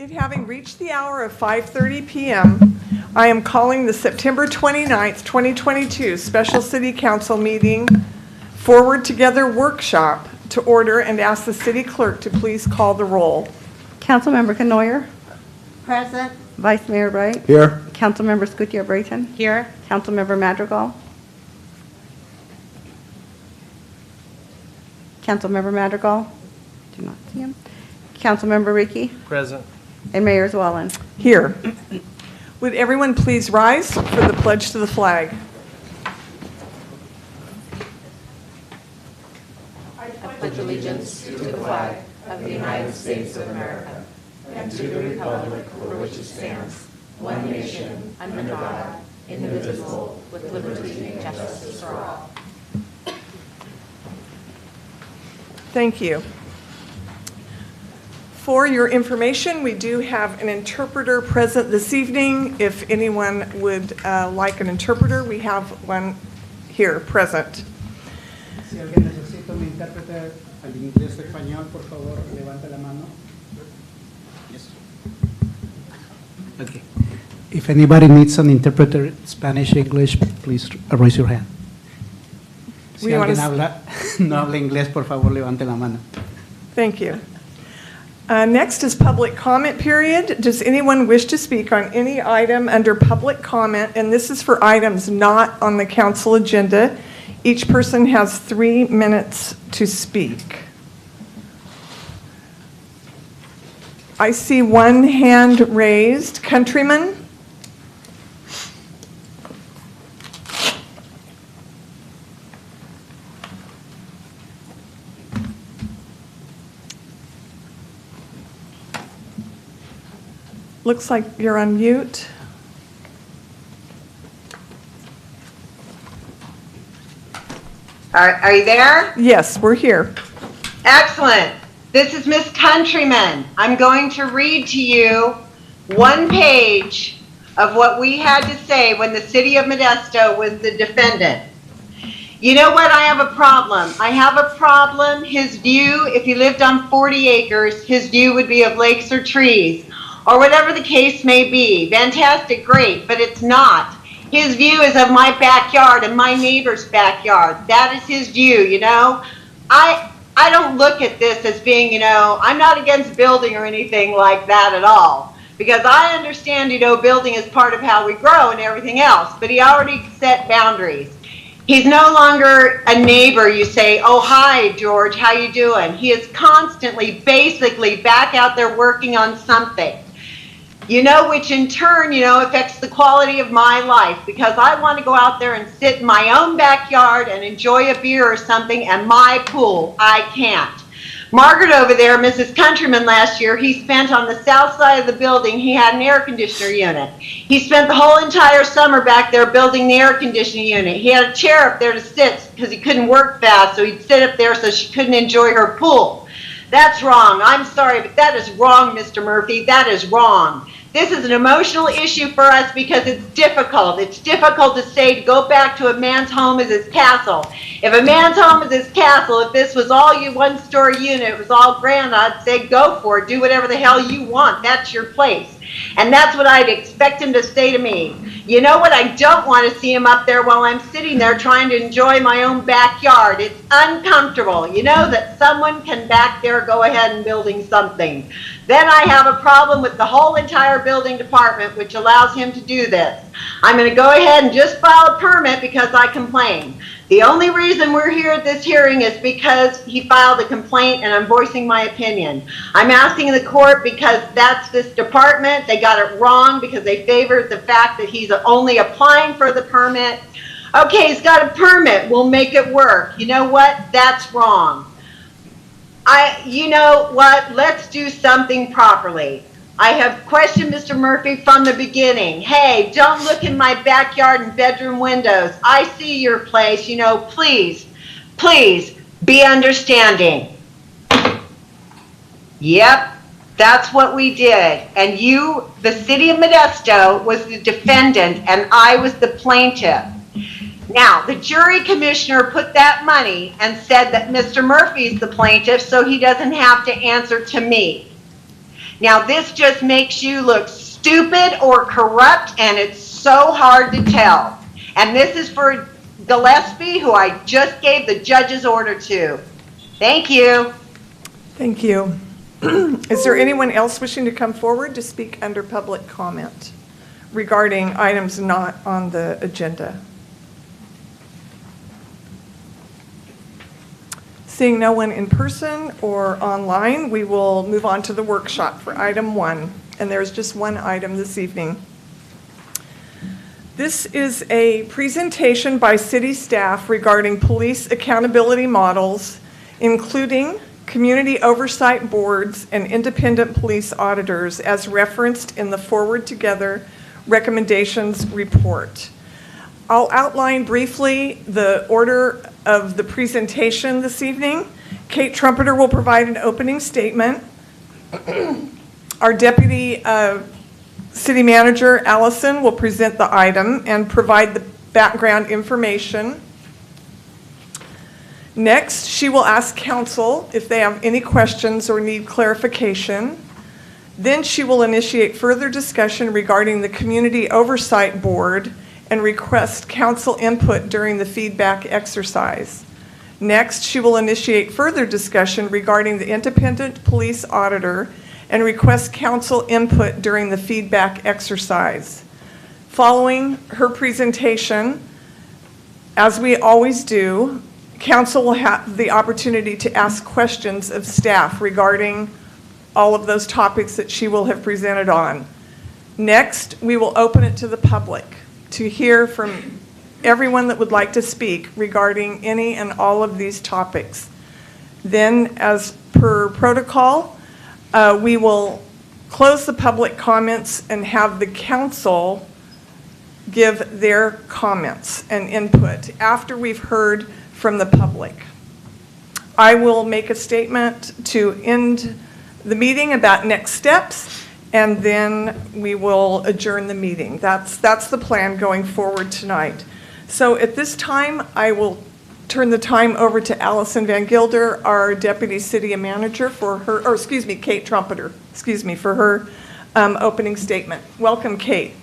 It having reached the hour of 5:30 p.m., I am calling the September 29th, 2022 Special City Council meeting Forward Together Workshop to order and ask the city clerk to please call the roll. Councilmember Canoyer. Present. Vice Mayor Wright. Here. Councilmember Scutia-Brayton. Here. Councilmember Madrigal. Councilmember Madrigal. Do not see him. Councilmember Ricky. Present. And Mayor Zwellen. Here. Would everyone please rise for the pledge to the flag? I pledge allegiance to the flag of the United States of America and to the republic for which it stands, one nation, under God, indivisible, with liberty and justice for all. Thank you. For your information, we do have an interpreter present this evening. If anyone would like an interpreter, we have one here present. Si alguien necesita un intérprete al inglés o español, por favor, levante la mano. Yes. Okay. If anybody needs an interpreter, Spanish, English, please raise your hand. Si We wanna no habla inglés, por favor, levante la mano. Thank you. Next is public comment period. Does anyone wish to speak on any item under public comment? And this is for items not on the council agenda. Each person has 3 minutes to speak. I see one hand raised. Countryman? Looks like you're on mute. Are you there? Yes, we're here. Excellent. This is Miss Countryman. I'm going to read to you one page of what we had to say when the City of Modesto was the defendant. You know what? I have a problem. I have a problem. His view, if he lived on 40 acres, his view would be of lakes or trees, or whatever the case may be. Fantastic, great, but it's not. His view is of my backyard and my neighbor's backyard. That is his view, you know. I don't look at this as being, you know, I'm not against building or anything like that at all. Because I understand, you know, building is part of how we grow and everything else. But he already set boundaries. He's no longer a neighbor. You say, oh, hi, George, how you doing? He is constantly, basically, back out there working on something. You know, which in turn, you know, affects the quality of my life, because I want to go out there and sit in my own backyard and enjoy a beer or something, and my pool, I can't. Margaret over there, Mrs. Countryman, last year, he spent on the south side of the building, he had an air conditioner unit. He spent the whole entire summer back there building the air conditioning unit. He had a chair up there to sit because he couldn't work fast, so he'd sit up there so she couldn't enjoy her pool. That's wrong. I'm sorry, but that is wrong, Mr. Murphy. That is wrong. This is an emotional issue for us because it's difficult. It's difficult to say to go back to a man's home as his castle. If a man's home is his castle, if this was all you one-story unit, it was all grand, I'd say go for it. Do whatever the hell you want. That's your place. And that's what I'd expect him to say to me. You know what? I don't want to see him up there while I'm sitting there trying to enjoy my own backyard. It's uncomfortable. You know that someone can back there go ahead and building something. Then I have a problem with the whole entire building department, which allows him to do this. I'm going to go ahead and just file a permit because I complain. The only reason we're here at this hearing is because he filed a complaint and I'm voicing my opinion. I'm asking the court because that's this department. They got it wrong because they favored the fact that he's only applying for the permit. Okay, he's got a permit. We'll make it work. You know what? That's wrong. You know what? Let's do something properly. I have questioned Mr. Murphy from the beginning. Hey, don't look in my backyard and bedroom windows. I see your place. You know, please, please be understanding. Yep, that's what we did. And you, the City of Modesto, was the defendant and I was the plaintiff. Now, the jury commissioner put that money and said that Mr. Murphy's the plaintiff, so he doesn't have to answer to me. Now, this just makes you look stupid or corrupt, and it's so hard to tell. And this is for Gillespie, who I just gave the judge's order to. Thank you. Thank you. Is there anyone else wishing to come forward to speak under public comment regarding items not on the agenda? Seeing no one in person or online, we will move on to the workshop for item 1. And there's just one item this evening. This is a presentation by city staff regarding police accountability models, including community oversight boards and independent police auditors as referenced in the Forward Together recommendations report. I'll outline briefly the order of the presentation this evening. Kate Trumpeter will provide an opening statement. Our deputy city manager, Allison, will present the item and provide the background information. Next, she will ask council if they have any questions or need clarification. Then she will initiate further discussion regarding the Community Oversight Board and request council input during the feedback exercise. Next, she will initiate further discussion regarding the independent police auditor and request council input during the feedback exercise. Following her presentation, as we always do, council will have the opportunity to ask questions of staff regarding all of those topics that she will have presented on. Next, we will open it to the public to hear from everyone that would like to speak regarding any and all of these topics. Then, as per protocol, we will close the public comments and have the council give their comments and input after we've heard from the public. I will make a statement to end the meeting about next steps, and then we will adjourn the meeting. That's the plan going forward tonight. So at this time, I will turn the time over to Allison Van Gilder, our Deputy City Manager, for her, or excuse me, Kate Trumpeter, excuse me, for her opening statement. Welcome, Kate.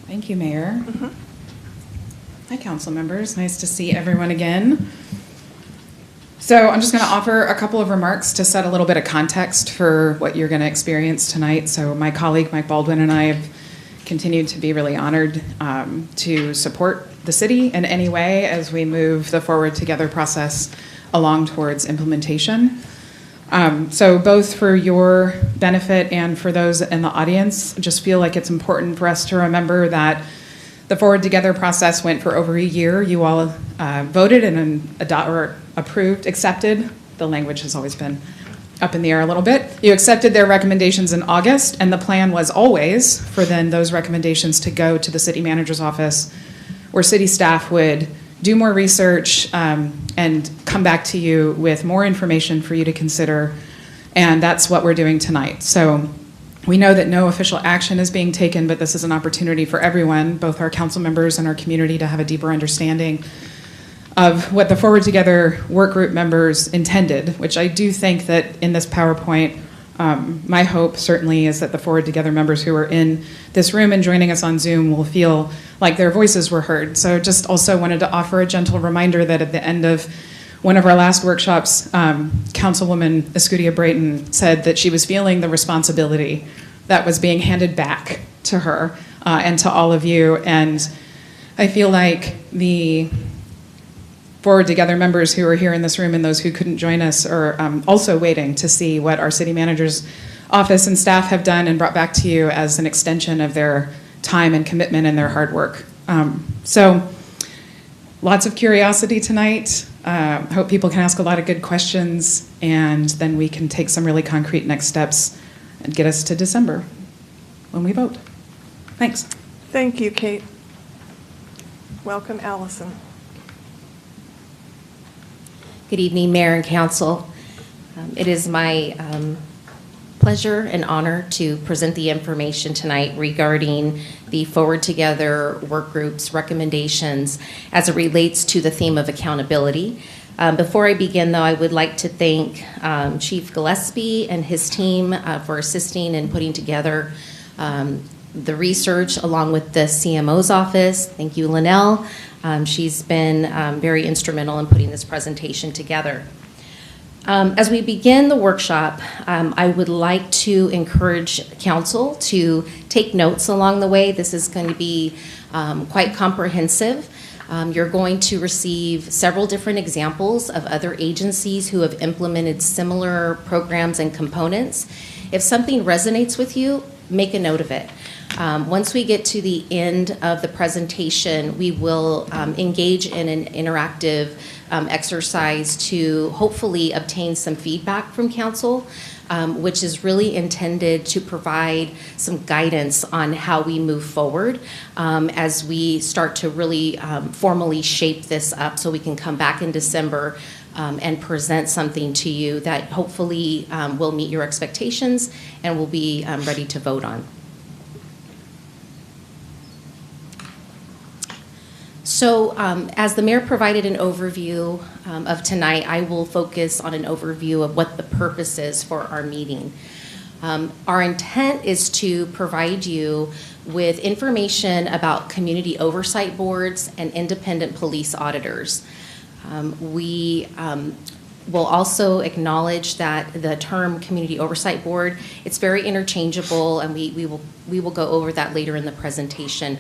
Thank you, Mayor. Hi, council members. Nice to see everyone again. So I'm just going to offer a couple of remarks to set a little bit of context for what you're going to experience tonight. So my colleague, Mike Baldwin, and I have continued to be really honored to support the city in any way as we move the Forward Together process along towards implementation. So both for your benefit and for those in the audience, just feel like it's important for us to remember that the Forward Together process went for over a year. You all voted and approved, accepted. The language has always been up in the air a little bit. You accepted their recommendations in August, and the plan was always for then those recommendations to go to the city manager's office, where city staff would do more research and come back to you with more information for you to consider, and that's what we're doing tonight. So we know that no official action is being taken, but this is an opportunity for everyone, both our council members and our community, to have a deeper understanding of what the Forward Together work group members intended, which I do think that in this PowerPoint, my hope certainly is that the Forward Together members who are in this room and joining us on Zoom will feel like their voices were heard. So just also wanted to offer a gentle reminder that at the end of one of our last workshops, Councilwoman Escudia Brayton said that she was feeling the responsibility that was being handed back to her and to all of you. And I feel like the Forward Together members who are here in this room and those who couldn't join us are also waiting to see what our city manager's office and staff have done and brought back to you as an extension of their time and commitment and their hard work. So lots of curiosity tonight. Hope people can ask a lot of good questions, and then we can take some really concrete next steps and get us to December when we vote. Thanks. Thank you, Kate. Welcome, Allison. Good evening, Mayor and Council. It is my pleasure and honor to present the information tonight regarding the Forward Together work group's recommendations as it relates to the theme of accountability. Before I begin, though, I would like to thank Chief Gillespie and his team for assisting in putting together the research along with the CMO's office. Thank you, Linnell. She's been very instrumental in putting this presentation together. As we begin the workshop, I would like to encourage council to take notes along the way. This is going to be quite comprehensive. You're going to receive several different examples of other agencies who have implemented similar programs and components. If something resonates with you, make a note of it. Once we get to the end of the presentation, we will engage in an interactive exercise to hopefully obtain some feedback from council, which is really intended to provide some guidance on how we move forward as we start to really formally shape this up so we can come back in December and present something to you that hopefully will meet your expectations and will be ready to vote on. So as the mayor provided an overview of tonight, I will focus on an overview of what the purpose is for our meeting. Our intent is to provide you with information about community oversight boards and independent police auditors. We will also acknowledge that the term community oversight board, it's very interchangeable, and we will go over that later in the presentation.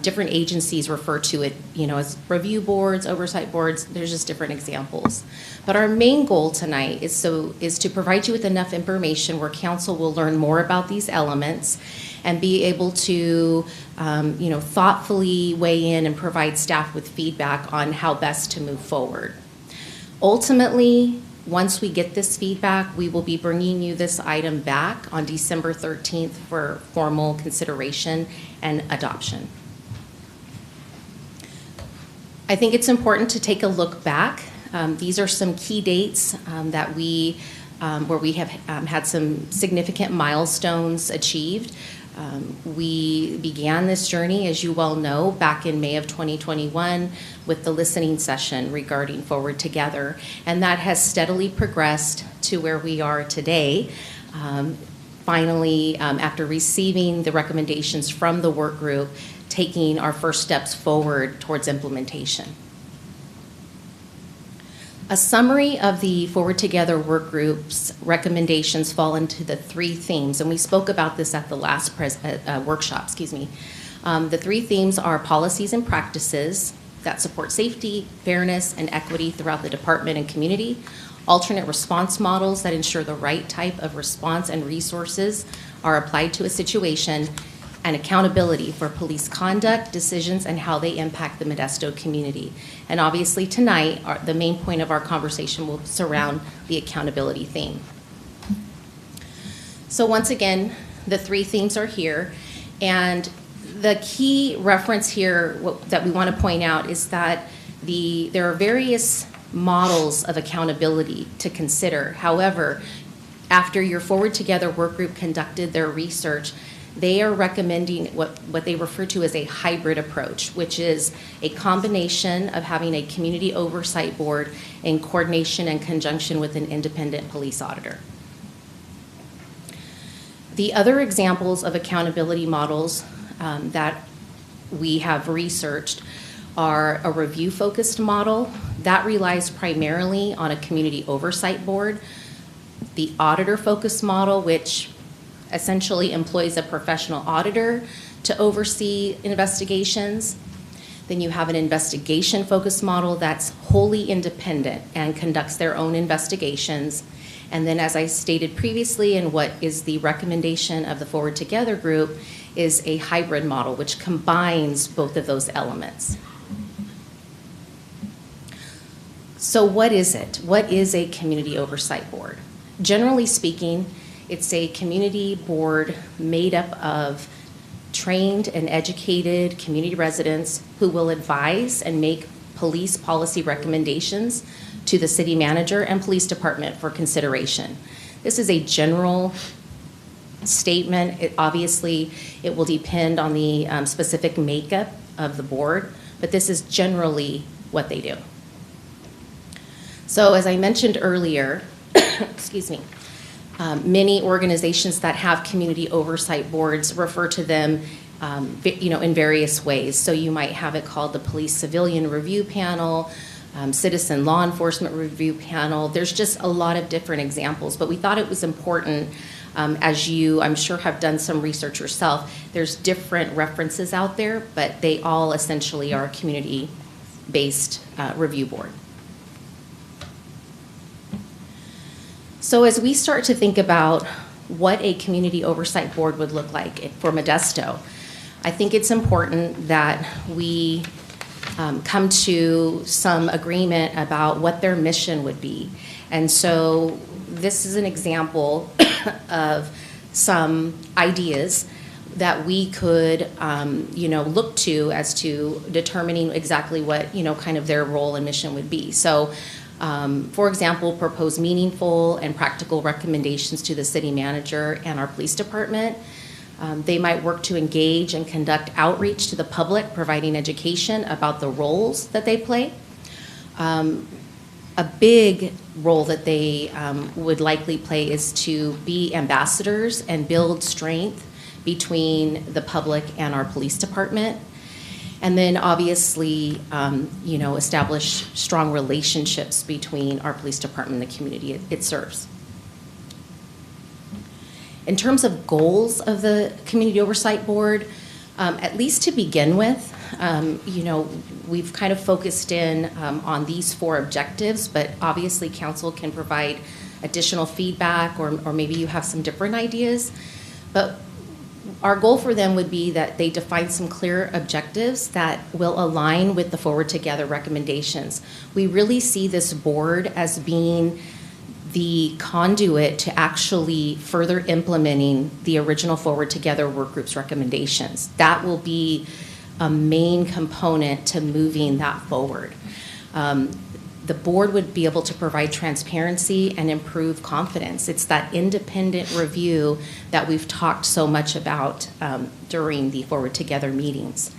Different agencies refer to it, as review boards, oversight boards. There's just different examples. But our main goal tonight is to provide you with enough information where council will learn more about these elements and be able to, thoughtfully weigh in and provide staff with feedback on how best to move forward. Ultimately, once we get this feedback, we will be bringing you this item back on December 13th for formal consideration and adoption. I think it's important to take a look back. These are some key dates that where we have had some significant milestones achieved. We began this journey, as you well know, back in May of 2021 with the listening session regarding Forward Together, and that has steadily progressed to where we are today. Finally, after receiving the recommendations from the work group, taking our first steps forward towards implementation. A summary of the Forward Together work group's recommendations fall into the three themes, and we spoke about this at the last workshop, The three themes are policies and practices that support safety, fairness, and equity throughout the department and community, alternate response models that ensure the right type of response and resources are applied to a situation, and accountability for police conduct, decisions, and how they impact the Modesto community. And obviously tonight, the main point of our conversation will surround the accountability theme. So once again, the three themes are here, and the key reference here that we want to point out is that there are various models of accountability to consider. However, after your Forward Together work group conducted their research, they are recommending what they refer to as a hybrid approach, which is a combination of having a community oversight board in coordination and conjunction with an independent police auditor. The other examples of accountability models that we have researched are a review-focused model that relies primarily on a community oversight board, the auditor-focused model, which essentially employs a professional auditor to oversee investigations. Then you have an investigation-focused model that's wholly independent and conducts their own investigations. And then, as I stated previously, and what is the recommendation of the Forward Together group, is a hybrid model, which combines both of those elements. So what is it? What is a community oversight board? Generally speaking, it's a community board made up of trained and educated community residents who will advise and make police policy recommendations to the city manager and police department for consideration. This is a general statement. Obviously, it will depend on the specific makeup of the board, but this is generally what they do. So as I mentioned earlier, excuse me, many organizations that have community oversight boards refer to them in various ways. So you might have it called the Police Civilian Review Panel, Citizen Law Enforcement Review Panel. There's just a lot of different examples, but we thought it was important, as you, I'm sure, have done some research yourself, there's different references out there, but they all essentially are a community-based review board. So as we start to think about what a community oversight board would look like for Modesto, I think it's important that we come to some agreement about what their mission would be. And so this is an example of some ideas that we could, look to as to determining exactly what, kind of their role and mission would be. So, for example, propose meaningful and practical recommendations to the city manager and our police department. They might work to engage and conduct outreach to the public, providing education about the roles that they play. A big role that they would likely play is to be ambassadors and build strength between the public and our police department. And then obviously, establish strong relationships between our police department and the community it serves. In terms of goals of the Community Oversight Board, at least to begin with, we've kind of focused in on these 4 objectives, but obviously council can provide additional feedback or maybe you have some different ideas. But our goal for them would be that they define some clear objectives that will align with the Forward Together recommendations. We really see this board as being the conduit to actually further implementing the original Forward Together work group's recommendations. That will be a main component to moving that forward. The board would be able to provide transparency and improve confidence. It's that independent review that we've talked so much about during the Forward Together meetings.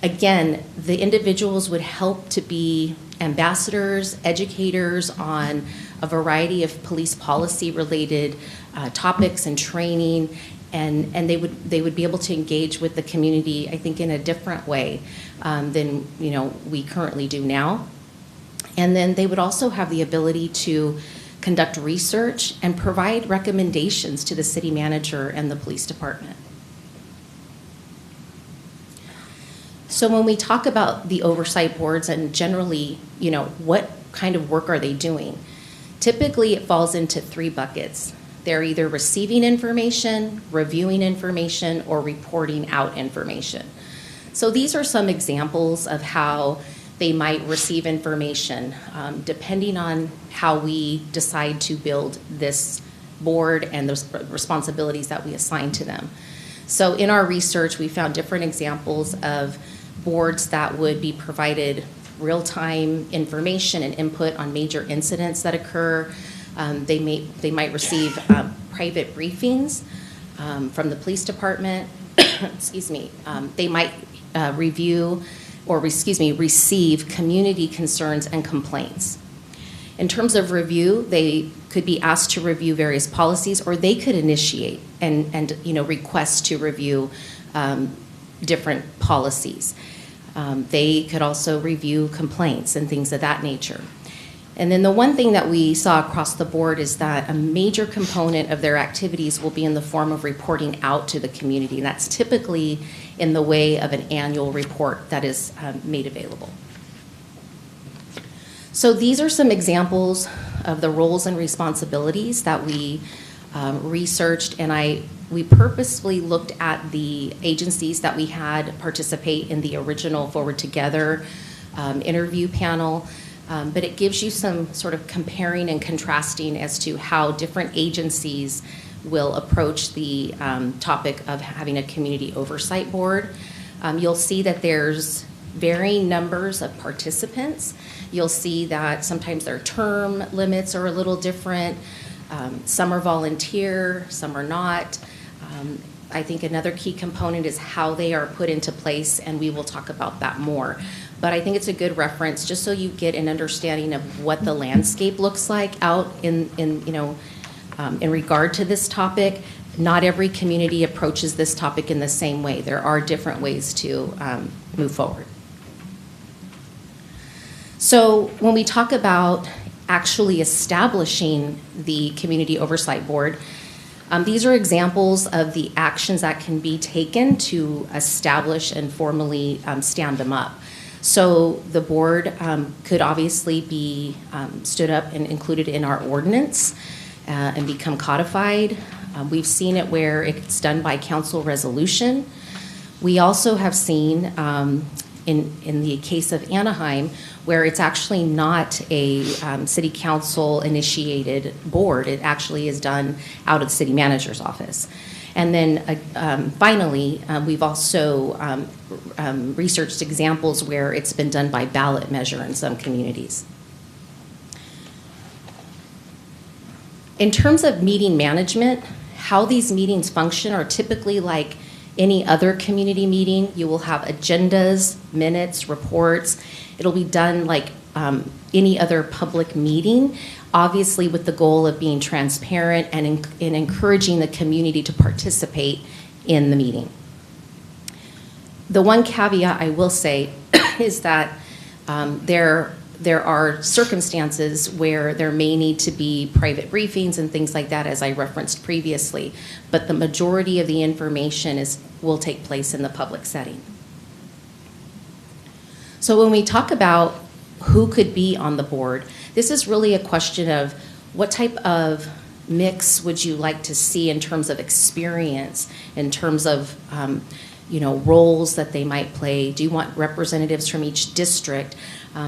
Again, the individuals would help to be ambassadors, educators on a variety of police policy related topics and training, and they would be able to engage with the community, I think, in a different way than we currently do now. And then they would also have the ability to conduct research and provide recommendations to the city manager and the police department. So when we talk about the oversight boards and generally, what kind of work are they doing? Typically, it falls into 3 buckets. They're either receiving information, reviewing information, or reporting out information. So these are some examples of how they might receive information, depending on how we decide to build this board and those responsibilities that we assign to them. So in our research, we found different examples of boards that would be provided real-time information and input on major incidents that occur. They might receive private briefings from the police department. Excuse me. They might receive community concerns and complaints. In terms of review, they could be asked to review various policies, or they could initiate and request to review different policies. They could also review complaints and things of that nature. And then the one thing that we saw across the board is that a major component of their activities will be in the form of reporting out to the community. And that's typically in the way of an annual report that is made available. So these are some examples of the roles and responsibilities that we researched, and we purposefully looked at the agencies that we had participate in the original Forward Together interview panel. But it gives you some sort of comparing and contrasting as to how different agencies will approach the topic of having a community oversight board. You'll see that there's varying numbers of participants. You'll see that sometimes their term limits are a little different. Some are volunteer, some are not. I think another key component is how they are put into place, and we will talk about that more. but I think it's a good reference just so you get an understanding of what the landscape looks like out in regard to this topic. Not every community approaches this topic in the same way. There are different ways to move forward. So when we talk about actually establishing the Community Oversight Board, these are examples of the actions that can be taken to establish and formally stand them up. So the board could obviously be stood up and included in our ordinance and become codified. We've seen it where it's done by council resolution. We also have seen in the case of Anaheim where it's actually not a city council initiated board. It actually is done out of the city manager's office. And then finally, we've also researched examples where it's been done by ballot measure in some communities. In terms of meeting management, how these meetings function are typically like any other community meeting. You will have agendas, minutes, reports. It'll be done like any other public meeting, obviously with the goal of being transparent and in encouraging the community to participate in the meeting. The one caveat I will say is that there are circumstances where there may need to be private briefings and things like that, as I referenced previously, but the majority of the information will take place in the public setting. So when we talk about who could be on the board, this is really a question of what type of mix would you like to see in terms of experience, in terms of roles that they might play. Do you want representatives from each district?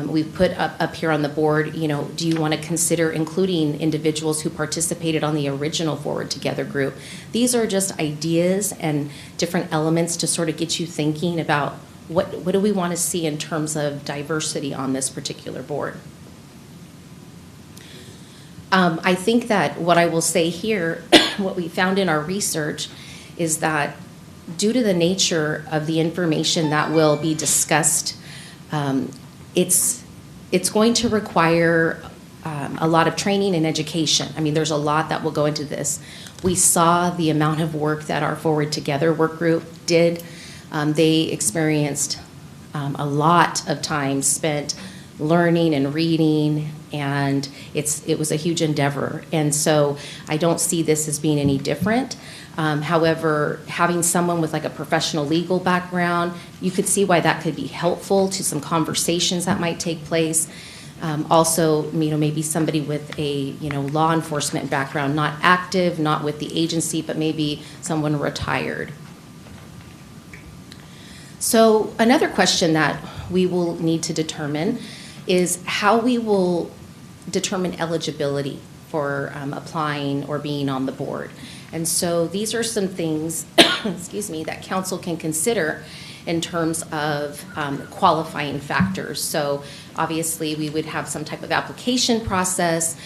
We've put up here on the board, do you want to consider including individuals who participated on the original Forward Together group? These are just ideas and different elements to sort of get you thinking about what do we want to see in terms of diversity on this particular board. I think that what I will say here, what we found in our research is that due to the nature of the information that will be discussed, it's going to require a lot of training and education. I mean, there's a lot that will go into this. We saw the amount of work that our Forward Together work group did. They experienced a lot of time spent learning and reading, and it was a huge endeavor. And so I don't see this as being any different. However, having someone with like a professional legal background, you could see why that could be helpful to some conversations that might take place. Also, maybe somebody with a law enforcement background, not active, not with the agency, but maybe someone retired. So another question that we will need to determine is how we will determine eligibility for applying or being on the board. And so these are some things, excuse me, that council can consider in terms of qualifying factors. So obviously we would have some type of application process.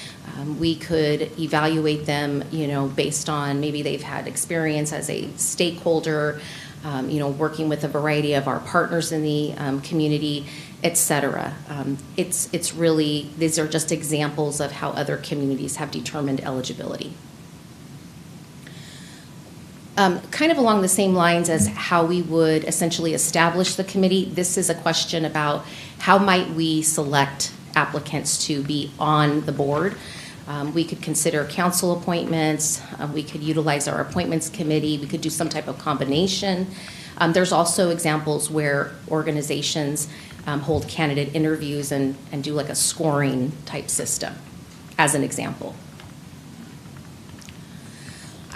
We could evaluate them, based on maybe they've had experience as a stakeholder, working with a variety of our partners in the community, et cetera. It's really, these are just examples of how other communities have determined eligibility. Kind of along the same lines as how we would essentially establish the committee, this is a question about how might we select applicants to be on the board. We could consider council appointments. We could utilize our appointments committee. We could do some type of combination. There's also examples where organizations hold candidate interviews and do like a scoring type system, as an example.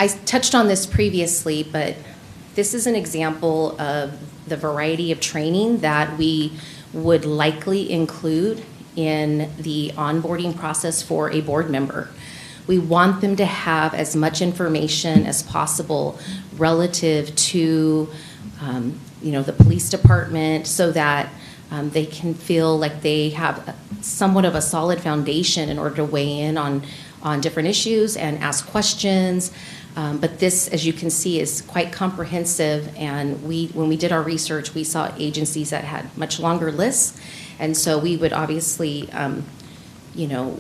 I touched on this previously, but this is an example of the variety of training that we would likely include in the onboarding process for a board member. We want them to have as much information as possible relative to the police department, so that they can feel like they have somewhat of a solid foundation in order to weigh in on different issues and ask questions. But this, as you can see, is quite comprehensive, and when we did our research, we saw agencies that had much longer lists, and so we would obviously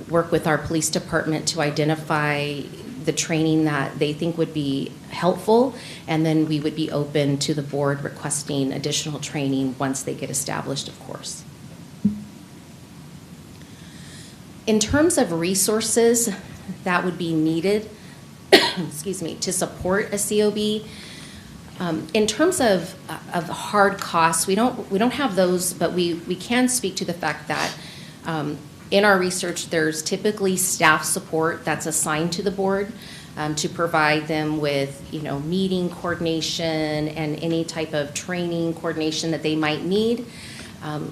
work with our police department to identify the training that they think would be helpful, and then we would be open to the board requesting additional training once they get established, of course. In terms of resources that would be needed, excuse me, to support a COB, in terms of hard costs, we don't have those, but we can speak to the fact that in our research, there's typically staff support that's assigned to the board to provide them with, meeting coordination and any type of training coordination that they might need.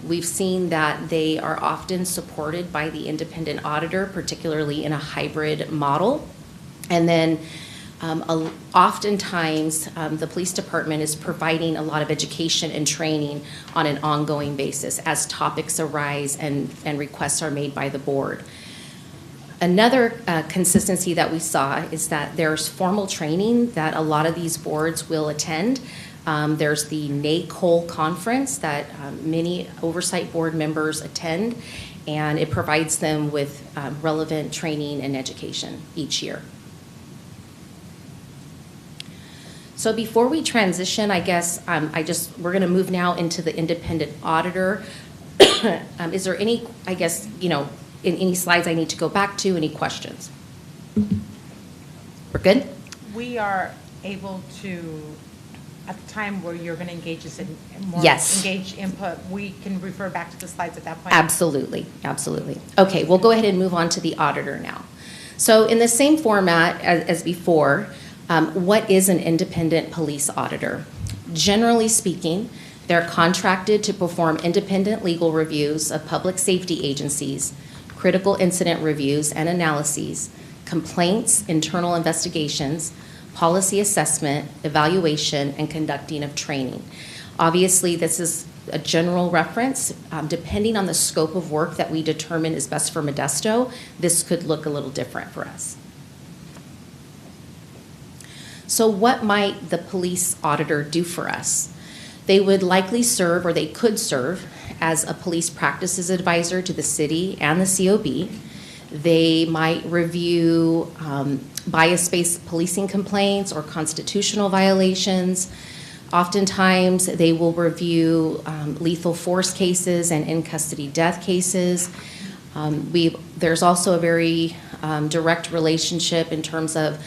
We've seen that they are often supported by the independent auditor, particularly in a hybrid model. And then oftentimes, the police department is providing a lot of education and training on an ongoing basis as topics arise and requests are made by the board. Another consistency that we saw is that there's formal training that a lot of these boards will attend. There's the NACOL conference that many oversight board members attend, and it provides them with relevant training and education each year. So before we transition, I guess we're going to move now into the independent auditor. Is there any, in any slides I need to go back to, any questions? We're good? We are able to, at the time where you're going to engage us in more Yes. engaged input, we can refer back to the slides at that point? Absolutely, absolutely. Okay, we'll go ahead and move on to the auditor now. So in the same format as before, what is an independent police auditor? Generally speaking, they're contracted to perform independent legal reviews of public safety agencies, critical incident reviews and analyses, complaints, internal investigations, policy assessment, evaluation, and conducting of training. Obviously, this is a general reference. Depending on the scope of work that we determine is best for Modesto, this could look a little different for us. So what might the police auditor do for us? They would likely serve, or they could serve, as a police practices advisor to the city and the COB. They might review bias-based policing complaints or constitutional violations. Oftentimes, they will review lethal force cases and in-custody death cases. There's also a very direct relationship in terms of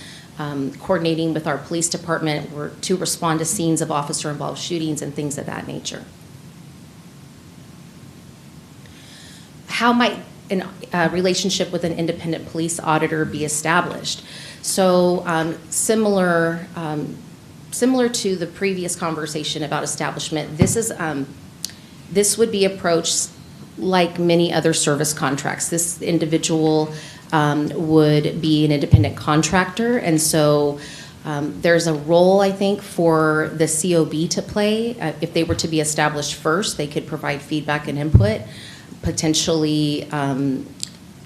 coordinating with our police department to respond to scenes of officer-involved shootings and things of that nature. How might a relationship with an independent police auditor be established? So similar to the previous conversation about establishment, this would be approached like many other service contracts. This individual would be an independent contractor, and so there's a role, I think, for the COB to play. If they were to be established first, they could provide feedback and input, potentially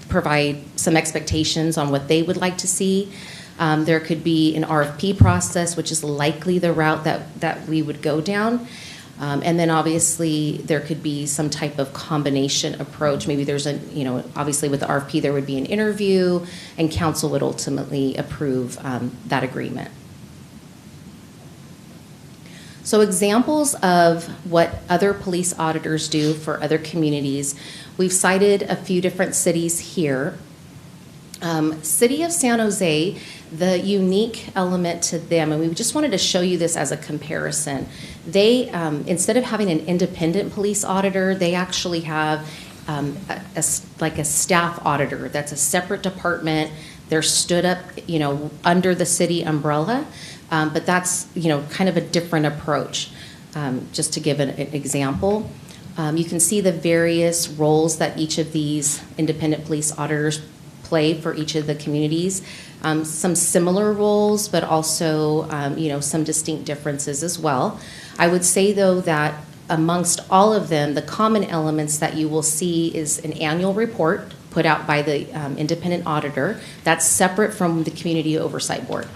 provide some expectations on what they would like to see. There could be an RFP process, which is likely the route that we would go down. And then obviously there could be some type of combination approach. Maybe there's obviously with the RFP there would be an interview, and council would ultimately approve that agreement. So examples of what other police auditors do for other communities, we've cited a few different cities here. City of San Jose, the unique element to them, and we just wanted to show you this as a comparison. They, instead of having an independent police auditor, they actually have a staff auditor. That's a separate department. They're stood up, under the city umbrella, but that's, kind of a different approach. Just to give an example, you can see the various roles that each of these independent police auditors play for each of the communities. Some similar roles, but also, some distinct differences as well. I would say, though, that amongst all of them, the common elements that you will see is an annual report put out by the independent auditor that's separate from the Community Oversight Board.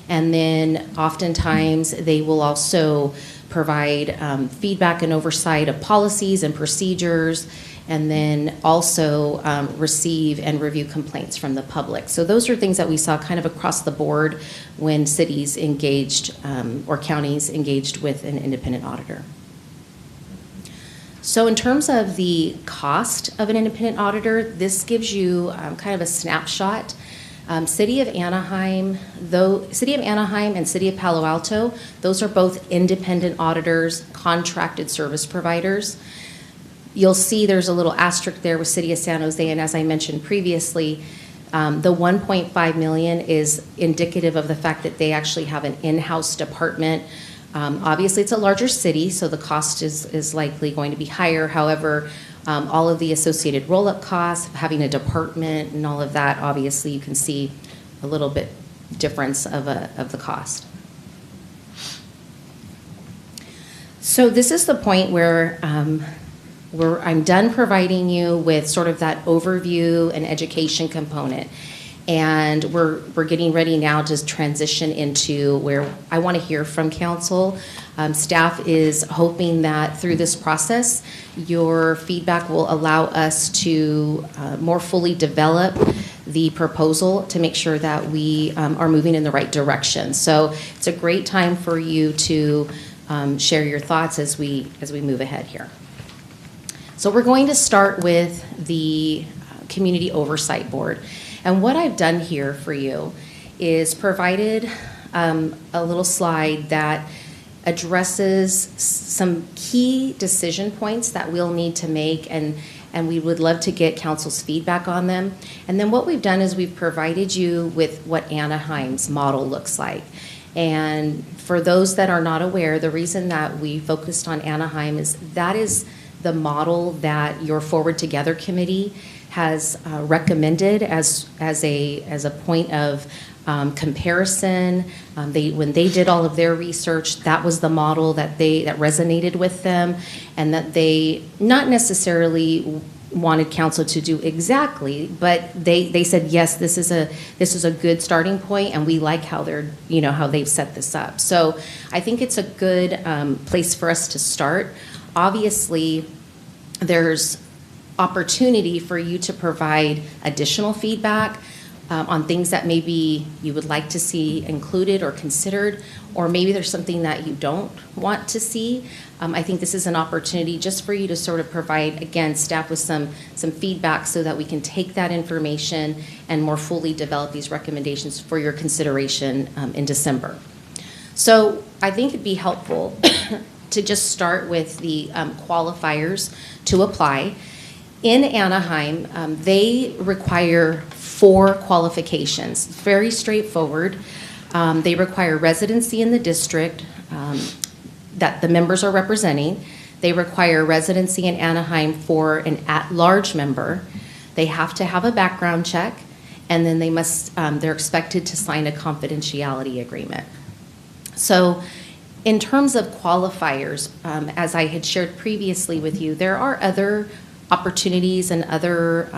And then oftentimes they will also provide feedback and oversight of policies and procedures, and then also receive and review complaints from the public. So those are things that we saw kind of across the board when cities engaged or counties engaged with an independent auditor. So in terms of the cost of an independent auditor, this gives you kind of a snapshot. City of Anaheim and City of Palo Alto, those are both independent auditors, contracted service providers. You'll see there's a little asterisk there with City of San Jose, and as I mentioned previously, the $1.5 million is indicative of the fact that they actually have an in-house department. Obviously, it's a larger city, so the cost is likely going to be higher. However, all of the associated roll-up costs, having a department and all of that, obviously you can see a little bit difference of the cost. So this is the point where I'm done providing you with sort of that overview and education component. And we're getting ready now to transition into where I want to hear from council. Staff is hoping that through this process, your feedback will allow us to more fully develop the proposal to make sure that we are moving in the right direction. So it's a great time for you to share your thoughts as we move ahead here. So we're going to start with the Community Oversight Board. And what I've done here for you is provided a little slide that addresses some key decision points that we'll need to make, and we would love to get council's feedback on them. And then what we've done is we've provided you with what Anaheim's model looks like. And for those that are not aware, the reason that we focused on Anaheim is that is the model that your Forward Together committee has recommended as a point of comparison. When they did all of their research, that was the model that resonated with them, and that they not necessarily wanted council to do exactly, but they said yes, this is a good starting point, and we like how how they've set this up. So I think it's a good place for us to start. Obviously, there's opportunity for you to provide additional feedback on things that maybe you would like to see included or considered, or maybe there's something that you don't want to see. I think this is an opportunity just for you to sort of provide, again, staff with some feedback so that we can take that information and more fully develop these recommendations for your consideration in December. So I think it'd be helpful to just start with the qualifiers to apply. In Anaheim, they require 4 qualifications. Very straightforward. They require residency in the district that the members are representing. They require residency in Anaheim for an at-large member. They have to have a background check, and then they're expected to sign a confidentiality agreement. So in terms of qualifiers, as I had shared previously with you, there are other opportunities and other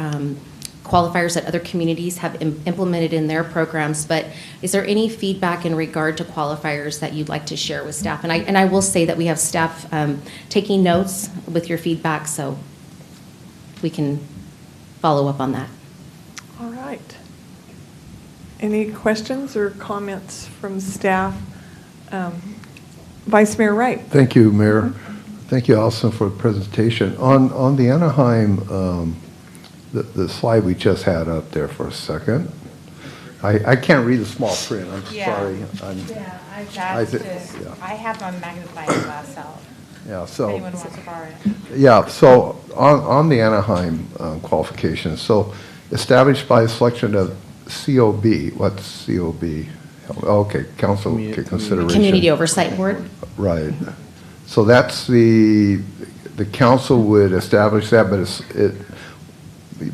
qualifiers that other communities have implemented in their programs, but is there any feedback in regard to qualifiers that you'd like to share with staff? And I will say that we have staff taking notes with your feedback, so we can follow up on that. All right. Any questions or comments from staff? Vice Mayor Wright. Thank you, Mayor. Thank you, Allison, for the presentation. On the Anaheim, the slide we just had up there for a second, I can't read the small print. I'm sorry. I have my magnifying glass out. Yeah, so. If anyone wants to borrow it. Yeah, so on the Anaheim qualifications, so established by a selection of COB. What's COB? Okay, council consideration. Community Oversight Board. Right. So that's the council would establish that,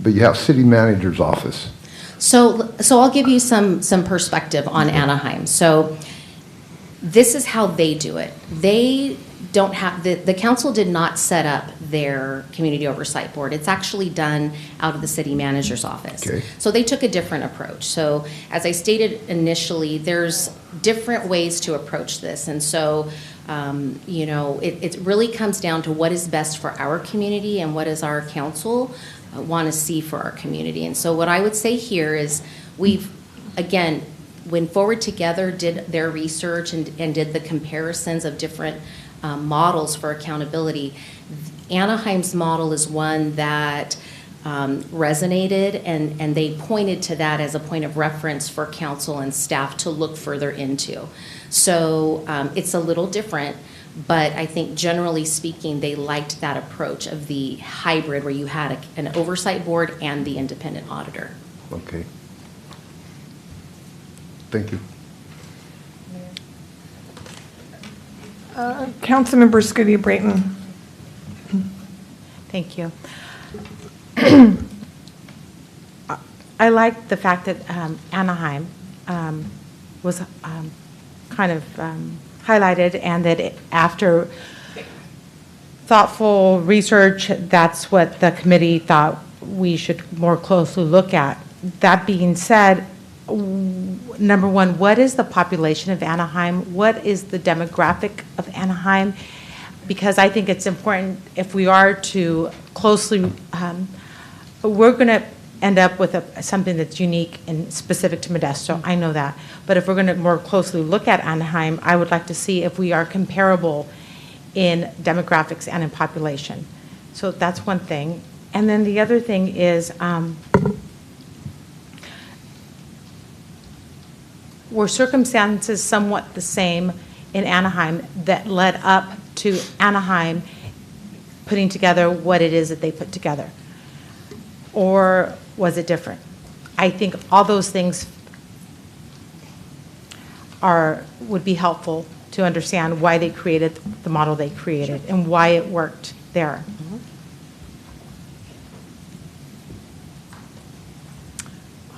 but you have city manager's office. So I'll give you some perspective on Anaheim. So this is how they do it. They don't have, the council did not set up their community oversight board. It's actually done out of the city manager's office. Okay. So they took a different approach. So as I stated initially, there's different ways to approach this. And so, you know, it really comes down to what is best for our community and what does our council want to see for our community. And so what I would say here is we've, again, went forward together, did their research and did the comparisons of different models for accountability. Anaheim's model is one that resonated, and they pointed to that as a point of reference for council and staff to look further into. So it's a little different, but I think generally speaking, they liked that approach of the hybrid where you had an oversight board and the independent auditor. Okay. Thank you. Councilmember Scooty Brayton. Thank you. I like the fact that Anaheim was kind of highlighted, and that after thoughtful research, that's what the committee thought we should more closely look at. That being said, number one, what is the population of Anaheim? What is the demographic of Anaheim? Because I think it's important, if we are to closely, we're going to end up with something that's unique and specific to Modesto. I know that. But if we're going to more closely look at Anaheim, I would like to see if we are comparable in demographics and in population. So that's one thing. And then the other thing is, were circumstances somewhat the same in Anaheim that led up to Anaheim putting together what it is that they put together? Or was it different? I think all those things would be helpful to understand why they created the model they created and why it worked there.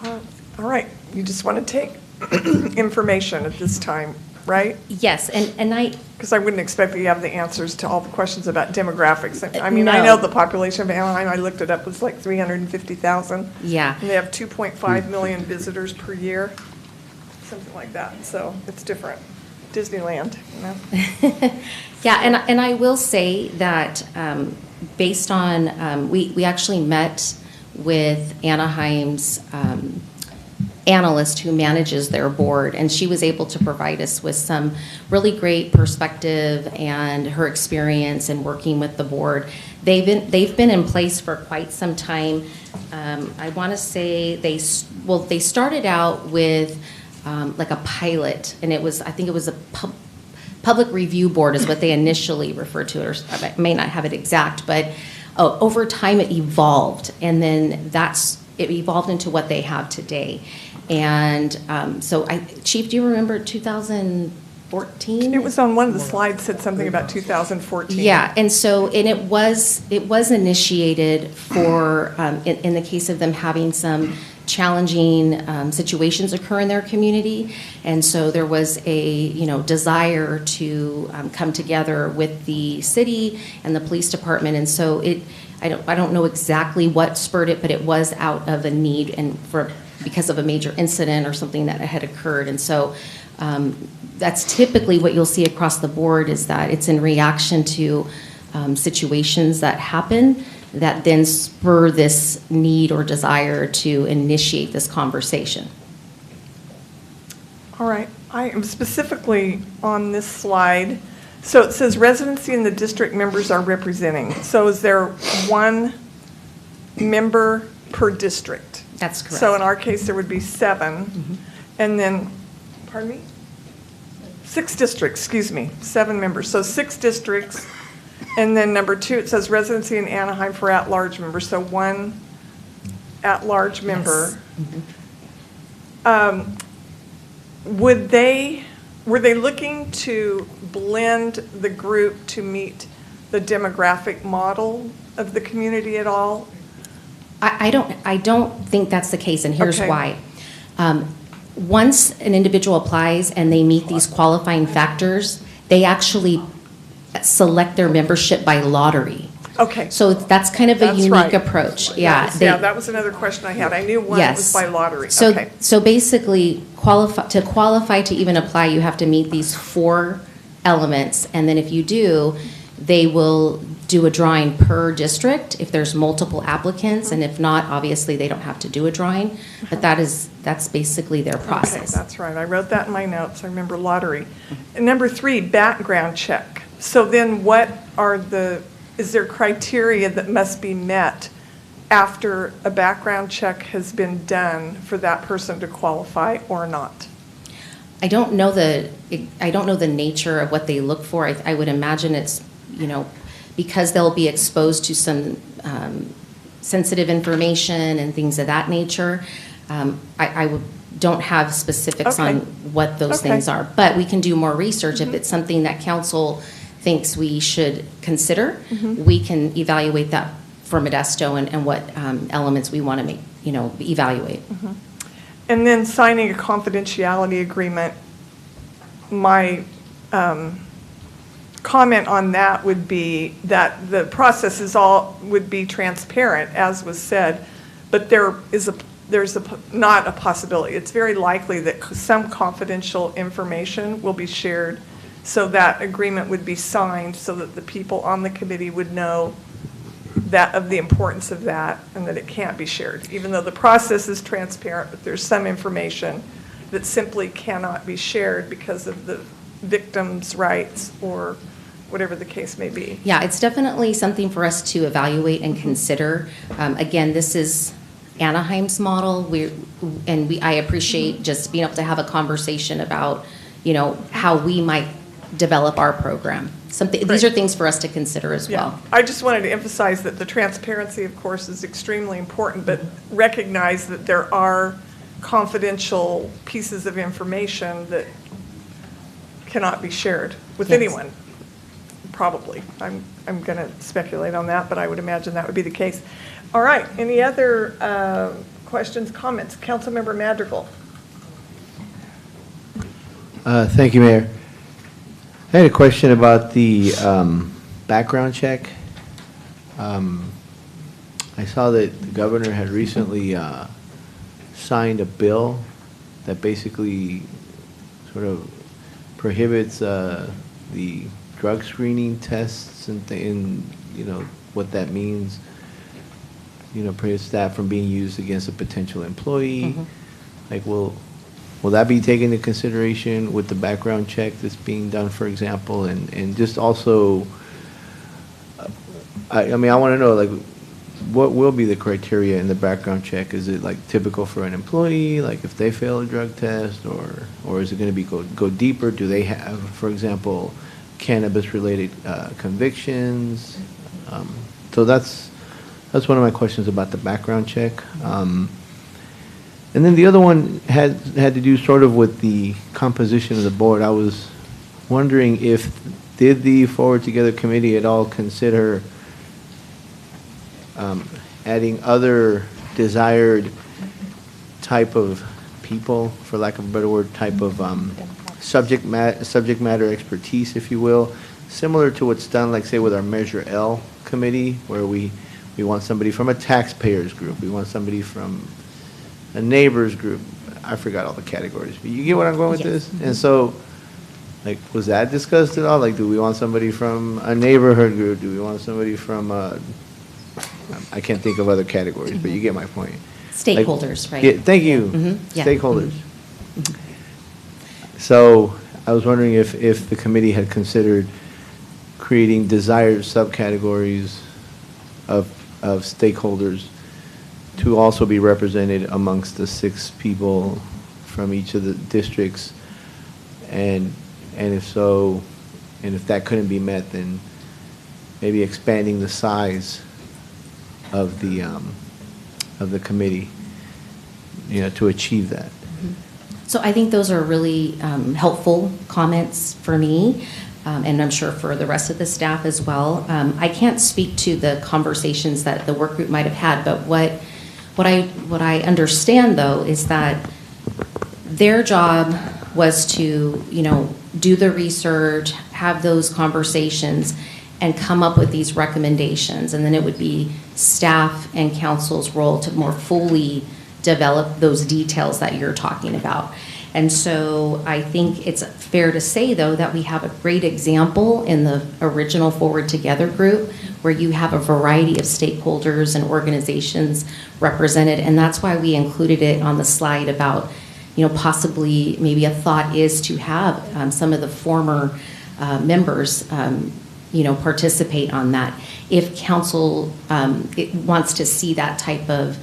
All right, you just want to take information at this time, right? Yes, and I, Because I wouldn't expect that you have the answers to all the questions about demographics. I mean, I No. know the population of Anaheim, I looked it up, was like 350,000. yeah. And they have 2.5 million visitors per year, something like that. So it's different. Disneyland, you know? Yeah, and I will say that based on, we actually met with Anaheim's analyst who manages their board, and she was able to provide us with some really great perspective and her experience in working with the board. They've been in place for quite some time. I want to say they started out with like a pilot, and I think it was a public review board is what they initially referred to it, or I may not have it exact, but over time it evolved, and then it evolved into what they have today. And so, Chief, do you remember 2014? It was on one of the slides, said something about 2014. Yeah, and so, and it was initiated for, in the case of them having some challenging situations occur in their community, and so there was a desire to come together with the city and the police department, and so I don't know exactly what spurred it, but it was out of a need and because of a major incident or something that had occurred, and so that's typically what you'll see across the board, is that it's in reaction to situations that happen that then spur this need or desire to initiate this conversation. All right, I am specifically on this slide. So it says residency and the district members are representing. So is there one member per district? That's correct. So in our case, there would be 7. And then, pardon me? 6 districts, excuse me, 7 members. So 6 districts. And then number 2, it says residency in Anaheim for at-large members. So 1 at-large member. Yes. Were they looking to blend the group to meet the demographic model of the community at all? I don't think that's the case, and here's Okay. why. Once an individual applies and they meet these qualifying factors, they actually select their membership by lottery. Okay. So that's kind of a That's unique right. approach. Yeah. Yeah, that was another question I had. I knew one was by lottery. So, Okay. so basically, to qualify to even apply, you have to meet these 4 elements, and then if you do, they will do a drawing per district if there's multiple applicants, and if not, obviously, they don't have to do a drawing, but that's basically their process. Okay, that's right. I wrote that in my notes. I remember lottery. And number 3, background check. So then is there criteria that must be met after a background check has been done for that person to qualify or not? I don't know the nature of what they look for. I would imagine it's, because they'll be exposed to some sensitive information and things of that nature. I don't have specifics on what those things are, but we can do more research. If it's something that council thinks we should consider, we can evaluate that for Modesto and what elements we want to evaluate. And then signing a confidentiality agreement, my comment on that would be that the process would be transparent, as was said, but there's not a possibility. It's very likely that some confidential information will be shared, so that agreement would be signed so that the people on the committee would know of the importance of that and that it can't be shared, even though the process is transparent, but there's some information that simply cannot be shared because of the victim's rights or whatever the case may be. Yeah, it's definitely something for us to evaluate and consider. Again, this is Anaheim's model. I appreciate just being able to have a conversation about, how we might develop our program. These are things for us to consider as well. I just wanted to emphasize that the transparency, of course, is extremely important, but recognize that there are confidential pieces of information that cannot be shared with anyone, probably. I'm going to speculate on that, but I would imagine that would be the case. All right, any other questions, comments? Councilmember Madrigal. Thank you, Mayor. I had a question about the background check. I saw that the governor had recently signed a bill that basically sort of prohibits the drug screening tests and what that means. Prohibits that from being used against a potential employee. Like, will that be taken into consideration with the background check that's being done, for example? And just also, I want to know, like, what will be the criteria in the background check? Is it like typical for an employee, like if they fail a drug test, or is it going to be go deeper? Do they have, for example, cannabis-related convictions? So that's one of my questions about the background check. And then the other one had to do sort of with the composition of the board. I was wondering did the Forward Together Committee at all consider adding other desired type of people, for lack of a better word, type of subject matter expertise, if you will, similar to what's done, like, say, with our Measure L committee, where we want somebody from a taxpayers group, we want somebody from a neighbors group. I forgot all the categories, but you get what I'm going with this? And so, like, was that discussed at all? Like, do we want somebody from a neighborhood group? Do we want somebody from I can't think of other categories, but you get my point. Stakeholders, right? Yeah, thank you. Yeah. Stakeholders. So I was wondering if the committee had considered creating desired subcategories of stakeholders to also be represented amongst the 6 people from each of the districts, and if so, and if that couldn't be met, then maybe expanding the size of the committee, to achieve that. So I think those are really helpful comments for me, and I'm sure for the rest of the staff as well. I can't speak to the conversations that the work group might have had, but what I understand, though, is that their job was to, do the research, have those conversations and come up with these recommendations. And then it would be staff and council's role to more fully develop those details that you're talking about. And so I think it's fair to say, though, that we have a great example in the original Forward Together group where you have a variety of stakeholders and organizations represented. And that's why we included it on the slide about, possibly maybe a thought is to have some of the former members, participate on that. If council wants to see that type of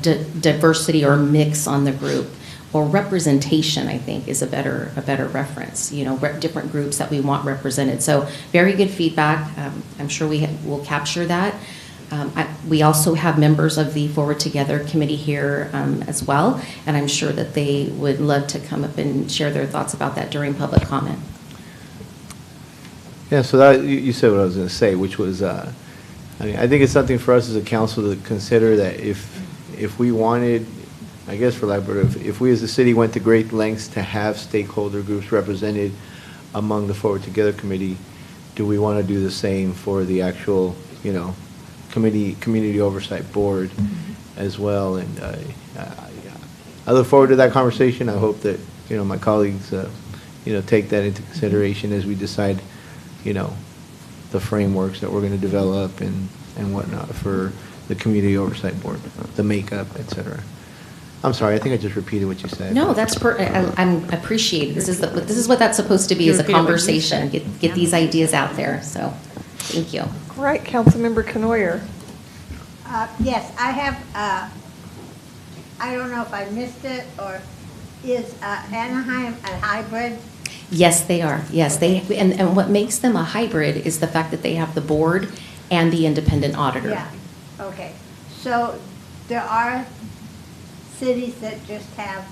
diversity or mix on the group, or representation, I think, is a better reference. Different groups that we want represented. So very good feedback. I'm sure we'll capture that. We also have members of the Forward Together committee here as well, and I'm sure that they would love to come up and share their thoughts about that during public comment. Yeah, so that, you said what I was going to say, which was, I think it's something for us as a council to consider that if we wanted, I guess for lack of better, if we as a city went to great lengths to have stakeholder groups represented among the Forward Together committee, do we want to do the same for the actual, community oversight board as well? And I look forward to that conversation. I hope that, my colleagues, take that into consideration as we decide, the frameworks that we're going to develop and whatnot for the community oversight board, the makeup, et cetera. I'm sorry, I think I just repeated what you said. No, that's I'm appreciated. This is what that's supposed to be, is a conversation. Get these ideas out there. So, thank you. All right, Councilmember Canoyer. Yes, I have, I don't know if I missed it, or is Anaheim a hybrid? Yes, they are. Yes, and what makes them a hybrid is the fact that they have the board and the independent auditor. Yeah, okay. So there are cities that just have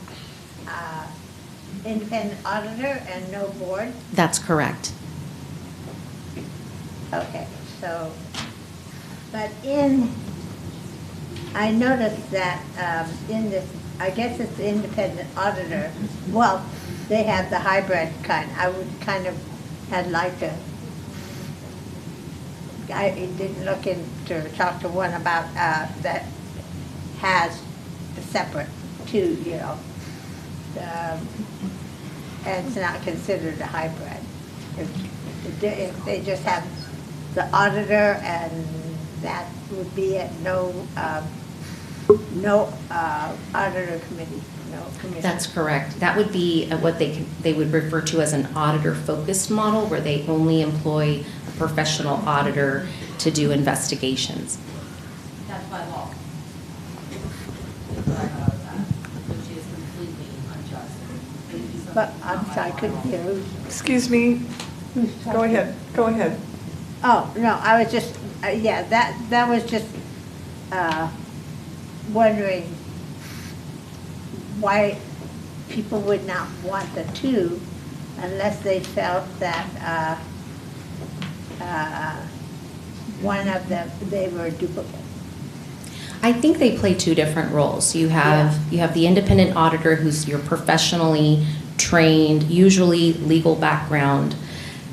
independent auditor and no board? That's correct. Okay, so, but I noticed that in this, I guess it's the independent auditor, well, they have the hybrid kind. I would kind of had liked to, I didn't look into, talk to one about that has the separate two, and it's not considered a hybrid. If they just have the auditor and that would be it, no auditor committee, no commission. That's correct. That would be what they would refer to as an auditor-focused model, where they only employ a professional auditor to do investigations. That's by law. Which is completely unjust. But I'm sorry, I couldn't hear who's. Excuse me. Who's Go ahead. Go ahead. Oh, no, I was just, yeah, that was just wondering why people would not want the two unless they felt that one of them, they were duplicate. I think they play two different roles. You have the independent auditor, who's your professionally trained, usually legal background,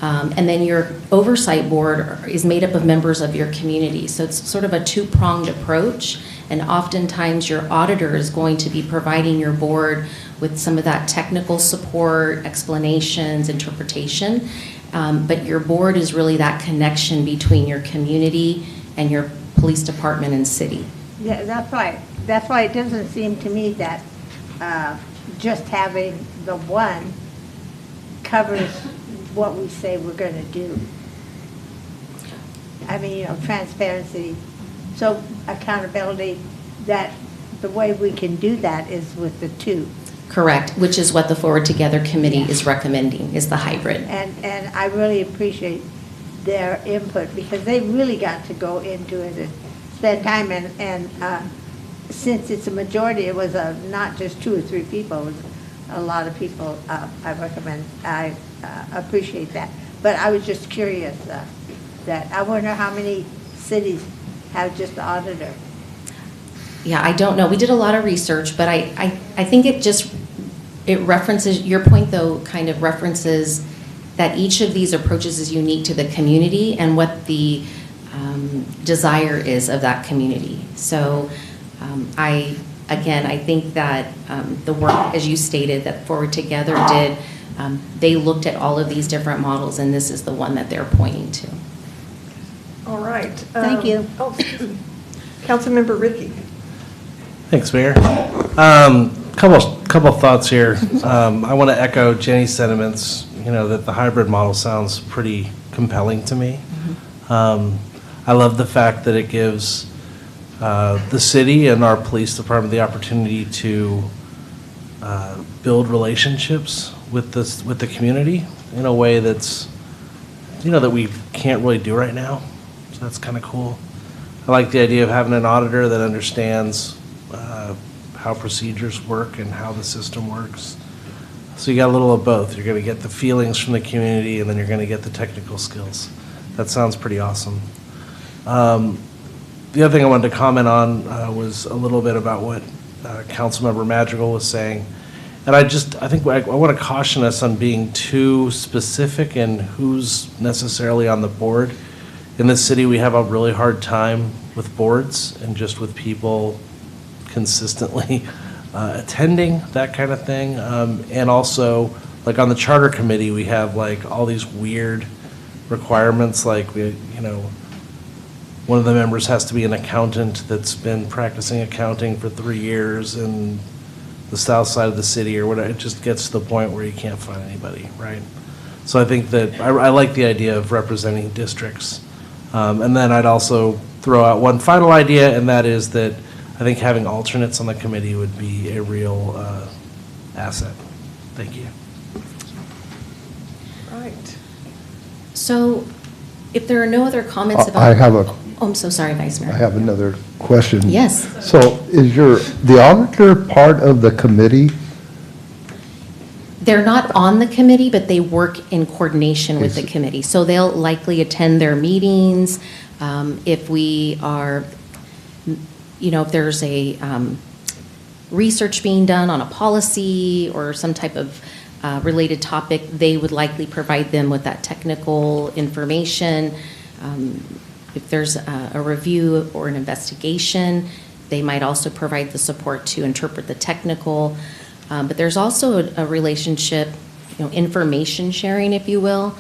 and then your oversight board is made up of members of your community. So it's sort of a two-pronged approach, and oftentimes your auditor is going to be providing your board with some of that technical support, explanations, interpretation, but your board is really that connection between your community and your police department and city. Yeah, that's right. That's why it doesn't seem to me that just having the one covers what we say we're going to do. I mean, transparency. So accountability, that the way we can do that is with the two. Correct, which is what the Forward Together committee is recommending, is the hybrid. And I really appreciate their input, because they really got to go into it and spend time, and since it's a majority, it was not just 2 or 3 people, it was a lot of people. I appreciate that. But I was just curious that I wonder how many cities have just the auditor. Yeah, I don't know. We did a lot of research, but I think it references, your point though, kind of references that each of these approaches is unique to the community and what the desire is of that community. So I think that the work, as you stated, that Forward Together did, they looked at all of these different models, and this is the one that they're pointing to. All right. Thank you. Oh, excuse me. Councilmember Ricky. Thanks, Mayor. Couple thoughts here. I want to echo Jenny's sentiments, that the hybrid model sounds pretty compelling to me. I love the fact that it gives the city and our police department the opportunity to build relationships with the community in a way that's, that we can't really do right now. So that's kind of cool. I like the idea of having an auditor that understands how procedures work and how the system works. So you got a little of both. You're going to get the feelings from the community, and then you're going to get the technical skills. That sounds pretty awesome. The other thing I wanted to comment on was a little bit about what Councilmember Madrigal was saying. And I think I want to caution us on being too specific in who's necessarily on the board. In this city, we have a really hard time with boards and just with people consistently attending, that kind of thing. And also, like on the charter committee, we have like all these weird requirements, like one of the members has to be an accountant that's been practicing accounting for 3 years in the south side of the city or whatever. It just gets to the point where you can't find anybody, right? So I think that I like the idea of representing districts. And then I'd also throw out one final idea, and that is that I think having alternates on the committee would be a real asset. Thank you. Right. So if there are no other comments about... I have Oh, I'm so sorry, Vice Mayor. I have another question. Yes. So is the auditor part of the committee? They're not on the committee, but they work in coordination with the committee. So they'll likely attend their meetings. If we are, if there's a research being done on a policy or some type of related topic, they would likely provide them with that technical information. If there's a review or an investigation, they might also provide the support to interpret the technical. But there's also a relationship, information sharing, if you will.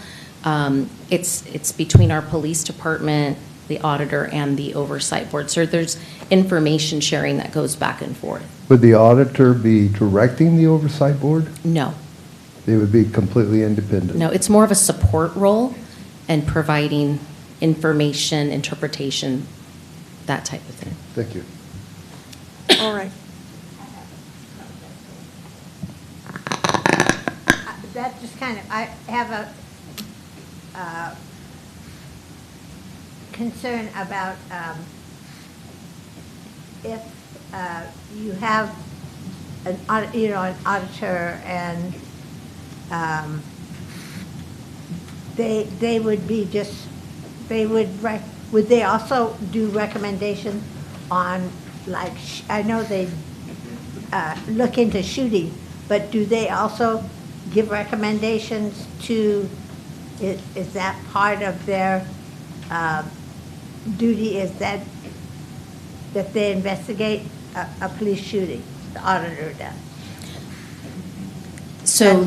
It's between our police department, the auditor, and the oversight board. So there's information sharing that goes back and forth. Would the auditor be directing the oversight board? No. They would be completely independent? No, it's more of a support role and providing information, interpretation, that type of thing. Thank you. All right. That just kind of, I have a concern about if you have an auditor and they would be just, would they also do recommendations on, like, I know they look into shooting, but do they also give recommendations to, is that part of their duty, is that they investigate a police shooting, the auditor does? So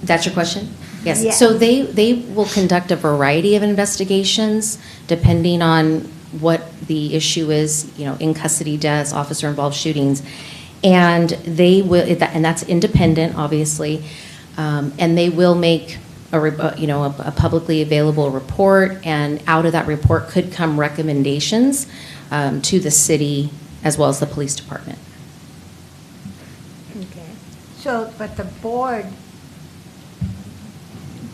that's your question? Yes. Yeah. So they will conduct a variety of investigations depending on what the issue is, in custody deaths, officer-involved shootings. And they will, and that's independent, obviously, and they will make a publicly available report, and out of that report could come recommendations to the city as well as the police department. Okay. So, but the board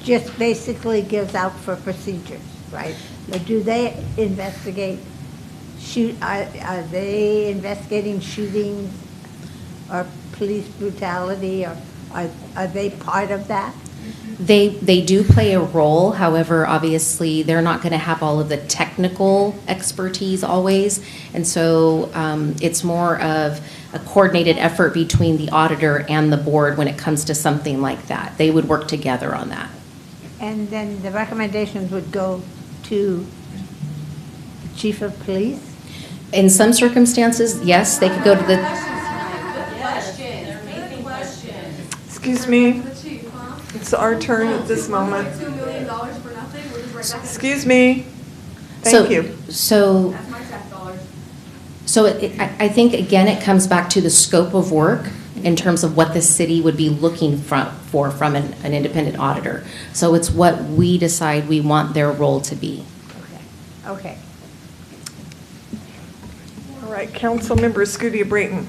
just basically gives out for procedures, right? Or do they investigate, are they investigating shootings or police brutality, or are they part of that? They do play a role. However, obviously, they're not going to have all of the technical expertise always. And so it's more of a coordinated effort between the auditor and the board when it comes to something like that. They would work together on that. And then the recommendations would go to the chief of police? In some circumstances, yes, they could go to the, Excuse me, it's our turn at this moment. $2 million for nothing, we'll just write that. Excuse me. so, Thank you. so, That's my tax dollars. so I think, again, it comes back to the scope of work in terms of what the city would be looking for from an independent auditor. So it's what we decide we want their role to be. Okay. All right, Councilmember Scudia Brayton.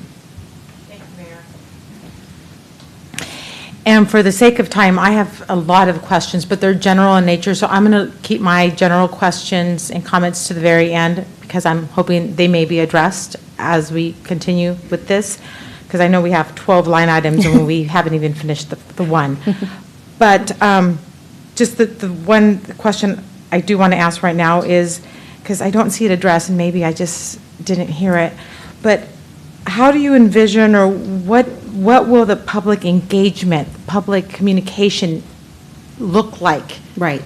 And for the sake of time, I have a lot of questions, but they're general in nature, so I'm going to keep my general questions and comments to the very end, because I'm hoping they may be addressed as we continue with this, because I know we have 12 line items and we haven't even finished the one. But just the one question I do want to ask right now is, because I don't see it addressed, and maybe I just didn't hear it, but how do you envision, or what will the public engagement, public communication look like? Right.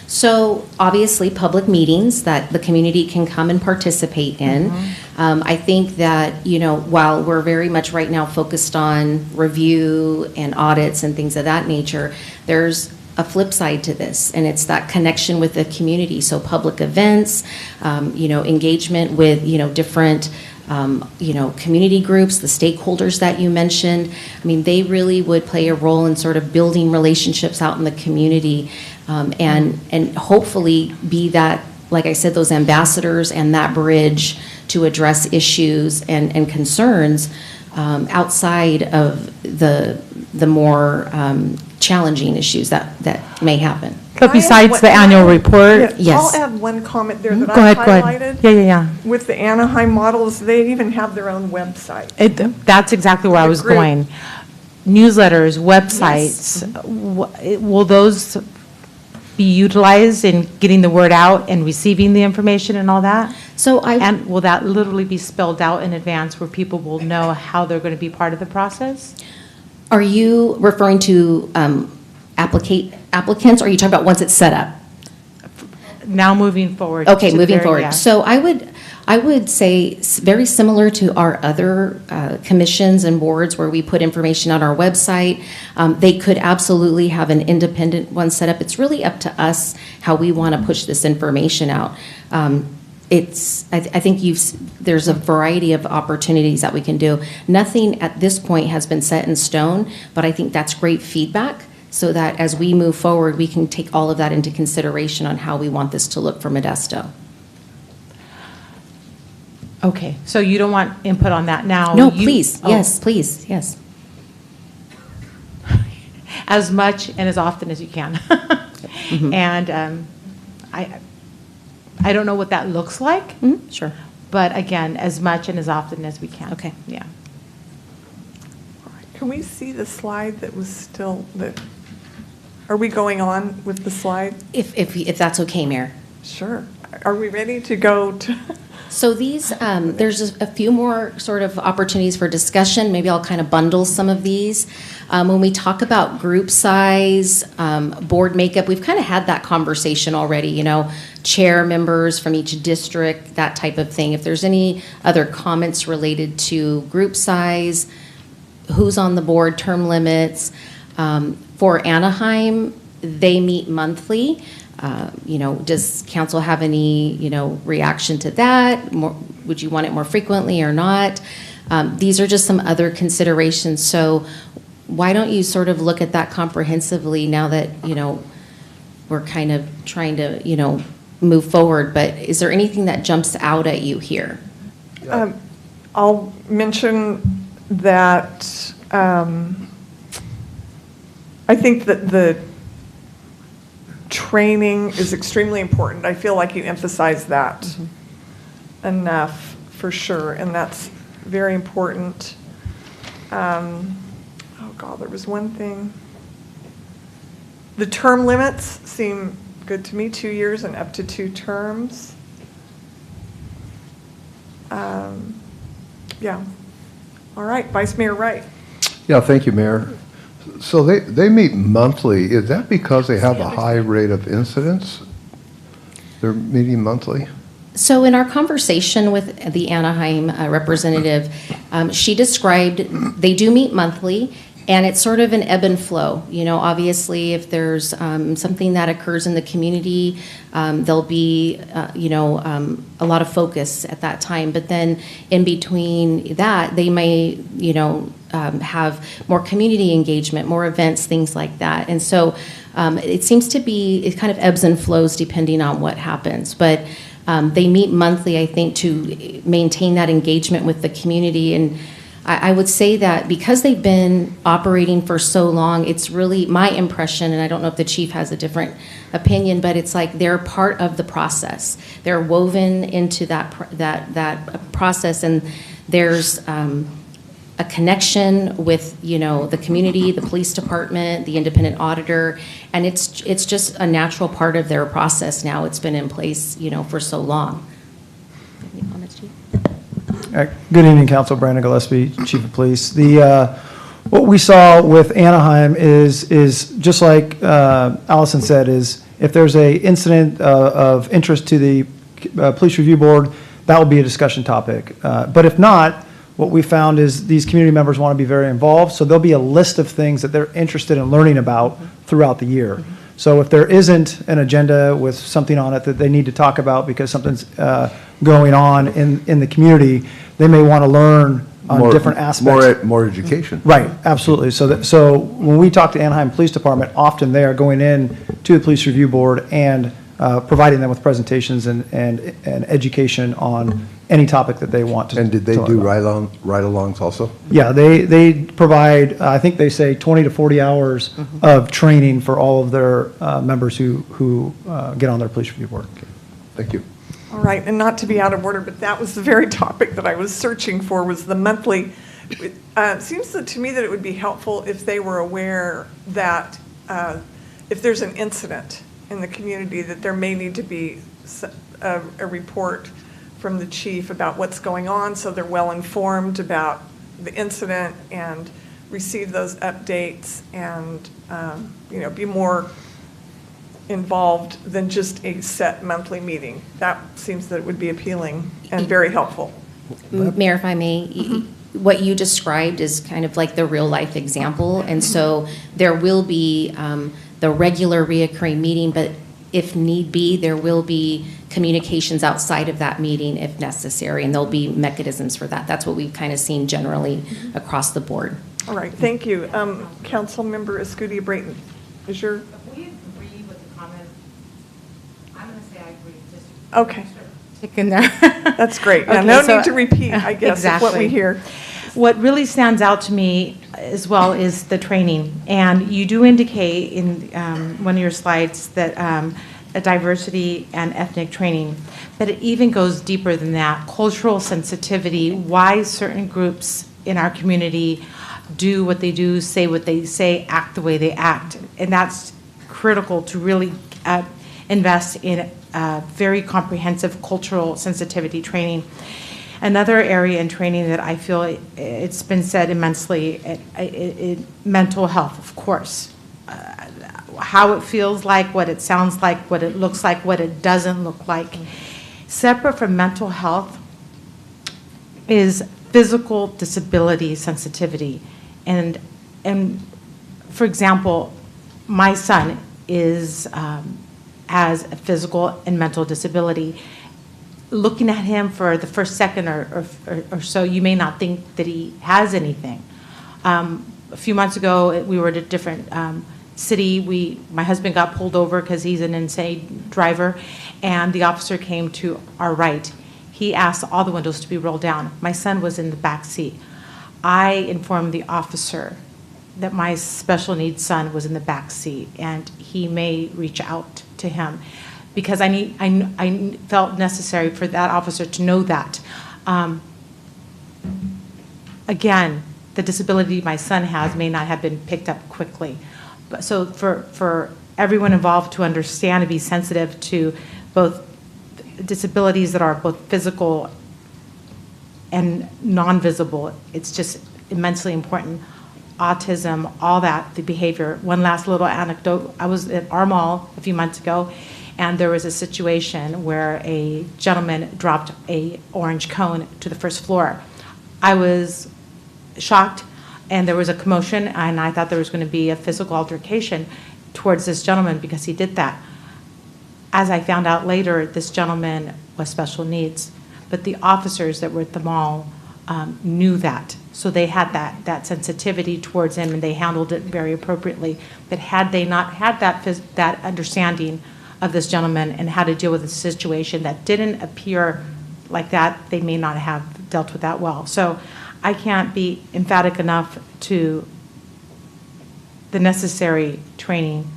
So obviously, public meetings that the community can come and participate in. I think that, you know, while we're very much right now focused on review and audits and things of that nature, there's a flip side to this, and it's that connection with the community. So public events, you know, engagement with, you know, different you know, community groups, the stakeholders that you mentioned. I mean, they really would play a role in sort of building relationships out in the community, and hopefully be that, like I said, those ambassadors and that bridge to address issues and concerns outside of the more challenging issues that may happen. But besides the annual report? Yes. I'll add one comment there that Go I ahead, go ahead. highlighted. Yeah. With the Anaheim models, they even have their own website. That's exactly where I The was group. going. Newsletters, websites, will those be utilized in getting the word out and receiving the information and all that? So And will that literally be spelled out in advance where people will know how they're going to be part of the process? Are you referring to applicants, or are you talking about once it's set up? Now moving forward. Okay, to the moving very- forward. yeah. So I would say very similar to our other commissions and boards where we put information on our website. They could absolutely have an independent one set up. It's really up to us how we want to push this information out. I think there's a variety of opportunities that we can do. Nothing at this point has been set in stone, but I think that's great feedback, so that as we move forward, we can take all of that into consideration on how we want this to look for Modesto. Okay, so you don't want input on that now? No, You- please, oh, yes, please, yes. As much and as often as you can. And I don't know what that looks like, Sure. but again, as much and as often as we can. Okay. Yeah. Can we see the slide that was still, are we going on with the slide? If that's okay, Mayor. Sure. Are we ready to go to? So these, there's a few more sort of opportunities for discussion. Maybe I'll kind of bundle some of these. When we talk about group size, board makeup, we've kind of had that conversation already, you know, chair members from each district, that type of thing. If there's any other comments related to group size, who's on the board, term limits. For Anaheim, they meet monthly. You know, does council have any, you know, reaction to that? Would you want it more frequently or not? These are just some other considerations. So why don't you sort of look at that comprehensively now that, you know, we're kind of trying to, you know, move forward. But is there anything that jumps out at you here? I'll mention that I think that the training is extremely important. I feel like you emphasize that enough, for sure, and that's very important. Oh, God, there was one thing. The term limits seem good to me, 2 years and up to 2 terms. Yeah. All right, Vice Mayor Wright. Yeah, thank you, Mayor. So they meet monthly. Is that because they have a high rate of incidents? They're meeting monthly? So in our conversation with the Anaheim representative, she described they do meet monthly, and it's sort of an ebb and flow. You know, obviously, if there's something that occurs in the community, there'll be, a lot of focus at that time. But then in between that, they may, have more community engagement, more events, things like that. And so it seems to be, it kind of ebbs and flows depending on what happens. But they meet monthly, I think, to maintain that engagement with the community. And I would say that because they've been operating for so long, it's really my impression, and I don't know if the chief has a different opinion, but it's like they're part of the process. They're woven into that process, and there's a connection with, the community, the police department, the independent auditor, and it's just a natural part of their process now. It's been in place, for so long. Any comments, Chief? Good evening, Council. Brandon Gillespie, Chief of Police. What we saw with Anaheim is just like Allison said, is if there's a incident of interest to the Police Review Board, that will be a discussion topic. But if not, what we found is these community members want to be very involved, so there'll be a list of things that they're interested in learning about throughout the year. So if there isn't an agenda with something on it that they need to talk about because something's going on in the community, they may want to learn on different aspects. More education. Right, absolutely. So when we talk to Anaheim Police Department, often they are going in to the Police Review Board and providing them with presentations and education on any topic that they want to. And did they do ride-alongs also? Yeah, they provide, I think they say 20 to 40 hours of training for all of their members who get on their Police Review Board. Okay. Thank you. All right, and not to be out of order, but that was the very topic that I was searching for, was the monthly. It seems to me that it would be helpful if they were aware that if there's an incident in the community, that there may need to be a report from the chief about what's going on, so they're well informed about the incident and receive those updates and, be more involved than just a set monthly meeting. That seems that it would be appealing and very helpful. Mayor, if I may, what you described is kind of like the real life example. And so there will be the regular reoccurring meeting, but if need be, there will be communications outside of that meeting if necessary, and there'll be mechanisms for that. That's what we've kind of seen generally across the board. All right, thank you. Council Member Escudia-Brayton, is your... We agree with the comment. I'm going to say I agree. Just Okay. stick in there. That's great. Now, Okay, no so- need to repeat, I guess, of what we Exactly. hear. What really stands out to me as well is the training. And you do indicate in one of your slides that a diversity and ethnic training, but it even goes deeper than that. Cultural sensitivity, why certain groups in our community do what they do, say what they say, act the way they act. And that's critical to really invest in very comprehensive cultural sensitivity training. Another area in training that I feel it's been said immensely, mental health, of course. How it feels like, what it sounds like, what it looks like, what it doesn't look like. Separate from mental health is physical disability sensitivity. And for example, my son has a physical and mental disability. Looking at him for the first second or so, you may not think that he has anything. A few months ago, we were at a different city. My husband got pulled over because he's an insane driver, and the officer came to our right. He asked all the windows to be rolled down. My son was in the back seat. I informed the officer that my special needs son was in the back seat, and he may reach out to him, because I felt necessary for that officer to know that. Again, the disability my son has may not have been picked up quickly. But so for everyone involved to understand and be sensitive to both disabilities that are both physical and non-visible, it's just immensely important. autism, all that, the behavior. One last little anecdote. I was at our mall a few months ago, and there was a situation where a gentleman dropped a orange cone to the first floor. I was shocked, and there was a commotion, and I thought there was going to be a physical altercation towards this gentleman because he did that. As I found out later, this gentleman was special needs, but the officers that were at the mall knew that. So they had that sensitivity towards him, and they handled it very appropriately. But had they not had that understanding of this gentleman and how to deal with a situation that didn't appear like that, they may not have dealt with that well. So I can't be emphatic enough to the necessary training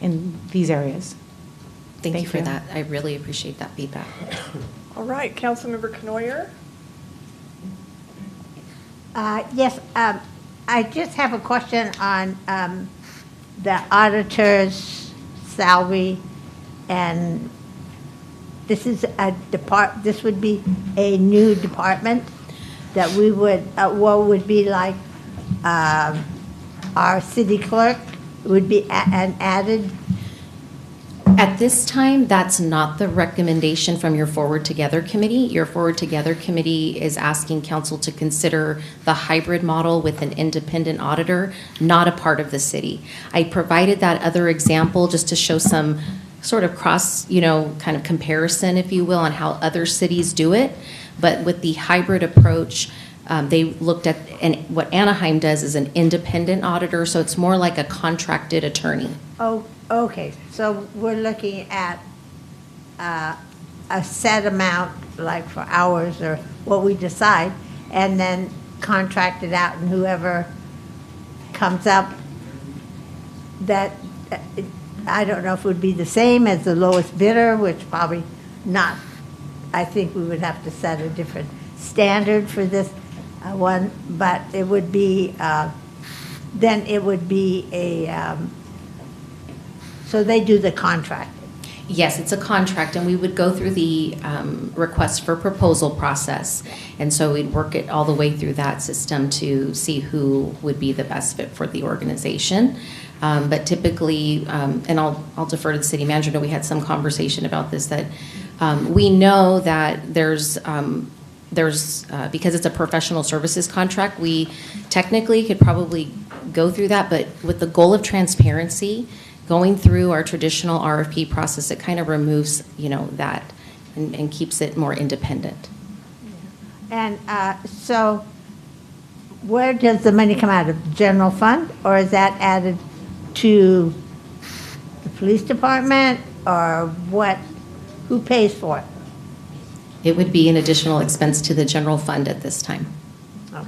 in these areas. Thank you for that. I really appreciate that feedback. All right, Councilmember Knoyer? Yes, I just have a question on the auditor's salary, and this is this would be a new department that we would, what would be like our city clerk would be an added. At this time, that's not the recommendation from your Forward Together Committee. Your Forward Together Committee is asking council to consider the hybrid model with an independent auditor, not a part of the city. I provided that other example just to show some sort of cross, kind of comparison, if you will, on how other cities do it. But with the hybrid approach, they looked at, and what Anaheim does is an independent auditor, so it's more like a contracted attorney. Oh, okay, so we're looking at a set amount, like for hours or what we decide, and then contract it out, and whoever comes up, that, I don't know if it would be the same as the lowest bidder, which probably not. I think we would have to set a different standard for this one, but it would be, then it would be a, so they do the contract. Yes, it's a contract, and we would go through the request for proposal process. And so we'd work it all the way through that system to see who would be the best fit for the organization. But typically, and I'll defer to the city manager, we had some conversation about this, that we know that there's because it's a professional services contract, we technically could probably go through that, but with the goal of transparency, going through our traditional RFP process, it kind of removes, that and keeps it more independent. And so where does the money come out of? General fund, or is that added to the police department, or what? Who pays for it? It would be an additional expense to the general fund at this time. Okay.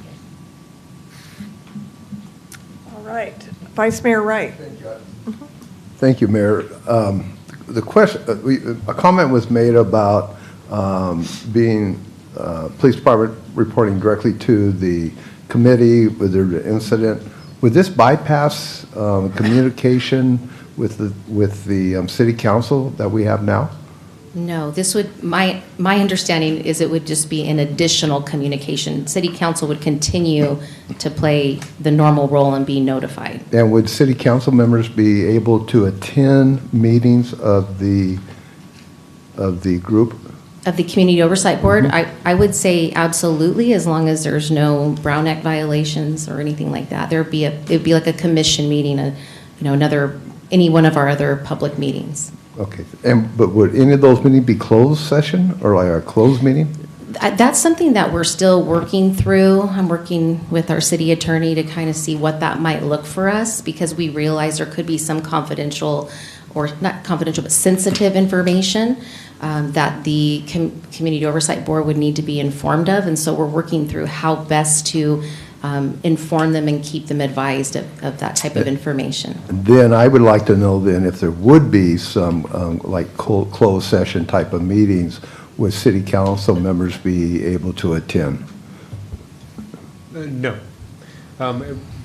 All right, Vice Mayor Wright. Thank you, Mayor. The question, a comment was made about being police department reporting directly to the committee with the incident. Would this bypass communication with the city council that we have now? No, this would, my understanding is it would just be an additional communication. City council would continue to play the normal role and be notified. And would city council members be able to attend meetings of the group? Of the Community Oversight Board, I would say absolutely, as long as there's no Brown Act violations or anything like that. It would be like a commission meeting, any one of our other public meetings. Okay, but would any of those meetings be closed session or like a closed meeting? That's something that we're still working through. I'm working with our city attorney to kind of see what that might look for us, because we realize there could be some confidential, or not confidential, but sensitive information that the Community Oversight Board would need to be informed of. And so we're working through how best to inform them and keep them advised of that type of information. Then I would like to know then if there would be some like closed session type of meetings, would city council members be able to attend? No.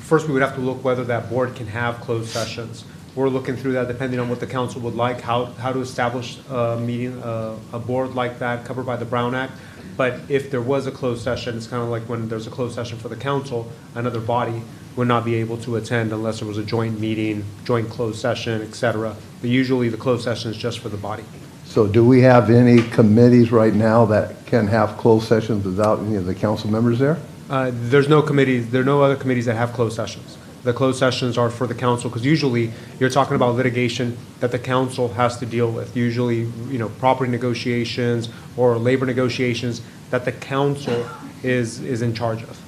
First, we would have to look whether that board can have closed sessions. We're looking through that depending on what the council would like, how to establish a meeting, a board like that covered by the Brown Act. But if there was a closed session, it's kind of like when there's a closed session for the council, another body, would not be able to attend unless there was a joint meeting, joint closed session, et cetera. But usually the closed session is just for the body. So do we have any committees right now that can have closed sessions without any of the council members there? There's no committees, there are no other committees that have closed sessions. The closed sessions are for the council, because usually you're talking about litigation that the council has to deal with. Usually, property negotiations or labor negotiations that the council is in charge of.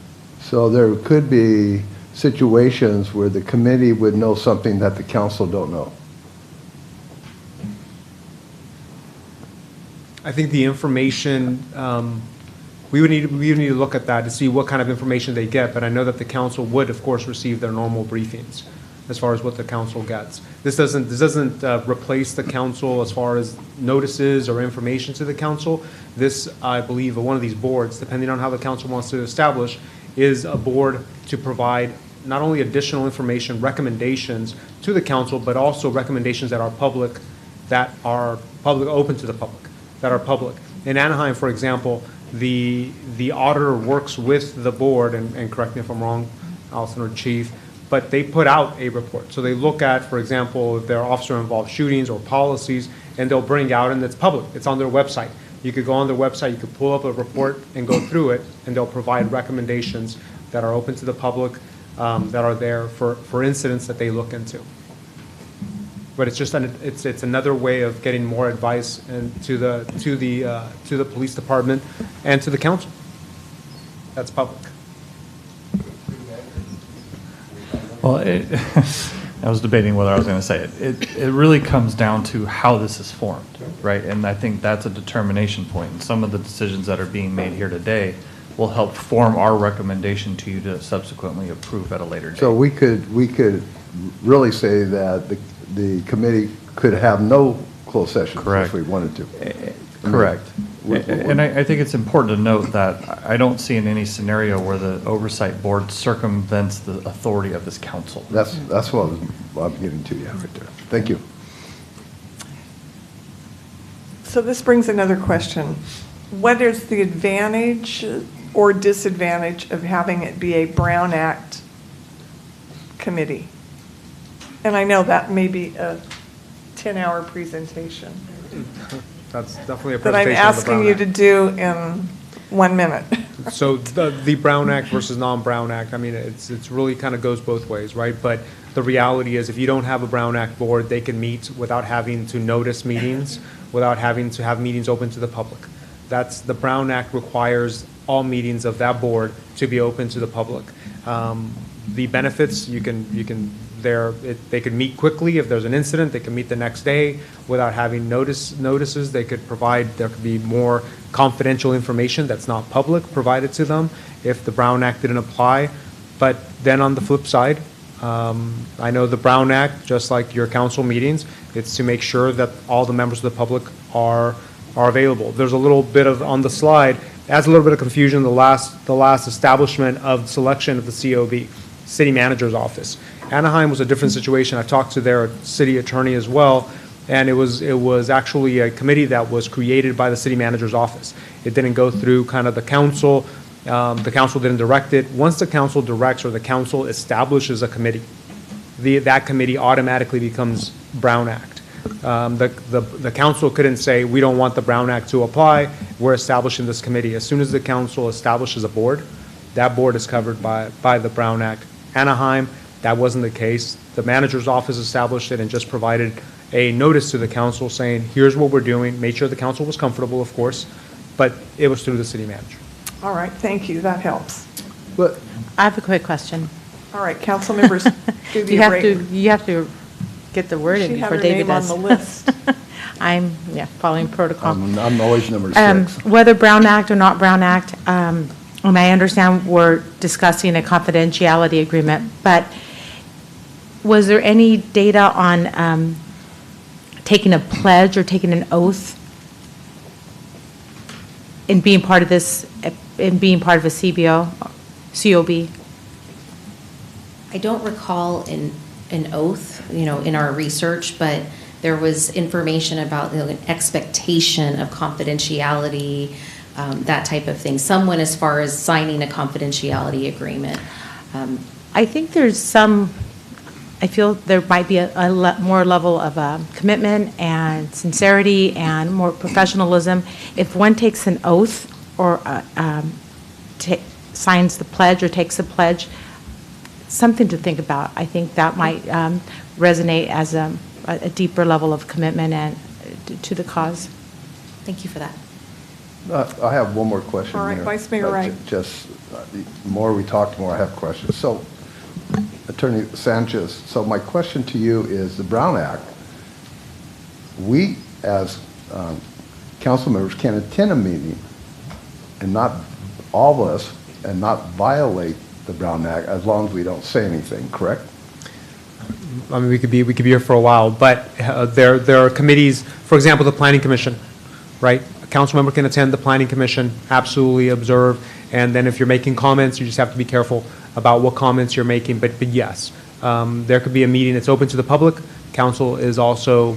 So there could be situations where the committee would know something that the council don't know. I think the information, we would need to look at that to see what kind of information they get, but I know that the council would, of course, receive their normal briefings as far as what the council gets. This doesn't replace the council as far as notices or information to the council. This, I believe, one of these boards, depending on how the council wants to establish, is a board to provide not only additional information, recommendations to the council, but also recommendations that are public, open to the public, that are public. In Anaheim, for example, the auditor works with the board, and correct me if I'm wrong, Allison or Chief, but they put out a report. So they look at, for example, if there are officer-involved shootings or policies, and they'll bring out, and it's public, it's on their website. You could go on their website, you could pull up a report and go through it, and they'll provide recommendations that are open to the public, that are there for incidents that they look into. But it's just it's another way of getting more advice and to the police department and to the council. That's public. Well, I was debating whether I was going to say it. It really comes down to how this is formed, right? And I think that's a determination point. And some of the decisions that are being made here today will help form our recommendation to you to subsequently approve at a later date. So we could really say that the committee could have no closed sessions if we wanted to. Correct. And I think it's important to note that I don't see in any scenario where the oversight board circumvents the authority of this council. That's what I'm getting to, yeah, right there. Thank you. So this brings another question. What is the advantage or disadvantage of having it be a Brown Act committee? And I know that may be a 10-hour presentation. That's definitely a that I'm presentation of the asking Brown you Act. to do in 1 minute. So the Brown Act versus non-Brown Act, I mean, it's really kind of goes both ways, right? But the reality is if you don't have a Brown Act board, they can meet without having to notice meetings, without having to have meetings open to the public. The Brown Act requires all meetings of that board to be open to the public. The benefits, they could meet quickly. If there's an incident, they can meet the next day without having notices. They could there could be more confidential information that's not public provided to them if the Brown Act didn't apply. But then on the flip side, I know the Brown Act, just like your council meetings, it's to make sure that all the members of the public are available. There's a little bit on the slide, adds a little bit of confusion, the last establishment of selection of the COB, City Manager's Office. Anaheim was a different situation. I talked to their city attorney as well, and it was actually a committee that was created by the city manager's office. It didn't go through kind of the council. The council didn't direct it. Once the council directs or the council establishes a committee, that committee automatically becomes Brown Act. The council couldn't say, we don't want the Brown Act to apply, we're establishing this committee. As soon as the council establishes a board, that board is covered by the Brown Act. Anaheim, that wasn't the case. The manager's office established it and just provided a notice to the council saying, here's what we're doing, made sure the council was comfortable, of course, but it was through the city manager. All right, thank you, that helps. But I have a quick question. All right, council members, give You me a have break. you have to get the word in She had before her David name on does. the list. I'm following protocol. I'm always number 6. Whether Brown Act or not Brown Act, and I understand we're discussing a confidentiality agreement, but was there any data on taking a pledge or taking an oath in being part of this, in being part of a COB? I don't recall an oath, in our research, but there was information about an expectation of confidentiality, that type of thing. Some went as far as signing a confidentiality agreement. I think there's some, I feel there might be more level of commitment and sincerity and more professionalism if one takes an oath or signs the pledge or takes a pledge. Something to think about. I think that might resonate as a deeper level of commitment and to the cause. Thank you for that. I have one more question. All right, Mayor. Vice Mayor Wright. Just, the more we talk, the more I have questions. So, Attorney Sanchez, so my question to you is the Brown Act, we as council members can attend a meeting and not, all of us, and not violate the Brown Act as long as we don't say anything, correct? I mean, we could be here for a while, but there are committees, for example, the Planning Commission, right? A council member can attend the Planning Commission, absolutely observe, and then if you're making comments, you just have to be careful about what comments you're making, but yes, there could be a meeting that's open to the public. Council is also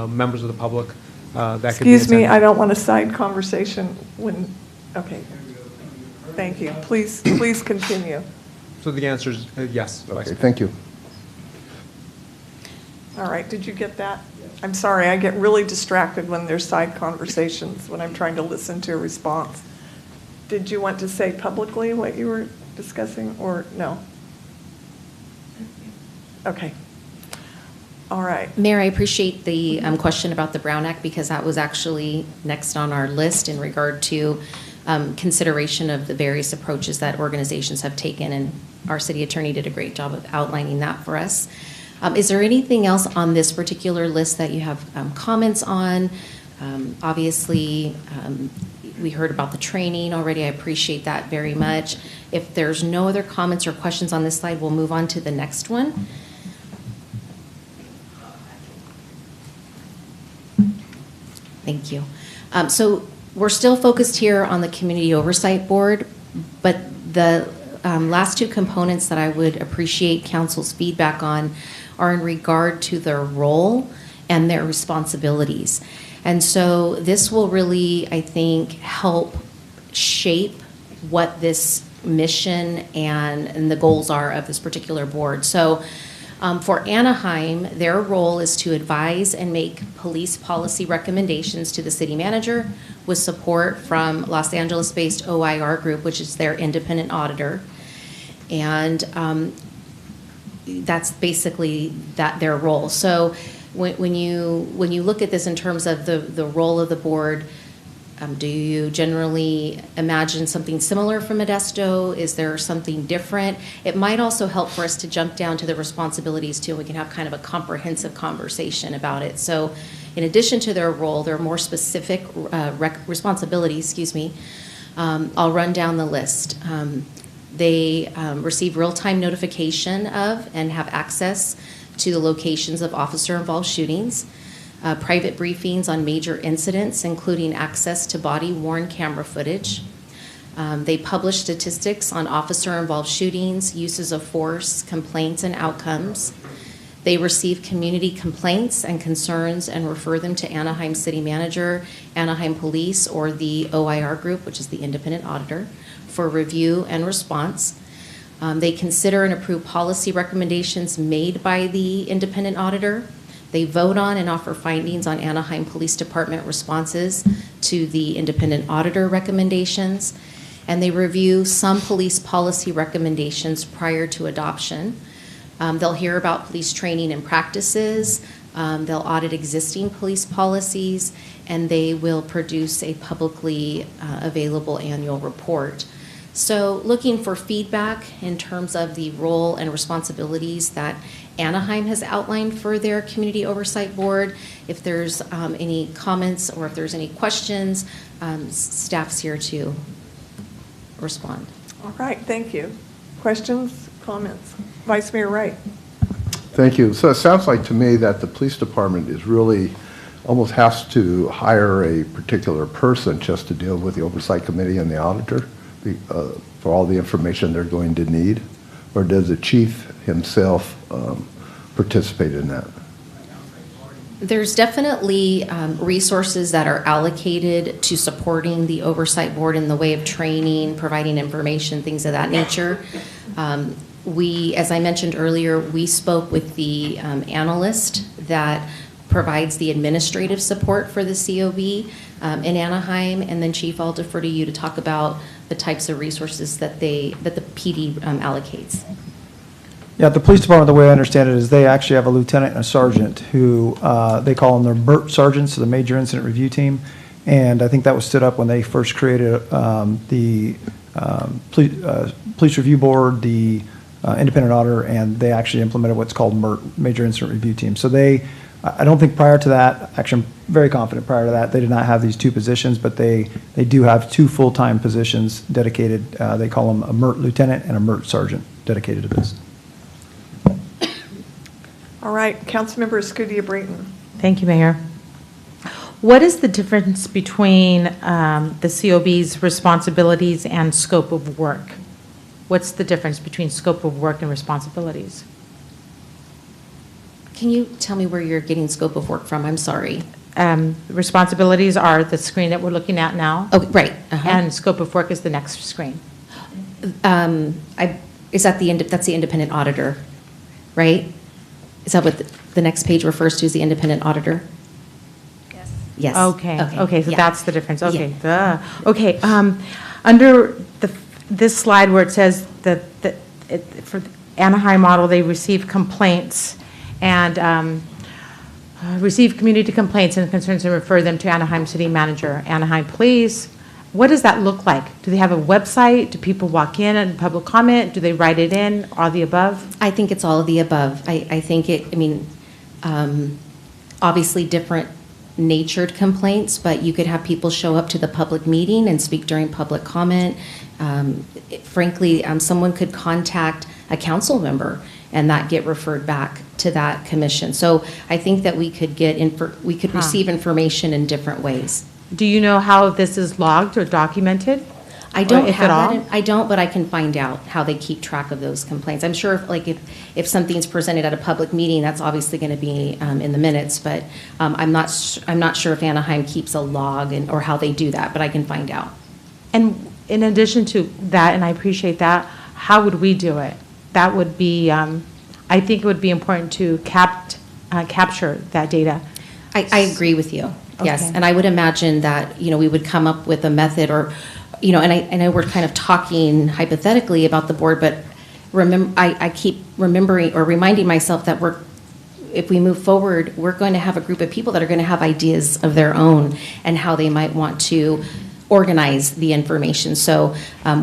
members of the public that could be Excuse me, attending. I don't want a side conversation when, okay. Thank you. Please continue. So the answer is yes. Okay, thank you. All right, did you get that? I'm sorry, I get really distracted when there's side conversations, when I'm trying to listen to a response. Did you want to say publicly what you were discussing, or no? Okay. All right. Mayor, I appreciate the question about the Brown Act because that was actually next on our list in regard to consideration of the various approaches that organizations have taken, and our city attorney did a great job of outlining that for us. Is there anything else on this particular list that you have comments on? Obviously, we heard about the training already. I appreciate that very much. If there's no other comments or questions on this slide, we'll move on to the next one. Thank you. So we're still focused here on the Community Oversight Board, but the last two components that I would appreciate council's feedback on are in regard to their role and their responsibilities. And so this will really, I think, help shape what this mission and the goals are of this particular board. So for Anaheim, their role is to advise and make police policy recommendations to the city manager with support from Los Angeles-based OIR Group, which is their independent auditor. And that's basically their role. So when you look at this in terms of the role of the board, do you generally imagine something similar from Modesto? Is there something different? It might also help for us to jump down to the responsibilities too. We can have kind of a comprehensive conversation about it. So in addition to their role, their more specific responsibilities, I'll run down the list. They receive real-time notification of and have access to the locations of officer-involved shootings, private briefings on major incidents, including access to body-worn camera footage. They publish statistics on officer-involved shootings, uses of force, complaints, and outcomes. They receive community complaints and concerns and refer them to Anaheim City Manager, Anaheim Police, or the OIR Group, which is the independent auditor, for review and response. They consider and approve policy recommendations made by the independent auditor. They vote on and offer findings on Anaheim Police Department responses to the independent auditor recommendations. And they review some police policy recommendations prior to adoption. They'll hear about police training and practices. They'll audit existing police policies, and they will produce a publicly available annual report. So looking for feedback in terms of the role and responsibilities that Anaheim has outlined for their Community Oversight Board. If there's any comments or if there's any questions, staff's here to respond. All right, thank you. Questions, comments? Vice Mayor Wright. Thank you. So it sounds like to me that the police department is really, almost has to hire a particular person just to deal with the oversight committee and the auditor for all the information they're going to need? Or does the chief himself participate in that? There's definitely resources that are allocated to supporting the oversight board in the way of training, providing information, things of that nature. We, as I mentioned earlier, we spoke with the analyst that provides the administrative support for the COB in Anaheim, and then Chief, I'll defer to you to talk about the types of resources that the PD allocates. Yeah, the police department, the way I understand it, is they actually have a lieutenant and a sergeant who, they call them their MERT sergeants, so the Major Incident Review Team. And I think that was stood up when they first created the Police Review Board, the Independent Auditor, and they actually implemented what's called MERT, Major Incident Review Team. So I don't think prior to that, actually I'm very confident prior to that, they did not have these two positions, but they do have two full-time positions dedicated. They call them a MERT lieutenant and a MERT sergeant dedicated to this. All right, Councilmember Escudilla-Brayton. Thank you, Mayor. What is the difference between the COB's responsibilities and scope of work? What's the difference between scope of work and responsibilities? Can you tell me where you're getting scope of work from? I'm sorry. Responsibilities are the screen that we're looking at now. Oh, right. And scope of work is the next screen. Is that that's the independent auditor, right? Is that what the next page refers to as the independent auditor? Yes. Yes. Okay, so yeah. that's the difference. Okay. Yeah. Okay, under this slide where it says that for the Anaheim model, they receive complaints and receive community complaints and concerns and refer them to Anaheim City Manager, Anaheim Police. What does that look like? Do they have a website? Do people walk in and public comment? Do they write it in? All the above? I think it's all of the above. I think obviously different natured complaints, but you could have people show up to the public meeting and speak during public comment. Frankly, someone could contact a council member and that get referred back to that commission. So I think that we could receive information in different ways. Do you know how this is logged or documented? I don't if at all? I don't, but I can find out how they keep track of those complaints. I'm sure if something's presented at a public meeting, that's obviously going to be in the minutes, but I'm not sure if Anaheim keeps a log or how they do that, but I can find out. And in addition to that, and I appreciate that, how would we do it? That would be, I think it would be important to capture that data. I agree with you. Yes, Okay. and I would imagine that, we would come up with a method or, and I know we're kind of talking hypothetically about the board, but I keep remembering or reminding myself that if we move forward, we're going to have a group of people that are going to have ideas of their own and how they might want to organize the information. So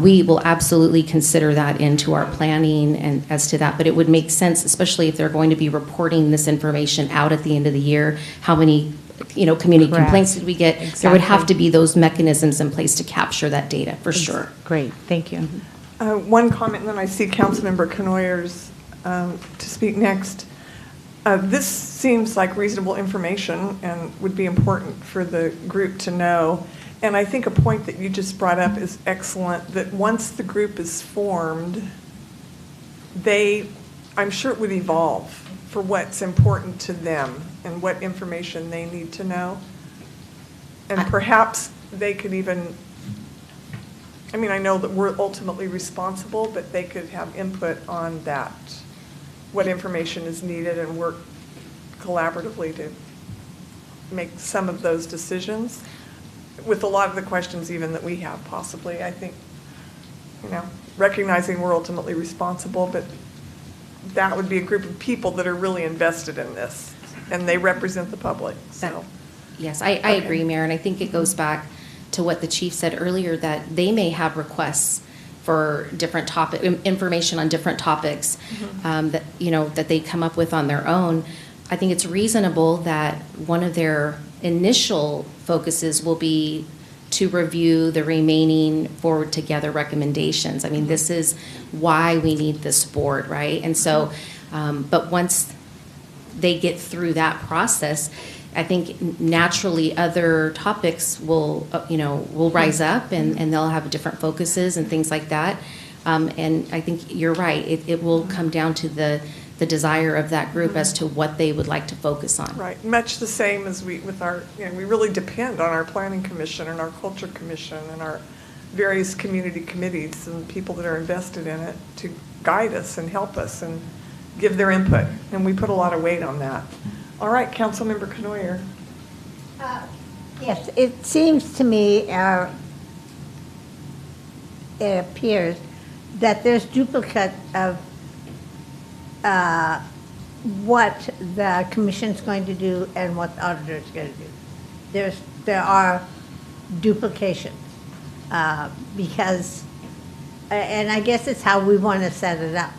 we will absolutely consider that into our planning and as to that, but it would make sense, especially if they're going to be reporting this information out at the end of the year, how many community Correct. Complaints did we get? Exactly. There would have to be those mechanisms in place to capture that data, for sure. Great, thank you. One comment, and then I see Councilmember Canoyers to speak next. This seems like reasonable information and would be important for the group to know. And I think a point that you just brought up is excellent, that once the group is formed, I'm sure it would evolve for what's important to them and what information they need to know. And perhaps they could even, I know that we're ultimately responsible, but they could have input on that, what information is needed, and work collaboratively to make some of those decisions with a lot of the questions even that we have possibly. I think, recognizing we're ultimately responsible, but that would be a group of people that are really invested in this, and they represent the public, so. Yes, I agree, Mayor, and I think it goes back to what the chief said earlier, that they may have requests for different information on different topics that they come up with on their own. I think it's reasonable that one of their initial focuses will be to review the remaining Forward Together recommendations. This is why we need this board, right? And so, but once they get through that process, I think naturally other topics will rise up and they'll have different focuses and things like that. And I think you're right. It will come down to the desire of that group as to what they would like to focus on. Right, much the same as we really depend on our planning commission and our culture commission and our various community committees and people that are invested in it to guide us and help us and give their input. And we put a lot of weight on that. All right, Councilmember Canoyer. Yes, it seems to me, it appears that there's duplicate of what the commission's going to do and what the auditor's going to do. There are duplications because, and I guess it's how we want to set it up.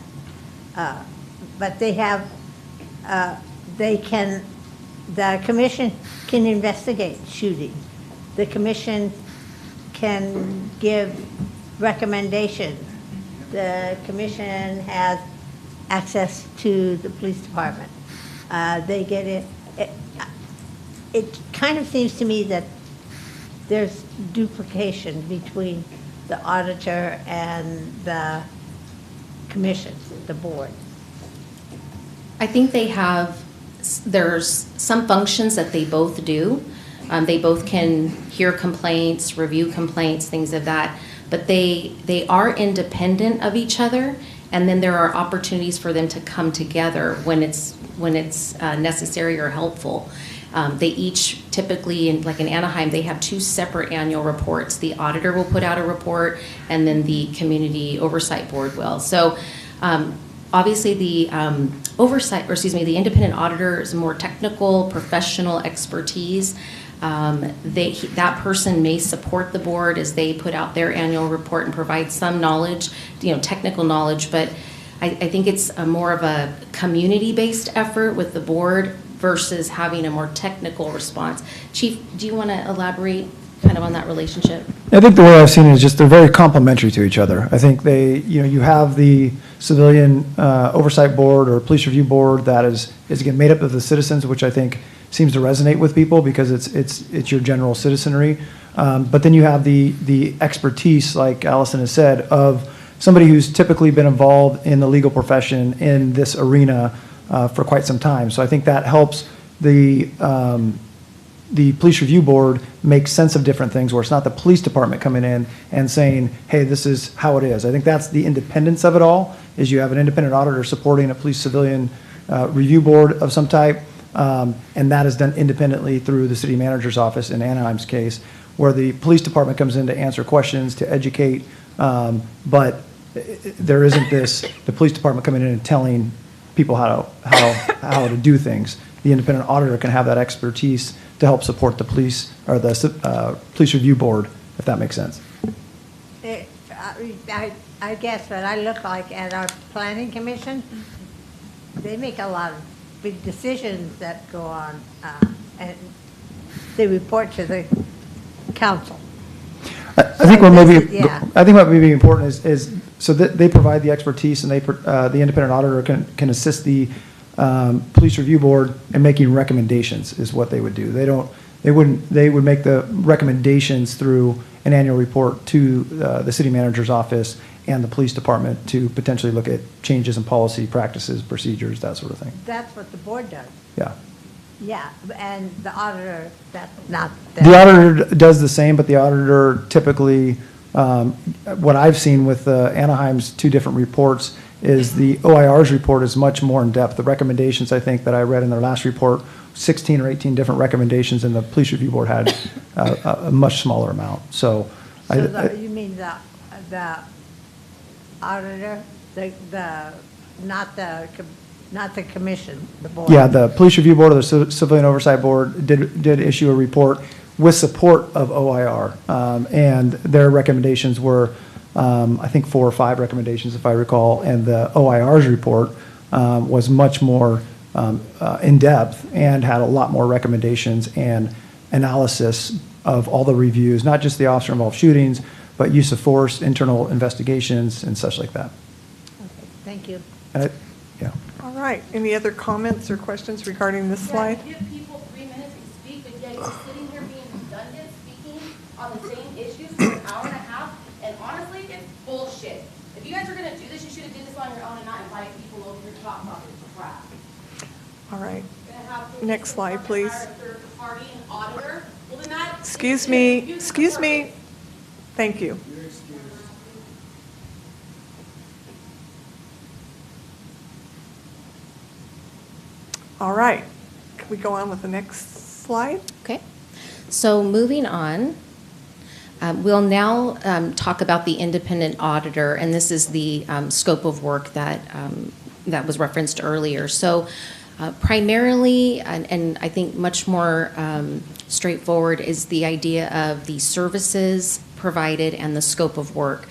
But they have, the commission can investigate shooting. The commission can give recommendations. The commission has access to the police department. They get it. It kind of seems to me that there's duplication between the auditor and the commission, the board. I think there's some functions that they both do. They both can hear complaints, review complaints, things of that, but they are independent of each other, and then there are opportunities for them to come together when it's necessary or helpful. They each typically, like in Anaheim, they have 2 separate annual reports. The auditor will put out a report, and then the community oversight board will. So obviously the the independent auditor is more technical, professional expertise. That person may support the board as they put out their annual report and provide some knowledge, technical knowledge, but I think it's more of a community-based effort with the board versus having a more technical response. Chief, do you want to elaborate kind of on that relationship? I think the way I've seen it is just they're very complementary to each other. I think you have the civilian oversight board or police review board that is again made up of the citizens, which I think seems to resonate with people because it's your general citizenry. But then you have the expertise, like Allison has said, of somebody who's typically been involved in the legal profession in this arena for quite some time. So I think that helps the police review board make sense of different things where it's not the police department coming in and saying, hey, this is how it is. I think that's the independence of it all, is you have an independent auditor supporting a police civilian review board of some type, and that is done independently through the city manager's office in Anaheim's case, where the police department comes in to answer questions, to educate, but there isn't the police department coming in and telling people how to do things. The independent auditor can have that expertise to help support the police or the police review board, if that makes sense. I guess what I look like at our planning commission, they make a lot of big decisions that go on, and they report to the council. I think what may be important is so that they provide the expertise, and the independent auditor can assist the police review board in making recommendations is what they would do. They would make the recommendations through an annual report to the city manager's office and the police department to potentially look at changes in policy, practices, procedures, that sort of thing. That's what the board does. Yeah. Yeah, and the auditor, that's not. The auditor does the same, but the auditor typically, what I've seen with Anaheim's 2 different reports is the OIR's report is much more in depth. The recommendations, I think, that I read in their last report, 16 or 18 different recommendations, and the police review board had a much smaller amount. So you mean the auditor, not the commission, the board? Yeah, the police review board or the civilian oversight board did issue a report with support of OIR, and their recommendations were, I think 4 or 5 recommendations, if I recall, and the OIR's report was much more in depth and had a lot more recommendations and analysis of all the reviews, not just the officer-involved shootings, but use of force, internal investigations, and such like that. Okay, thank you. Yeah. All right. Any other comments or questions regarding this slide? Give people 3 minutes to speak, but yet you're sitting here being redundant, speaking on the same issues for an hour and a half, and honestly, it's bullshit. If you guys are going to do this, you should have did this on your own and not invite people over here to talk about this crap. All right. Next slide, please. Party and auditor. Well, then that Excuse me. Thank you. All right. Can we go on with the next slide? Okay. So moving on, we'll now talk about the independent auditor, and this is the scope of work that was referenced earlier. So primarily, and I think much more straightforward, is the idea of the services provided and the scope of work.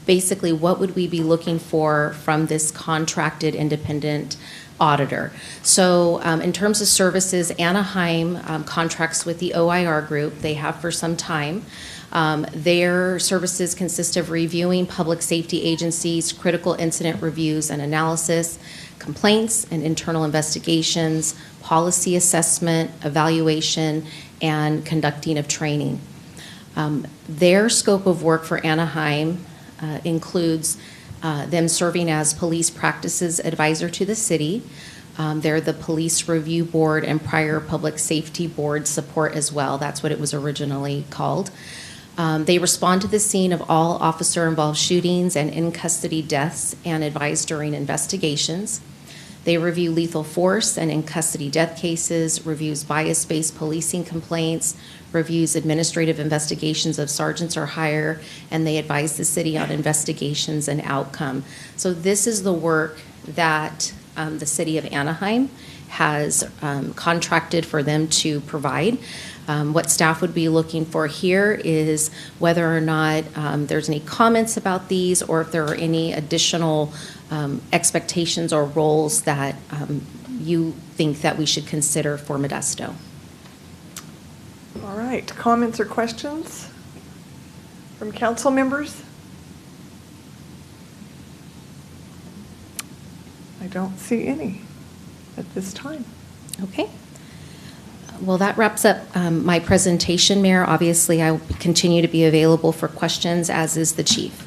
Basically, what would we be looking for from this contracted independent auditor? So in terms of services, Anaheim contracts with the OIR group. They have for some time. Their services consist of reviewing public safety agencies, critical incident reviews and analysis, complaints and internal investigations, policy assessment, evaluation, and conducting of training. Their scope of work for Anaheim includes them serving as police practices advisor to the city. They're the police review board and prior public safety board support as well. That's what it was originally called. They respond to the scene of all officer-involved shootings and in-custody deaths and advise during investigations. They review lethal force and in-custody death cases, reviews bias-based policing complaints, reviews administrative investigations of sergeants or higher, and they advise the city on investigations and outcome. So this is the work that the city of Anaheim has contracted for them to provide. What staff would be looking for here is whether or not there's any comments about these, or if there are any additional expectations or roles that you think that we should consider for Modesto. All right, comments or questions from council members? I don't see any at this time. Okay. Well, that wraps up my presentation, Mayor. Obviously, I will continue to be available for questions, as is the chief.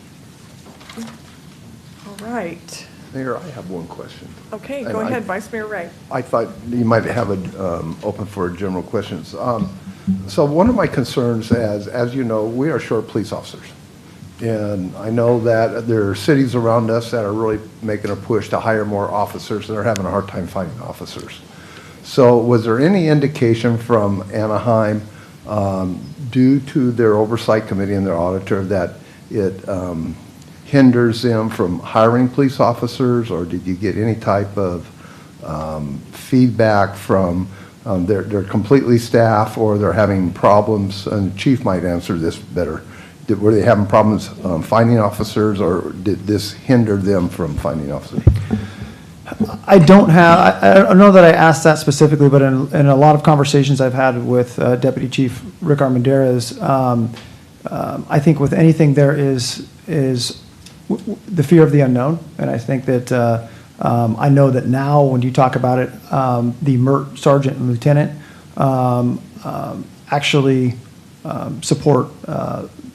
All right. Mayor, I have one question. Okay, And go ahead, Vice Mayor Ray. I thought you might have it open for general questions. So one of my concerns, as you know, we are short police officers. And I know that there are cities around us that are really making a push to hire more officers, and they're having a hard time finding officers. So was there any indication from Anaheim, due to their oversight committee and their auditor, that it hinders them from hiring police officers, or did you get any type of feedback from they're completely staffed, or they're having problems? And the chief might answer this better. Were they having problems finding officers, or did this hinder them from finding officers? I don't know that I asked that specifically, but in a lot of conversations I've had with Deputy Chief Rick Armendariz, I think with anything there is the fear of the unknown. And I think that I know that now when you talk about it, the MERT sergeant and lieutenant actually support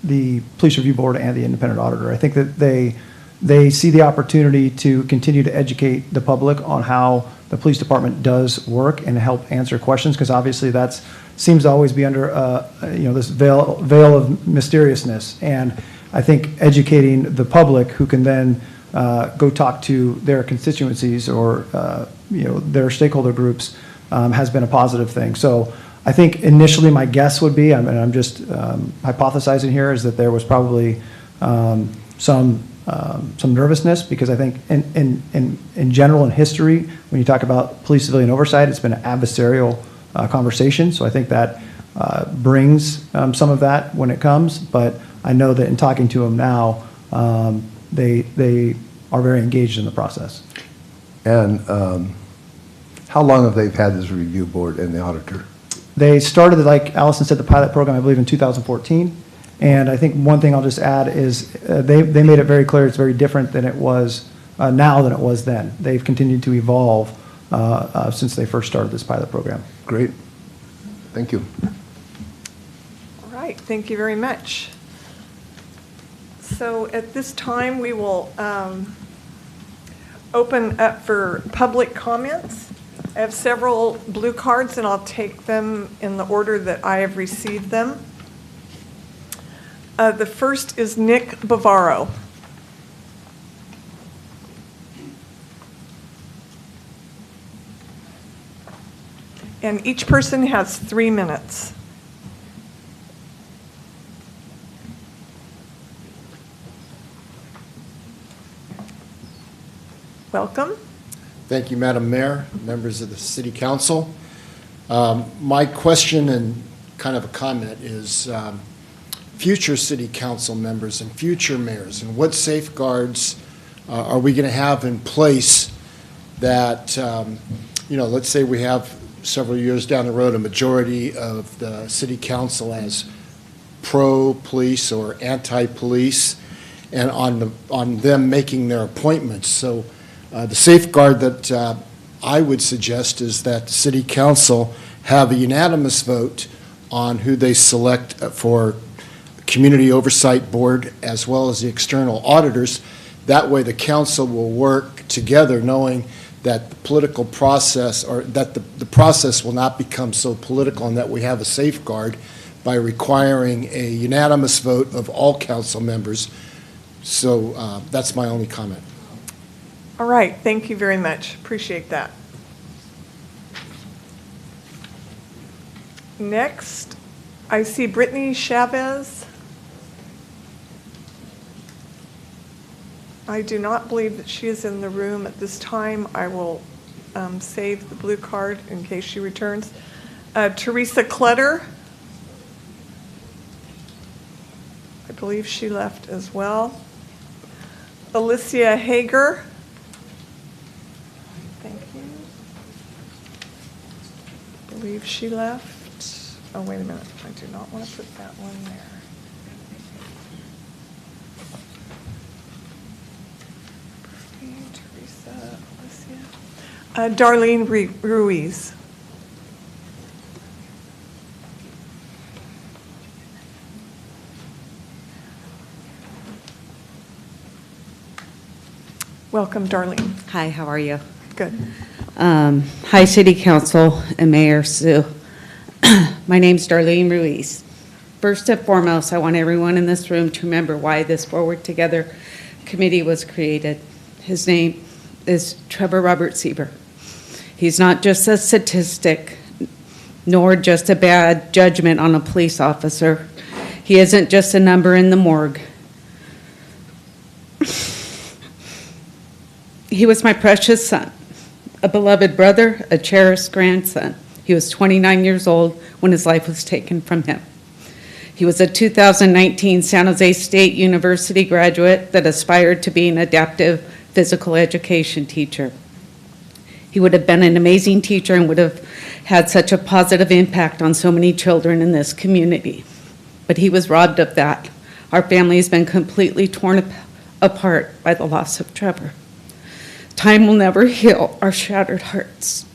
the police review board and the independent auditor. I think that they see the opportunity to continue to educate the public on how the police department does work and help answer questions, because obviously that seems to always be under this veil of mysteriousness. And I think educating the public, who can then go talk to their constituencies or their stakeholder groups, has been a positive thing. So I think initially my guess would be, and I'm just hypothesizing here, is that there was probably some nervousness, because I think in general in history, when you talk about police civilian oversight, it's been an adversarial conversation. So I think that brings some of that when it comes. But I know that in talking to them now, they are very engaged in the process. And how long have they had this review board and the auditor? They started, like Allison said, the pilot program, I believe, in 2014. And I think one thing I'll just add is they made it very clear it's very different than it was now than it was then. They've continued to evolve since they first started this pilot program. Great. Thank you. All right, thank you very much. So at this time, we will open up for public comments. I have several blue cards, and I'll take them in the order that I have received them. The first is Nick Bavaro. And each person has 3 minutes. Welcome. Thank you, Madam Mayor, members of the City Council. My question and kind of a comment is future City Council members and future mayors, and what safeguards are we going to have in place that, let's say we have several years down the road a majority of the City Council as pro-police or anti-police, and on them making their appointments. So the safeguard that I would suggest is that the City Council have a unanimous vote on who they select for Community Oversight Board as well as the external auditors. That way the council will work together knowing that the political process, or that the process will not become so political, and that we have a safeguard by requiring a unanimous vote of all council members. So that's my only comment. All right, thank you very much. Appreciate that. Next, I see Brittany Chavez. I do not believe that she is in the room at this time. I will save the blue card in case she returns. Teresa Clutter. I believe she left as well. Alicia Hager. Thank you. I believe she left. Oh, wait a minute. I do not want to put that one there. Teresa, Alicia. Darlene Ruiz. Welcome, Darlene. Hi, how are you? Good. Hi, City Council and Mayor Sue. My name's Darlene Ruiz. First and foremost, I want everyone in this room to remember why this Forward Together committee was created. His name is Trevor Robert Sieber. He's not just a statistic, nor just a bad judgment on a police officer. He isn't just a number in the morgue. He was my precious son, a beloved brother, a cherished grandson. He was 29 years old when his life was taken from him. He was a 2019 San Jose State University graduate that aspired to be an adaptive physical education teacher. He would have been an amazing teacher and would have had such a positive impact on so many children in this community. But he was robbed of that. Our family has been completely torn apart by the loss of Trevor. Time will never heal our shattered hearts.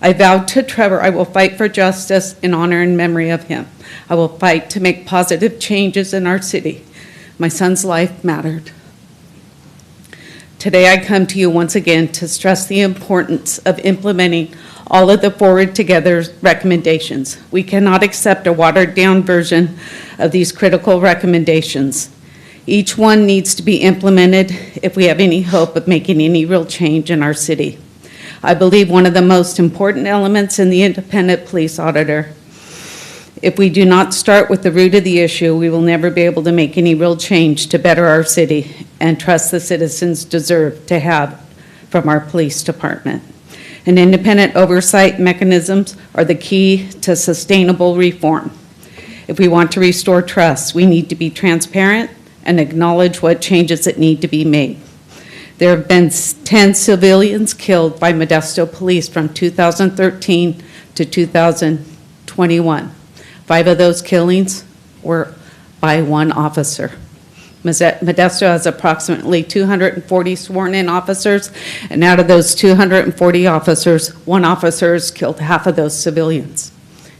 I vowed to Trevor I will fight for justice in honor and memory of him. I will fight to make positive changes in our city. My son's life mattered. Today I come to you once again to stress the importance of implementing all of the Forward Together recommendations. We cannot accept a watered-down version of these critical recommendations. Each one needs to be implemented if we have any hope of making any real change in our city. I believe one of the most important elements in the independent police auditor. If we do not start with the root of the issue, we will never be able to make any real change to better our city and trust the citizens deserve to have from our police department. And independent oversight mechanisms are the key to sustainable reform. If we want to restore trust, we need to be transparent and acknowledge what changes that need to be made. There have been 10 civilians killed by Modesto police from 2013 to 2021. 5 of those killings were by one officer. Modesto has approximately 240 sworn-in officers, and out of those 240 officers, one officer has killed half of those civilians.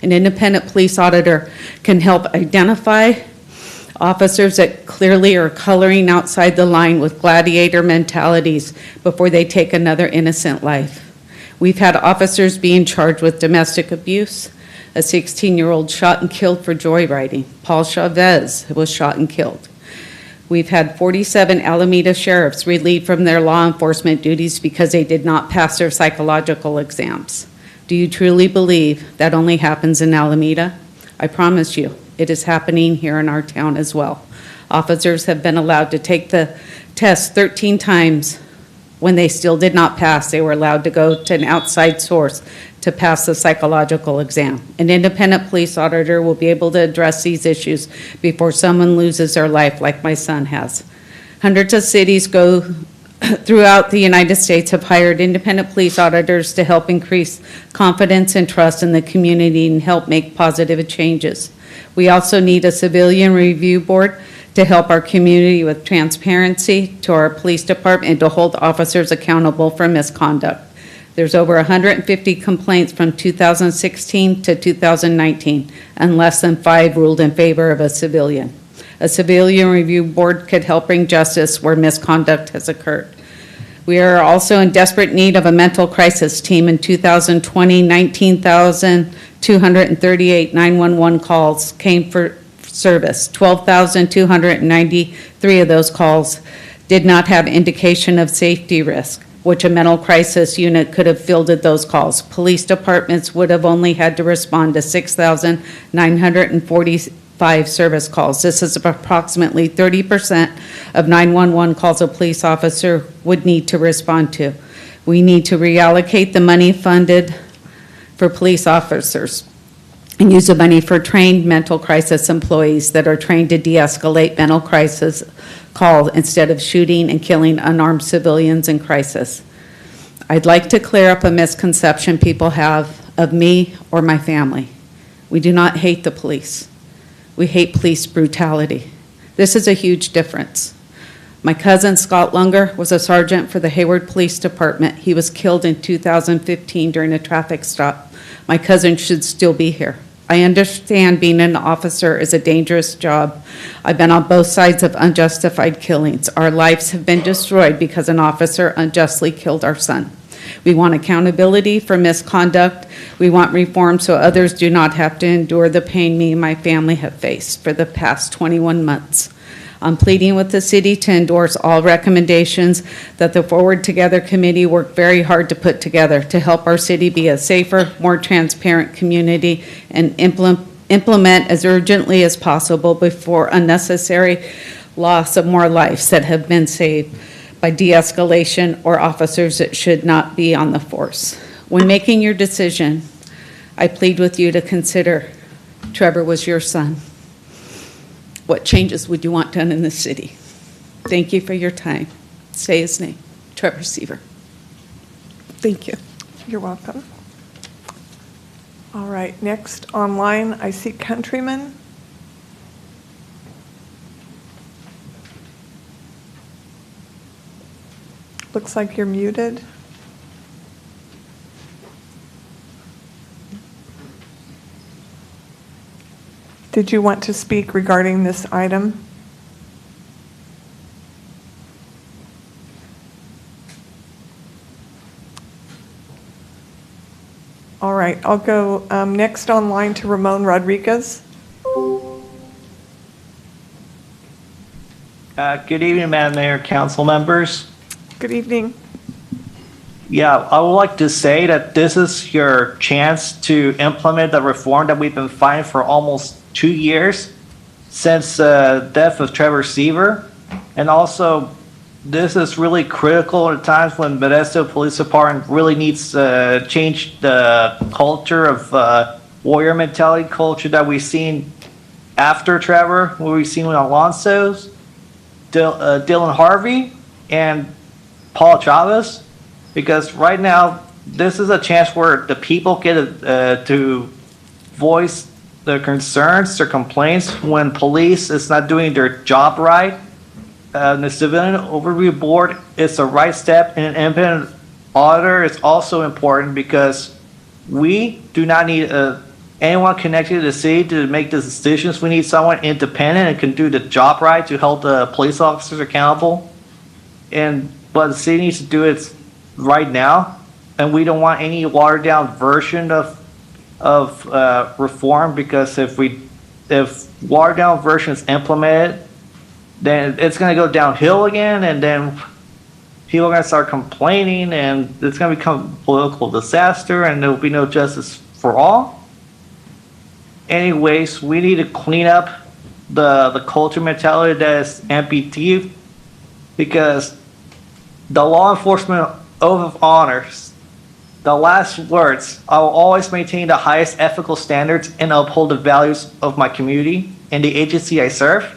An independent police auditor can help identify officers that clearly are coloring outside the line with gladiator mentalities before they take another innocent life. We've had officers being charged with domestic abuse, a 16-year-old shot and killed for joyriding. Paul Chavez was shot and killed. We've had 47 Alameda sheriffs relieved from their law enforcement duties because they did not pass their psychological exams. Do you truly believe that only happens in Alameda? I promise you, it is happening here in our town as well. Officers have been allowed to take the test 13 times. When they still did not pass, they were allowed to go to an outside source to pass the psychological exam. An independent police auditor will be able to address these issues before someone loses their life like my son has. Hundreds of cities throughout the United States have hired independent police auditors to help increase confidence and trust in the community and help make positive changes. We also need a civilian review board to help our community with transparency to our police department and to hold officers accountable for misconduct. There's over 150 complaints from 2016 to 2019, and less than 5 ruled in favor of a civilian. A civilian review board could help bring justice where misconduct has occurred. We are also in desperate need of a mental crisis team. In 2020, 19,238 911 calls came for service. 12,293 of those calls did not have indication of safety risk, which a mental crisis unit could have fielded those calls. Police departments would have only had to respond to 6,945 service calls. This is approximately 30% of 911 calls a police officer would need to respond to. We need to reallocate the money funded for police officers and use the money for trained mental crisis employees that are trained to de-escalate mental crisis calls instead of shooting and killing unarmed civilians in crisis. I'd like to clear up a misconception people have of me or my family. We do not hate the police. We hate police brutality. This is a huge difference. My cousin, Scott Lunger, was a sergeant for the Hayward Police Department. He was killed in 2015 during a traffic stop. My cousin should still be here. I understand being an officer is a dangerous job. I've been on both sides of unjustified killings. Our lives have been destroyed because an officer unjustly killed our son. We want accountability for misconduct. We want reform so others do not have to endure the pain me and my family have faced for the past 21 months. I'm pleading with the city to endorse all recommendations that the Forward Together Committee worked very hard to put together to help our city be a safer, more transparent community and implement as urgently as possible before unnecessary loss of more lives that have been saved by de-escalation or officers that should not be on the force. When making your decision, I plead with you to consider Trevor was your son. What changes would you want done in the city? Thank you for your time. Say his name, Trevor Seaver. Thank you. You're welcome. All right, next online, I see Countryman. Looks like you're muted. Did you want to speak regarding this item? All right, I'll go next online to Ramon Rodriguez. Good evening, Madam Mayor, council members. Good evening. Yeah, I would like to say that this is your chance to implement the reform that we've been fighting for almost 2 years since the death of Trevor Seaver. And also, this is really critical at times when Modesto Police Department really needs to change the culture of warrior mentality culture that we've seen after Trevor, what we've seen with Alonso's, Dylan Harvey, and Paul Chavez. Because right now, this is a chance where the people get to voice their concerns, their complaints when police is not doing their job right. The Civilian Overview Board is the right step, and an independent auditor is also important because we do not need anyone connected to the city to make the decisions. We need someone independent and can do the job right to hold the police officers accountable. But the city needs to do it right now, and we don't want any watered down version of reform, because if watered down version is implemented, then it's going to go downhill again, and then people are going to start complaining, and it's going to become a political disaster, and there will be no justice for all. Anyways, we need to clean up the culture mentality that is MPT, because the law enforcement oath of honors, the last words, I will always maintain the highest ethical standards and uphold the values of my community and the agency I serve.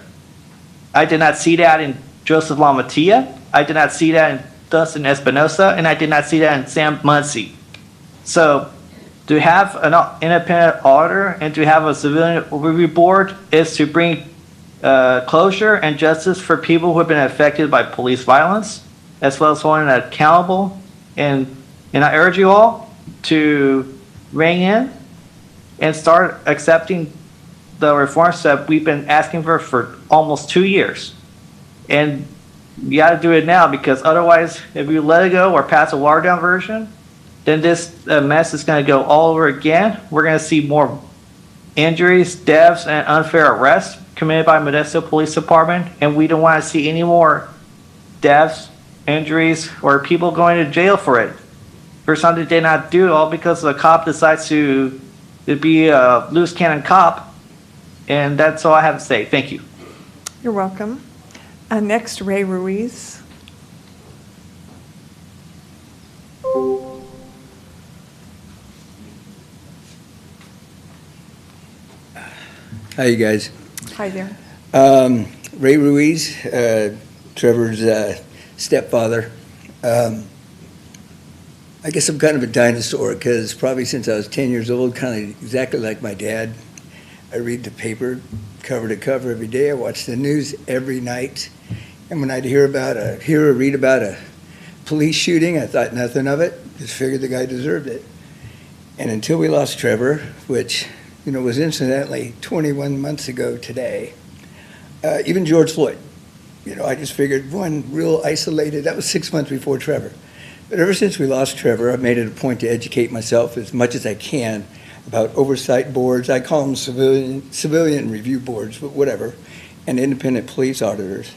I did not see that in Joseph Lamatia. I did not see that in Dustin Espinosa, and I did not see that in Sam Muncie. So to have an independent auditor and to have a civilian review board is to bring closure and justice for people who have been affected by police violence, as well as holding them accountable. And I urge you all to ring in and start accepting the reforms that we've been asking for almost 2 years. And you got to do it now, because otherwise, if you let it go or pass a watered down version, then this mess is going to go all over again. We're going to see more injuries, deaths, and unfair arrests committed by Modesto Police Department, and we don't want to see any more deaths, injuries, or people going to jail for it, for something they did not do, all because the cop decides to be a loose cannon cop. And that's all I have to say. Thank you. You're welcome. Next, Ray Ruiz. Hi, you guys. Hi there. Ray Ruiz, Trevor's stepfather. I guess I'm kind of a dinosaur, because probably since I was 10 years old, kind of exactly like my dad, I read the paper cover to cover every day. I watch the news every night. And when I'd hear or read about a police shooting, I thought nothing of it. Just figured the guy deserved it. And until we lost Trevor, which, was incidentally 21 months ago today, even George Floyd, I just figured one real isolated, that was 6 months before Trevor. But ever since we lost Trevor, I've made it a point to educate myself as much as I can about oversight boards. I call them civilian review boards, but whatever, and independent police auditors.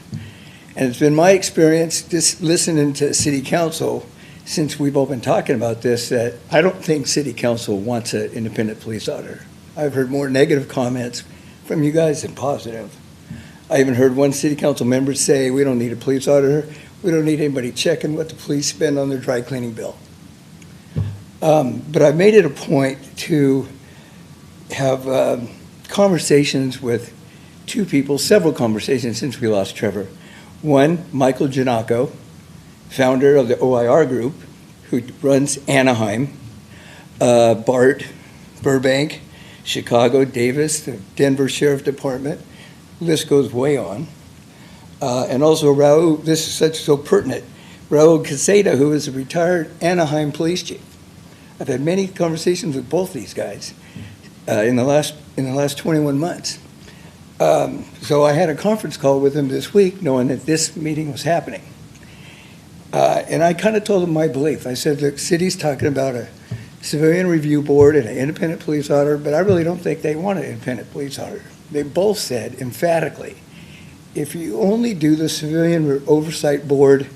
And it's been my experience just listening to city council, since we've all been talking about this, that I don't think city council wants an independent police auditor. I've heard more negative comments from you guys than positive. I even heard one city council member say, we don't need a police auditor. We don't need anybody checking what the police spend on their dry cleaning bill. But I've made it a point to have conversations with two people, several conversations since we lost Trevor. One, Michael Giannacco, founder of the OIR group, who runs Anaheim, BART, Burbank, Chicago, Davis, the Denver Sheriff Department. List goes way on. And also Raul, this is so pertinent, Raul Caseta, who is a retired Anaheim police chief. I've had many conversations with both these guys in the last 21 months. So I had a conference call with them this week, knowing that this meeting was happening. And I kind of told them my belief. I said, the city's talking about a civilian review board and an independent police auditor, but I really don't think they want an independent police auditor. They both said emphatically, if you only do the civilian oversight board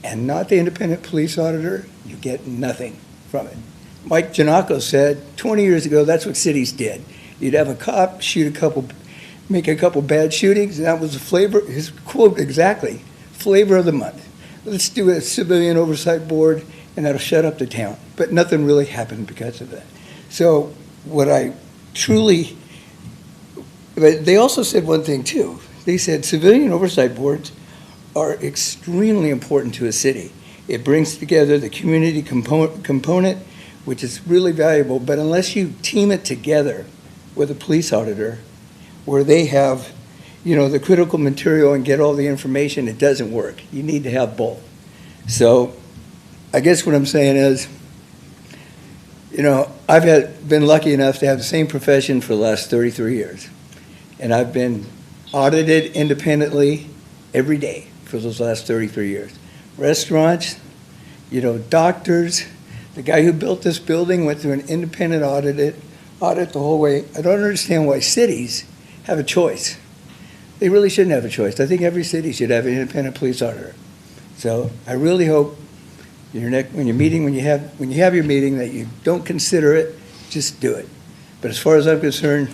and not the independent police auditor, you get nothing from it. Mike Giannacco said 20 years ago, that's what cities did. You'd have a cop make a couple bad shootings, and that was the flavor, his quote exactly, flavor of the month. Let's do a civilian oversight board, and that'll shut up the town. But nothing really happened because of that. So what I truly, but they also said one thing too. They said civilian oversight boards are extremely important to a city. It brings together the community component, which is really valuable, but unless you team it together with a police auditor, where they have, the critical material and get all the information, it doesn't work. You need to have both. So I guess what I'm saying is, I've been lucky enough to have the same profession for the last 33 years. And I've been audited independently every day for those last 33 years. Restaurants, doctors, the guy who built this building went through an independent audit the whole way. I don't understand why cities have a choice. They really shouldn't have a choice. I think every city should have an independent police auditor. So I really hope when you have your meeting, that you don't consider it, just do it. But as far as I'm concerned,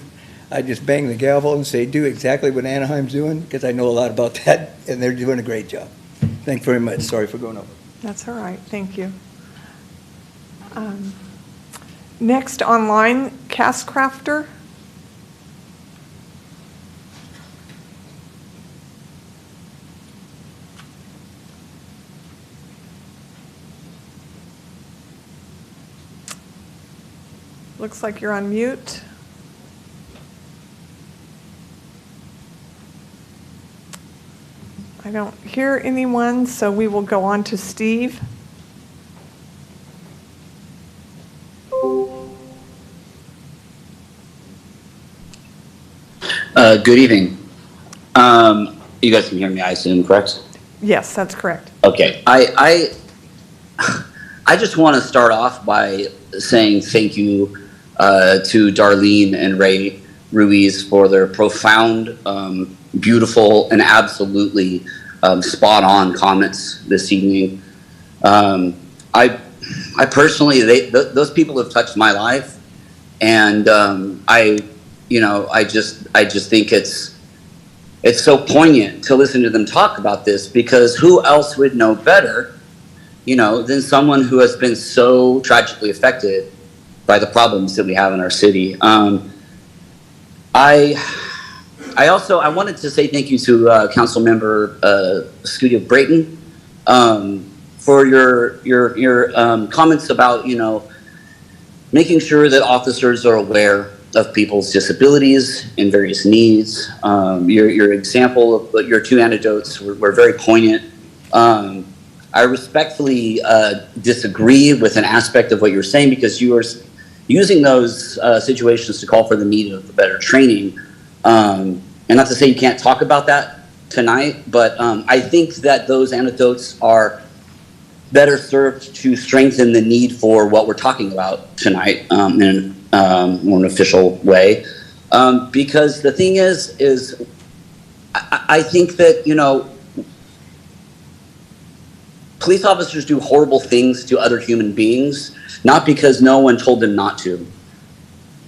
I just bang the gavel and say, do exactly what Anaheim's doing, because I know a lot about that, and they're doing a great job. Thank you very much. Sorry for going over. That's all right, thank you. Next online, Cast Crafter. Looks like you're on mute. I don't hear anyone, so we will go on to Steve. Good evening. You guys can hear me, I assume, correct? Yes, that's correct. Okay. I just want to start off by saying thank you to Darlene and Ray Ruiz for their profound, beautiful, and absolutely spot-on comments this evening. I personally, those people have touched my life, and I just think it's so poignant to listen to them talk about this, because who else would know better, than someone who has been so tragically affected by the problems that we have in our city. I wanted to say thank you to Council Member Scudio Brayton for your comments about making sure that officers are aware of people's disabilities and various needs. Your example of your two anecdotes were very poignant. I respectfully disagree with an aspect of what you're saying, because you are using those situations to call for the need of better training. And not to say you can't talk about that tonight, but I think that those anecdotes are better served to strengthen the need for what we're talking about tonight in an official way. Because the thing is I think that, police officers do horrible things to other human beings, not because no one told them not to.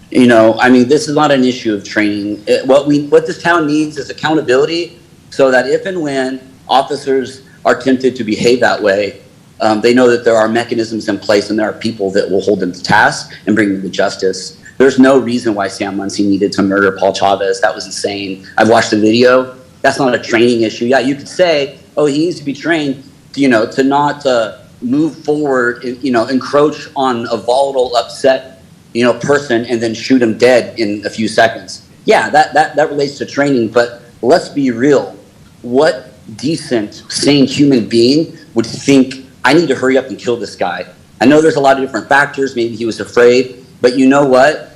This is not an issue of training. What this town needs is accountability, so that if and when officers are tempted to behave that way, they know that there are mechanisms in place and there are people that will hold them to task and bring them to justice. There's no reason why Sam Muncie needed to murder Paul Chavez. That was insane. I've watched the video. That's not a training issue. Yeah, you could say, oh, he needs to be trained, to not move forward, encroach on a volatile, upset, person and then shoot him dead in a few seconds. Yeah, that relates to training, but let's be real. What decent, sane human being would think, I need to hurry up and kill this guy? I know there's a lot of different factors. Maybe he was afraid, but you know what?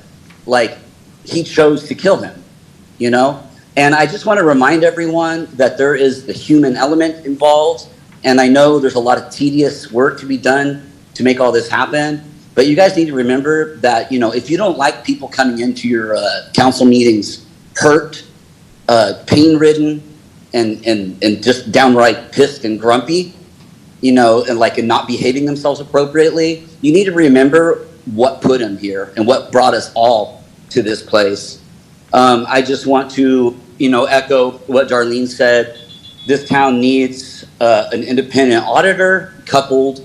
He chose to kill him, And I just want to remind everyone that there is the human element involved. And I know there's a lot of tedious work to be done to make all this happen. But you guys need to remember that, if you don't like people coming into your council meetings hurt, pain-ridden, and just downright pissed and grumpy, and not behaving themselves appropriately, you need to remember what put them here and what brought us all to this place. I just want to, echo what Darlene said. This town needs an independent auditor coupled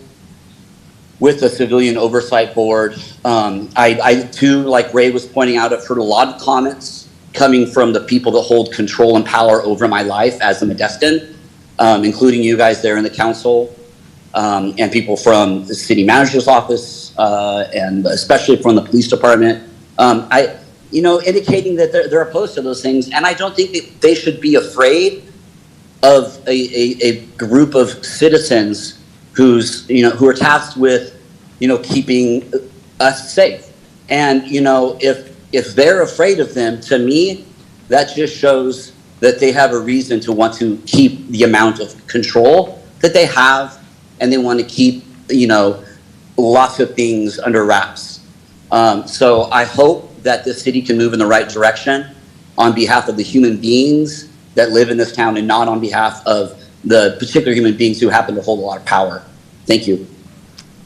with a civilian oversight board. I too, like Ray was pointing out, I've heard a lot of comments coming from the people that hold control and power over my life as a Modestan, including you guys there in the council, and people from the city manager's office, and especially from the police department. Indicating that they're opposed to those things. And I don't think that they should be afraid of a group of citizens who are tasked with, keeping us safe. And, if they're afraid of them, to me, that just shows that they have a reason to want to keep the amount of control that they have, and they want to keep, lots of things under wraps. So I hope that the city can move in the right direction on behalf of the human beings that live in this town, and not on behalf of the particular human beings who happen to hold a lot of power. Thank you.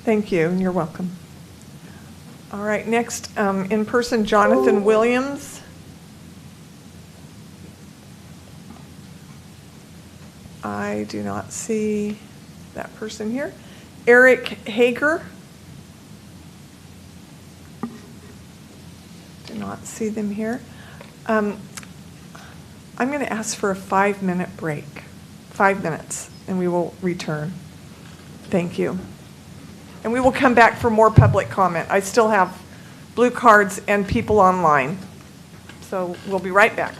Thank you, and you're welcome. All right, next, in person, Jonathan Williams. I do not see that person here. Eric Hager. Do not see them here. I'm going to ask for a 5-minute break, 5 minutes, and we will return. Thank you. And we will come back for more public comment. I still have blue cards and people online. So we'll be right back.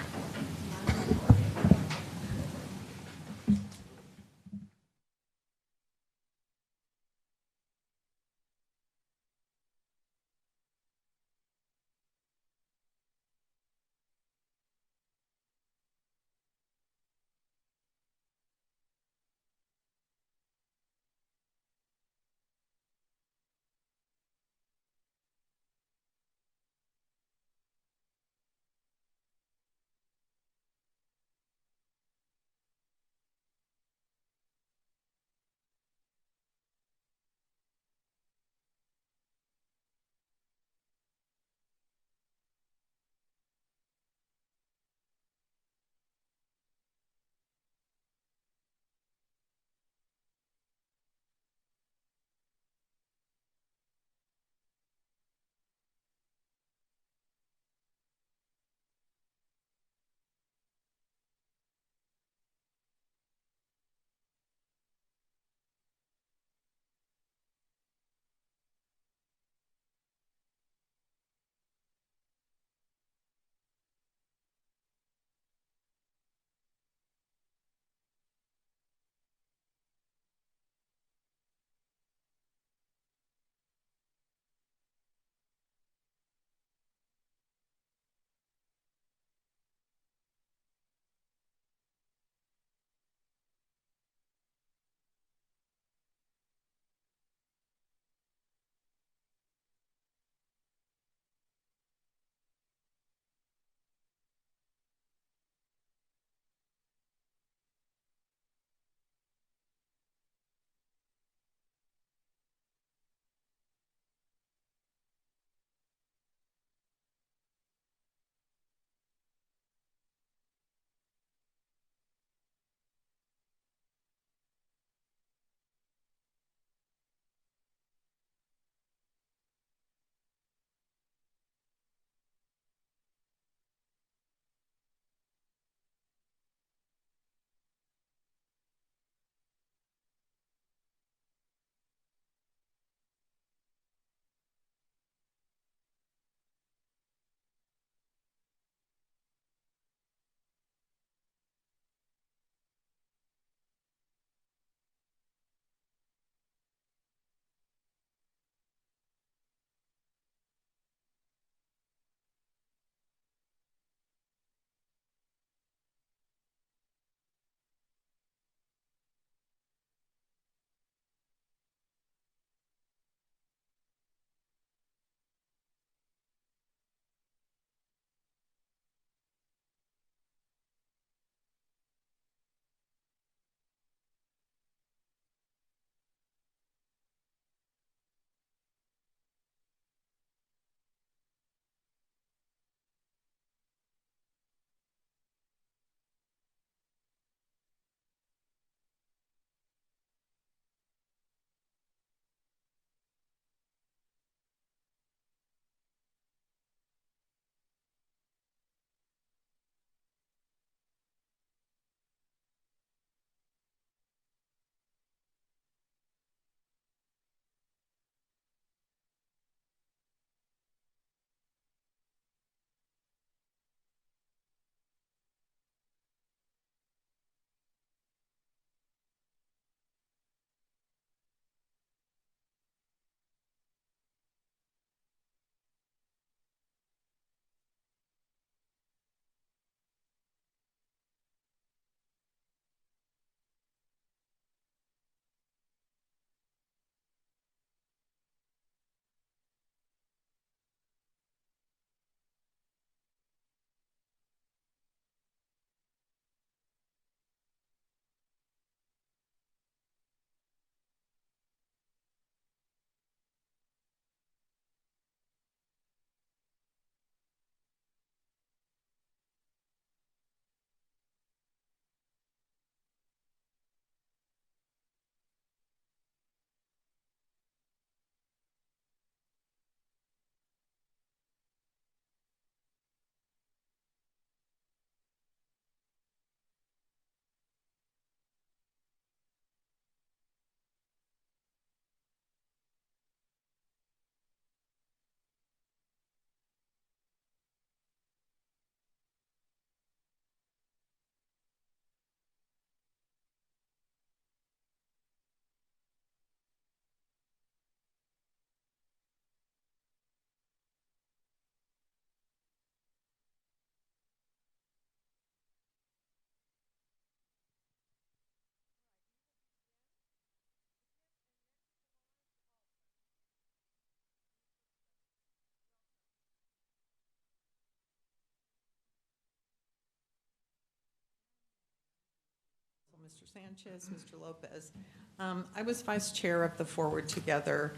Mr. Sanchez, Mr. Lopez. I was vice chair of the Forward Together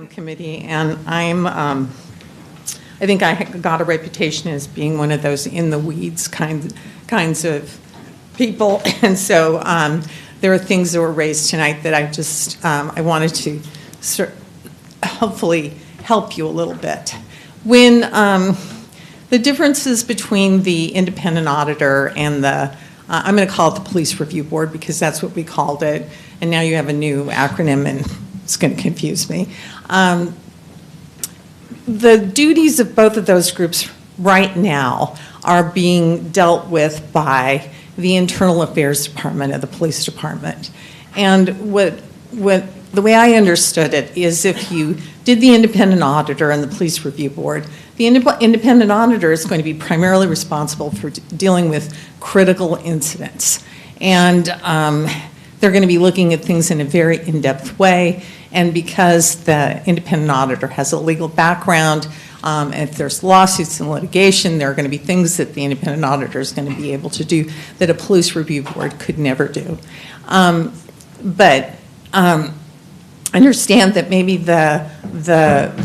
committee, and I think I got a reputation as being one of those in the weeds kinds of people, and so there are things that were raised tonight that I wanted to hopefully help you a little bit. When the differences between the independent auditor and I'm going to call it the Police Review Board because that's what we called it, and now you have a new acronym and it's going to confuse me. The duties of both of those groups right now are being dealt with by the Internal Affairs Department of the Police Department. And the way I understood it is if you did the independent auditor and the Police Review Board, the independent auditor is going to be primarily responsible for dealing with critical incidents. And they're going to be looking at things in a very in-depth way. And because the independent auditor has a legal background, if there's lawsuits and litigation, there are going to be things that the independent auditor is going to be able to do that a Police Review Board could never do. But understand that maybe the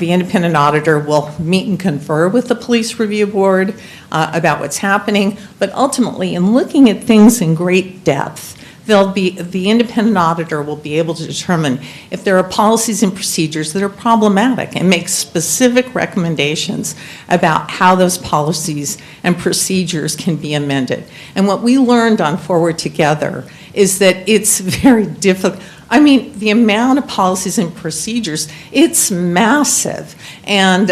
independent auditor will meet and confer with the Police Review Board about what's happening, but ultimately, in looking at things in great depth, the independent auditor will be able to determine if there are policies and procedures that are problematic and make specific recommendations about how those policies and procedures can be amended. And what we learned on Forward Together is that it's very difficult. I mean, the amount of policies and procedures, it's massive. And,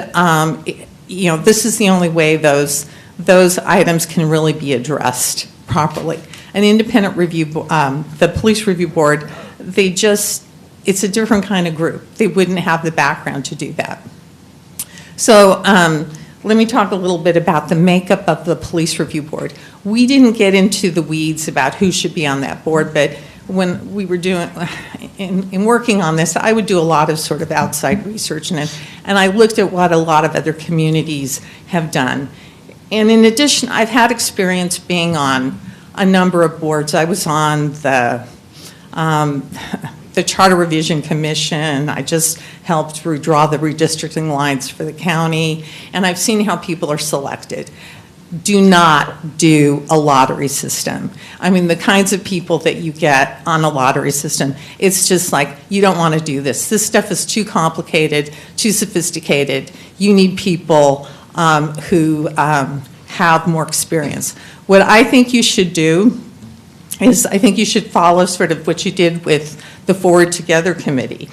this is the only way those items can really be addressed properly. An independent review, the Police Review Board, it's a different kind of group. They wouldn't have the background to do that. So let me talk a little bit about the makeup of the Police Review Board. We didn't get into the weeds about who should be on that board, but when we were in working on this, I would do a lot of sort of outside research in it, and I looked at what a lot of other communities have done. And in addition, I've had experience being on a number of boards. I was on the Charter Revision Commission. I just helped draw the redistricting lines for the county, and I've seen how people are selected. Do not do a lottery system. I mean, the kinds of people that you get on a lottery system, it's just like, you don't want to do this. This stuff is too complicated, too sophisticated. You need people who have more experience. What I think you should do is I think you should follow sort of what you did with the Forward Together Committee.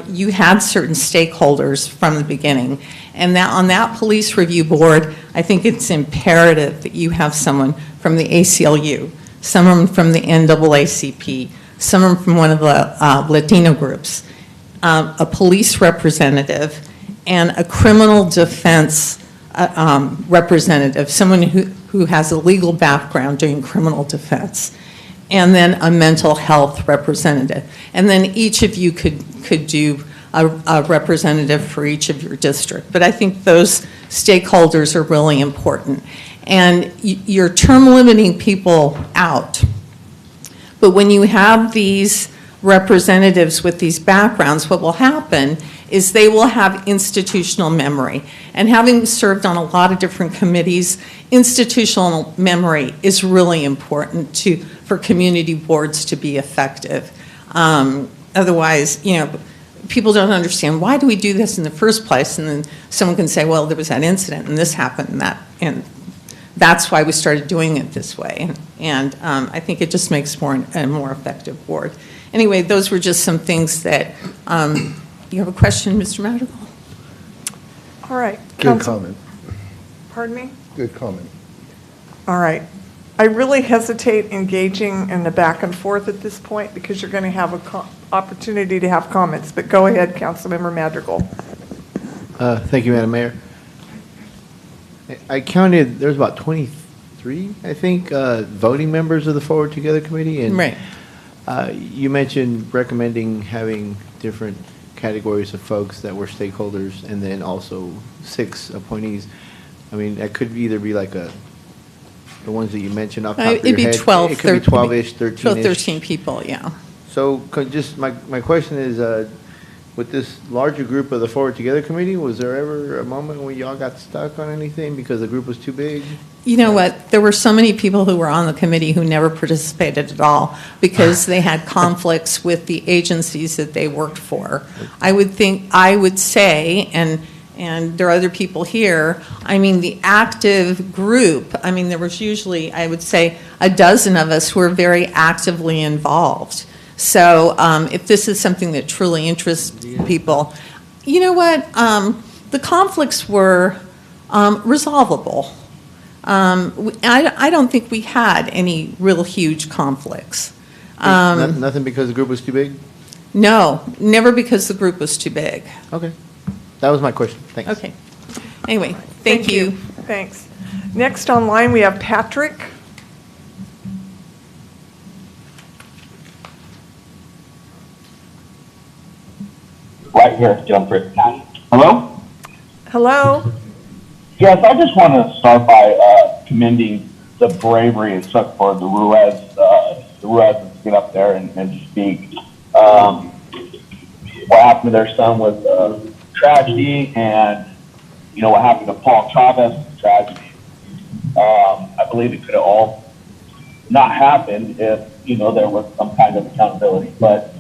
You had certain stakeholders from the beginning, and on that Police Review Board, I think it's imperative that you have someone from the ACLU, someone from the NAACP, someone from one of the Latino groups, a police representative, and a criminal defense representative, someone who has a legal background doing criminal defense, and then a mental health representative. And then each of you could do a representative for each of your district. But I think those stakeholders are really important. And you're term limiting people out. But when you have these representatives with these backgrounds, what will happen is they will have institutional memory. And having served on a lot of different committees, institutional memory is really important for community boards to be effective. Otherwise, people don't understand, why do we do this in the first place? And then someone can say, well, there was that incident and this happened and that's why we started doing it this way. And I think it just makes a more effective board. Anyway, those were just some things that, you have a question, Mr. Madrigal? All right. Good comment. Pardon me? Good comment. All right. I really hesitate engaging in the back and forth at this point because you're going to have an opportunity to have comments. But go ahead, Councilmember Madrigal. Thank you, Madam Mayor. I counted, there's about 23, I think, voting members of the Forward Together Committee. And right. You mentioned recommending having different categories of folks that were stakeholders and then also 6 appointees. I mean, that could either be like a the ones that you mentioned off the top of your It'd be head? 12, It could be 12-ish, 13-ish. 12, 13 people, yeah. So just, my question is, with this larger group of the Forward Together Committee, was there ever a moment when y'all got stuck on anything because the group was too big? You know what? There were so many people who were on the committee who never participated at all because they had conflicts with the agencies that they worked for. I would say, and there are other people here, I mean, the active group, I mean, there was usually, I would say, a dozen of us who were very actively involved. So if this is something that truly interests people, you know what? The conflicts were resolvable. I don't think we had any real huge conflicts. Nothing because the group was too big? No, never because the group was too big. Okay. That was my question. Thanks. Okay. Anyway, thank you. Thanks. Next online, we have Patrick. Right here, Jumper. Hello? Hello? Yes, I just want to start by commending the bravery it took for the Ruiz to get up there and speak. What happened to their son was a tragedy, and, you know, what happened to Paul Chavez was a tragedy. I believe it could have all not happened if, you know, there was some kind of accountability. But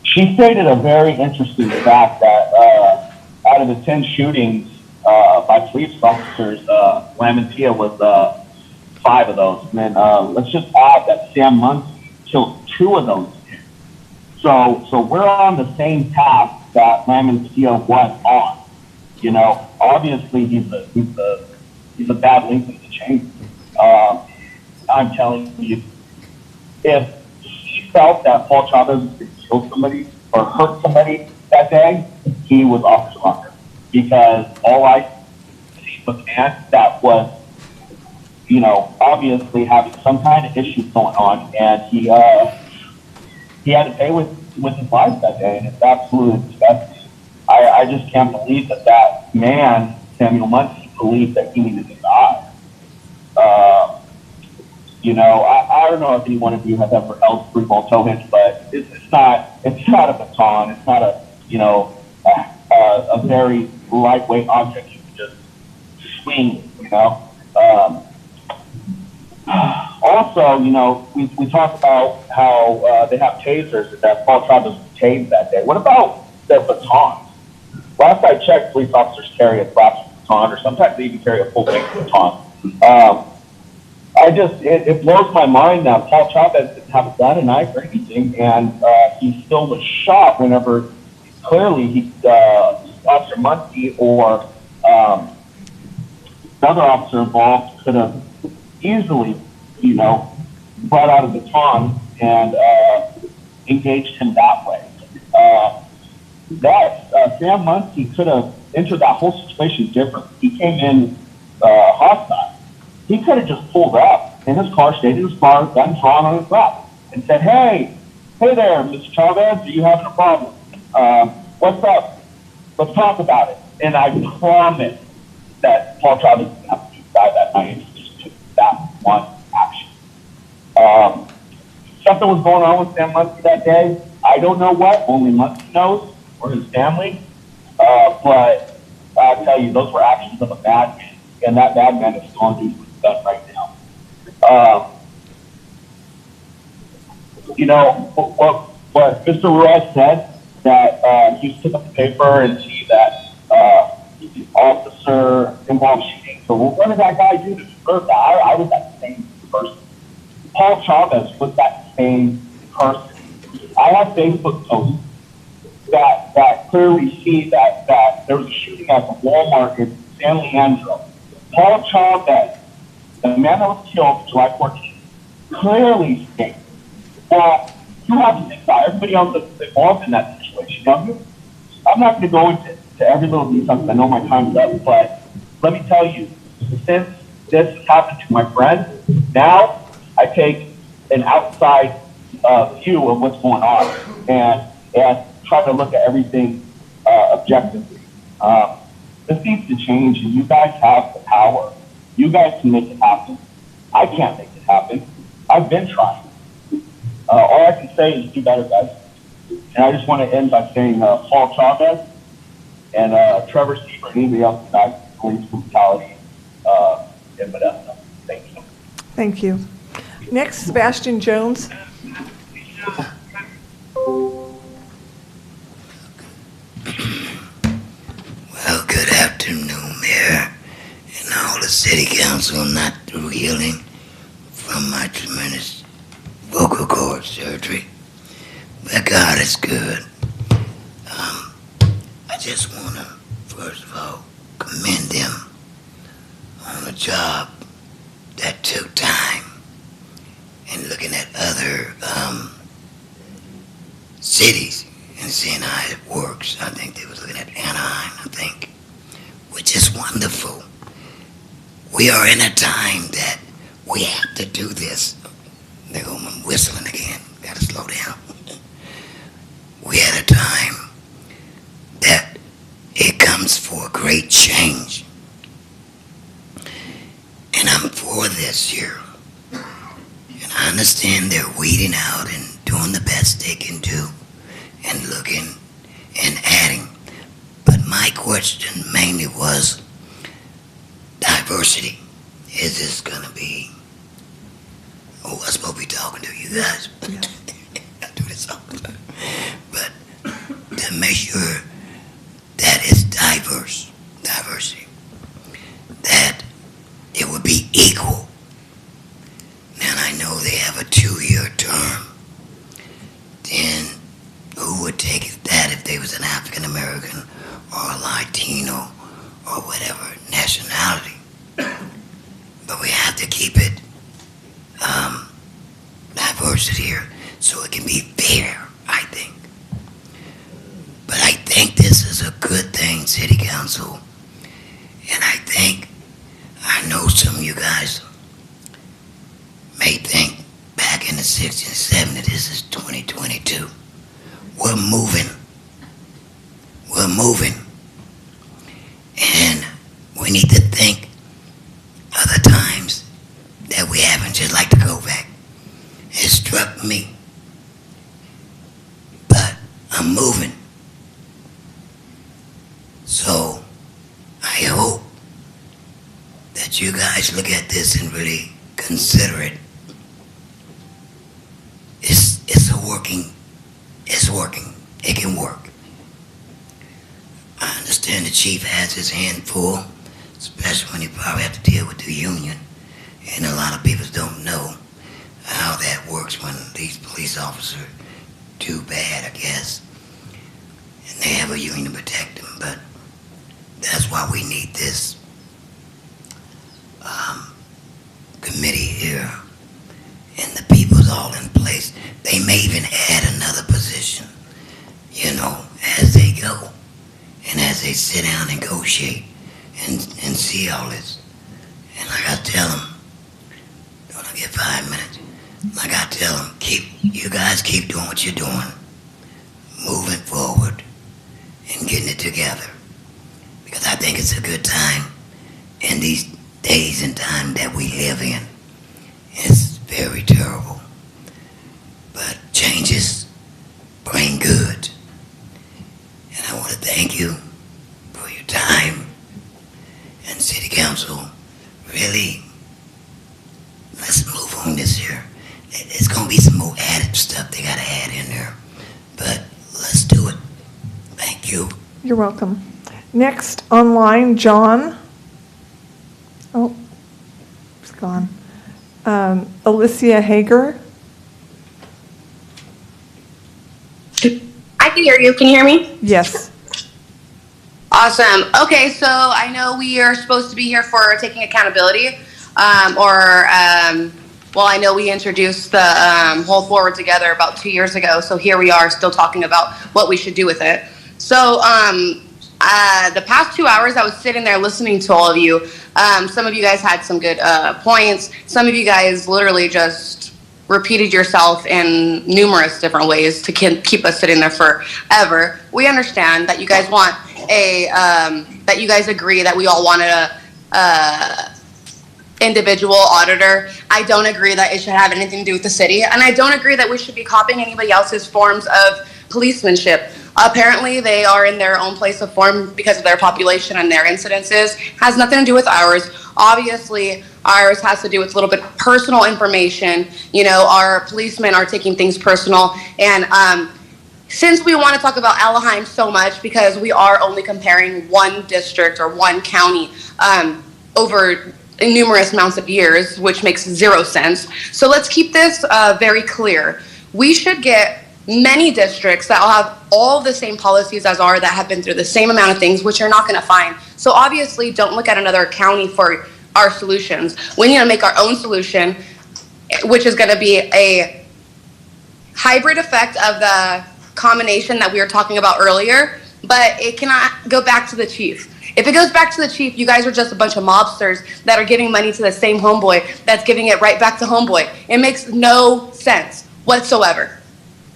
she stated a very interesting fact that out of the 10 shootings by police officers, Lamantia was 5 of those. And then let's just add that Sam Muncy killed 2 of those. So we're on the same path that Lamantia was on. You know, obviously he's a bad link in the chain. I'm telling you, if he felt that Paul Chavez was going to kill somebody or hurt somebody that day, he was Officer Locker. Because all I see was a man that was, you know, obviously having some kind of issues going on, and he had to pay with his life that day, and it's absolutely disgusting. I just can't believe that man, Samuel Muncy, believed that he needed to die. You know, I don't know if any one of you have ever held free ball toe hinge, but it's not a baton. It's not a, you know, a very lightweight object you can just swing, you know. Also, you know, we talk about how they have tasers and that Paul Chavez was tased that day. What about their batons? Last I checked, police officers carry a collapsible baton, or sometimes they even carry a full-length baton. It blows my mind that Paul Chavez didn't have a gun, a knife, or anything, and he still was shot whenever clearly Officer Muncy or another officer involved could have easily, you know, brought out a baton and engaged him that way. Sam Muncy could have entered that whole situation differently. He came in hostile. He could have just pulled up in his car, stayed in his car, gun drawn on his lap, and said, hey there, Mr. Chavez, are you having a problem? What's up? Let's talk about it. And I promise that Paul Chavez didn't have to die that night. He just took that one action. Something was going on with Sam Muncy that day. I don't know what. Only Muncy knows, or his family. But I'll tell you, those were actions of a bad man. And that bad man is still on duty with the gun right now. You know, what Mr. Ruiz said, that he took up the paper and see that officer involved shooting. So what did that guy do to deserve that? I was that same person. Paul Chavez was that same person. I have Facebook posts that clearly see that there was a shooting at the Walmart in San Leandro. Paul Chavez, the man that was killed July 14th, clearly stated that you have to think about everybody else that's involved in that situation. Now, I'm not going to go into every little detail because I know my time's up, but let me tell you, since this has happened to my friend, now I take an outside view of what's going on and try to look at everything objectively. This needs to change, and you guys have the power You guys can make it happen. I can't make it happen. I've been trying. All I can say is do better, guys. And I just want to end by saying Paul Chavez and Trevor Seaver and anybody else tonight police brutality in Modesto. Thank you. Thank you. Next, Sebastian Jones. Well, good afternoon, Mayor, and all the city council. I'm not through healing from my tremendous vocal cord surgery, but God is good. I just want to, first of all, commend them on a job that took time and looking at other cities and seeing how it works. I think they was looking at Anaheim, I think, which is wonderful. We are in a time that we have to do this. They're going whistling again. Gotta slow down. We had a time that it comes for a great change. And I'm for this year. And I understand they're weeding out and doing the best they can do and looking and adding. But my question mainly was diversity. Is this gonna be, I'm supposed to be talking to you guys. I do this all the time. But to make sure that it's diversity, that it would be equal. And I know they have a 2-year term. Then who would take that if they was an African American or a Latino or whatever nationality? But we have to keep it diversity here so it can be fair, I think. But I think this is a good thing, City Council. And I know some of you guys may think back in the 60s and 70s, this is 2022. We're moving. And we need to think of the times that we haven't just like to go back. It struck me. But I'm moving. So I hope that you guys look at this and really consider it. It's working. It can work. I understand the chief has his hand full, especially when he probably have to deal with the union. And a lot of people don't know how that works when these police officers do bad, I guess. And they have a union to protect them, but that's why we need this committee here. And the people's all in place. They may even add another position, as they go. And as they sit down and negotiate and see all this. And like I tell them, don't I get 5 minutes? Like I tell them, you guys keep doing what you're doing, moving forward and getting it together. Because I think it's a good time in these days and time that we live in. It's very terrible. But changes bring good. And I want to thank you for your time. And City Council, really, let's move on this year. There's going to be some more added stuff they got to add in there. But let's do it. Thank you. You're welcome. Next, online, John. Oh, it's gone. Alicia Hager. I can hear you. Can you hear me? Yes. Awesome. Okay, so I know we are supposed to be here for taking accountability, well, I know we introduced the Hold Forward Together about 2 years ago, so here we are still talking about what we should do with it. So the past 2 hours, I was sitting there listening to all of you. Some of you guys had some good points. Some of you guys literally just repeated yourself in numerous different ways to keep us sitting there forever. We understand that you guys want that you guys agree that we all wanted individual auditor. I don't agree that it should have anything to do with the city, and I don't agree that we should be copying anybody else's forms of policemanship. Apparently, they are in their own place of form because of their population and their incidences. Has nothing to do with ours. Obviously, ours has to do with a little bit personal information. You know, our policemen are taking things personal, and since we want to talk about Anaheim so much, because we are only comparing one district or one county over numerous amounts of years, which makes zero sense. So let's keep this very clear. We should get many districts that will have all the same policies as ours, that have been through the same amount of things, which you're not going to find. So obviously, don't look at another county for our solutions. We need to make our own solution, which is going to be a hybrid effect of the combination that we were talking about earlier, but it cannot go back to the chief. If it goes back to the chief, you guys are just a bunch of mobsters that are giving money to the same homeboy that's giving it right back to homeboy. It makes no sense whatsoever.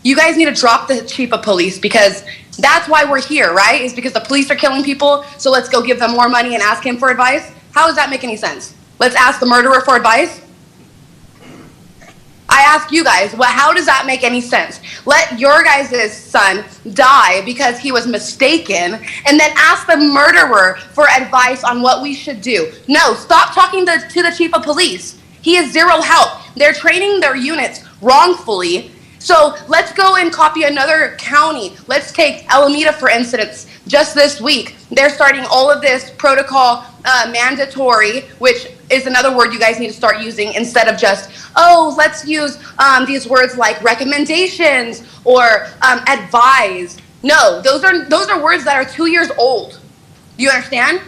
You guys need to drop the chief of police, because that's why we're here, right? Is because the police are killing people, so let's go give them more money and ask him for advice? How does that make any sense? Let's ask the murderer for advice? I ask you guys, how does that make any sense? Let your guys' son die because he was mistaken, and then ask the murderer for advice on what we should do. No, stop talking to the chief of police. He is zero help. They're training their units wrongfully. So let's go and copy another county. Let's take Alameda, for instance. Just this week, they're starting all of this protocol mandatory, which is another word you guys need to start using instead of just, oh, let's use these words like recommendations or advise. No, those are words that are 2 years old. You understand?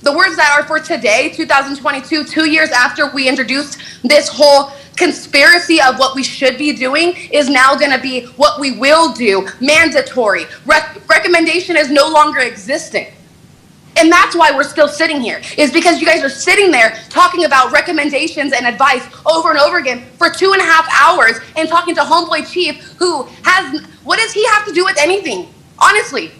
The words that are for today, 2022, 2 years after we introduced this whole conspiracy of what we should be doing, is now going to be what we will do, mandatory. Recommendation is no longer existing. And that's why we're still sitting here, is because you guys are sitting there talking about recommendations and advice over and over again for 2.5 hours and talking to homeboy chief who has, what does he have to do with anything? Honestly,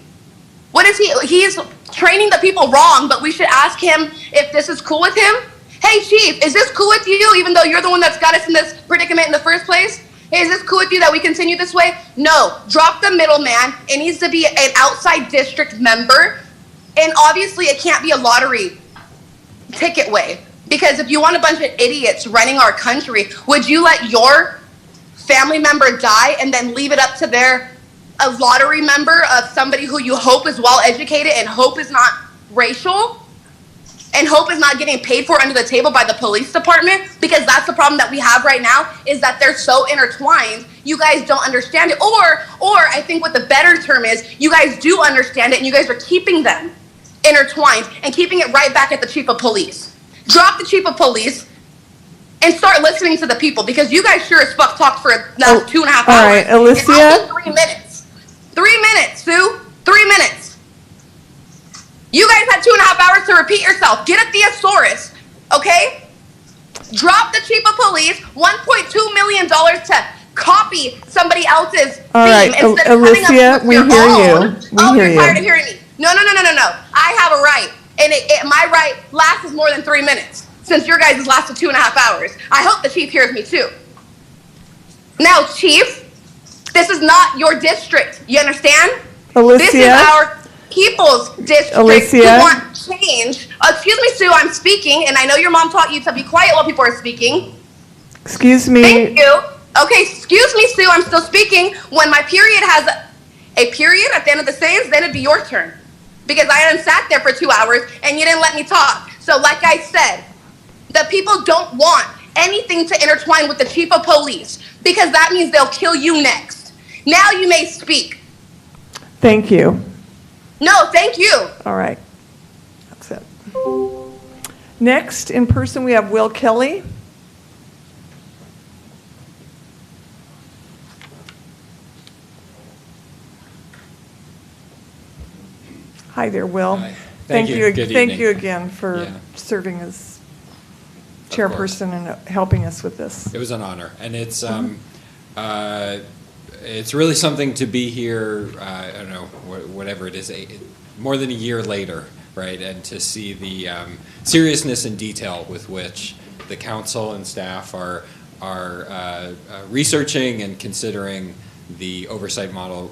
what is he's training the people wrong, but we should ask him if this is cool with him. Hey, chief, is this cool with you, even though you're the one that's got us in this predicament in the first place? Hey, is this cool with you that we continue this way? No, drop the middleman. It needs to be an outside district member. And obviously, it can't be a lottery ticket way. Because if you want a bunch of idiots running our country, would you let your family member die and then leave it up to a lottery member of somebody who you hope is well educated and hope is not racial? And hope is not getting paid for under the table by the police department? Because that's the problem that we have right now, is that they're so intertwined, you guys don't understand it. Or I think what the better term is, you guys do understand it and you guys are keeping them intertwined and keeping it right back at the chief of police. Drop the chief of police and start listening to the people, because you guys sure as fuck talked for the last 2.5 hours. All right, Alicia. It's only 3 minutes. 3 minutes, Sue. 3 minutes. You guys had 2.5 hours to repeat yourself. Get a thesaurus, okay? Drop the chief of police, $1.2 million to copy somebody else's theme instead of coming up with your own. You're tired of hearing me. No. I have a right, and my right lasts more than 3 minutes, since your guys' lasted 2.5 hours. I hope the chief hears me too. Now, chief, this is not your district. You understand? Alicia? This is our people's district who want change. Excuse me, Sue, I'm speaking, and I know your mom taught you to be quiet while people are speaking. Excuse me. Thank you. Okay, excuse me, Sue, I'm still speaking. When my period has a period at the end of the sentence, then it'd be your turn. Because I done sat there for 2 hours, and you didn't let me talk. So like I said, the people don't want anything to intertwine with the chief of police, because that means they'll kill you next. Now you may speak. Thank you. No, thank you. All right. That's it. Next, in person, we have Will Kelly. Hi there, Will. Hi. Thank you. Good Thank evening. you again for serving as chairperson and helping us with this. It was an honor, and it's really something to be here. I don't know, whatever it is, more than a year later, right? And to see the seriousness and detail with which the council and staff are researching and considering the oversight model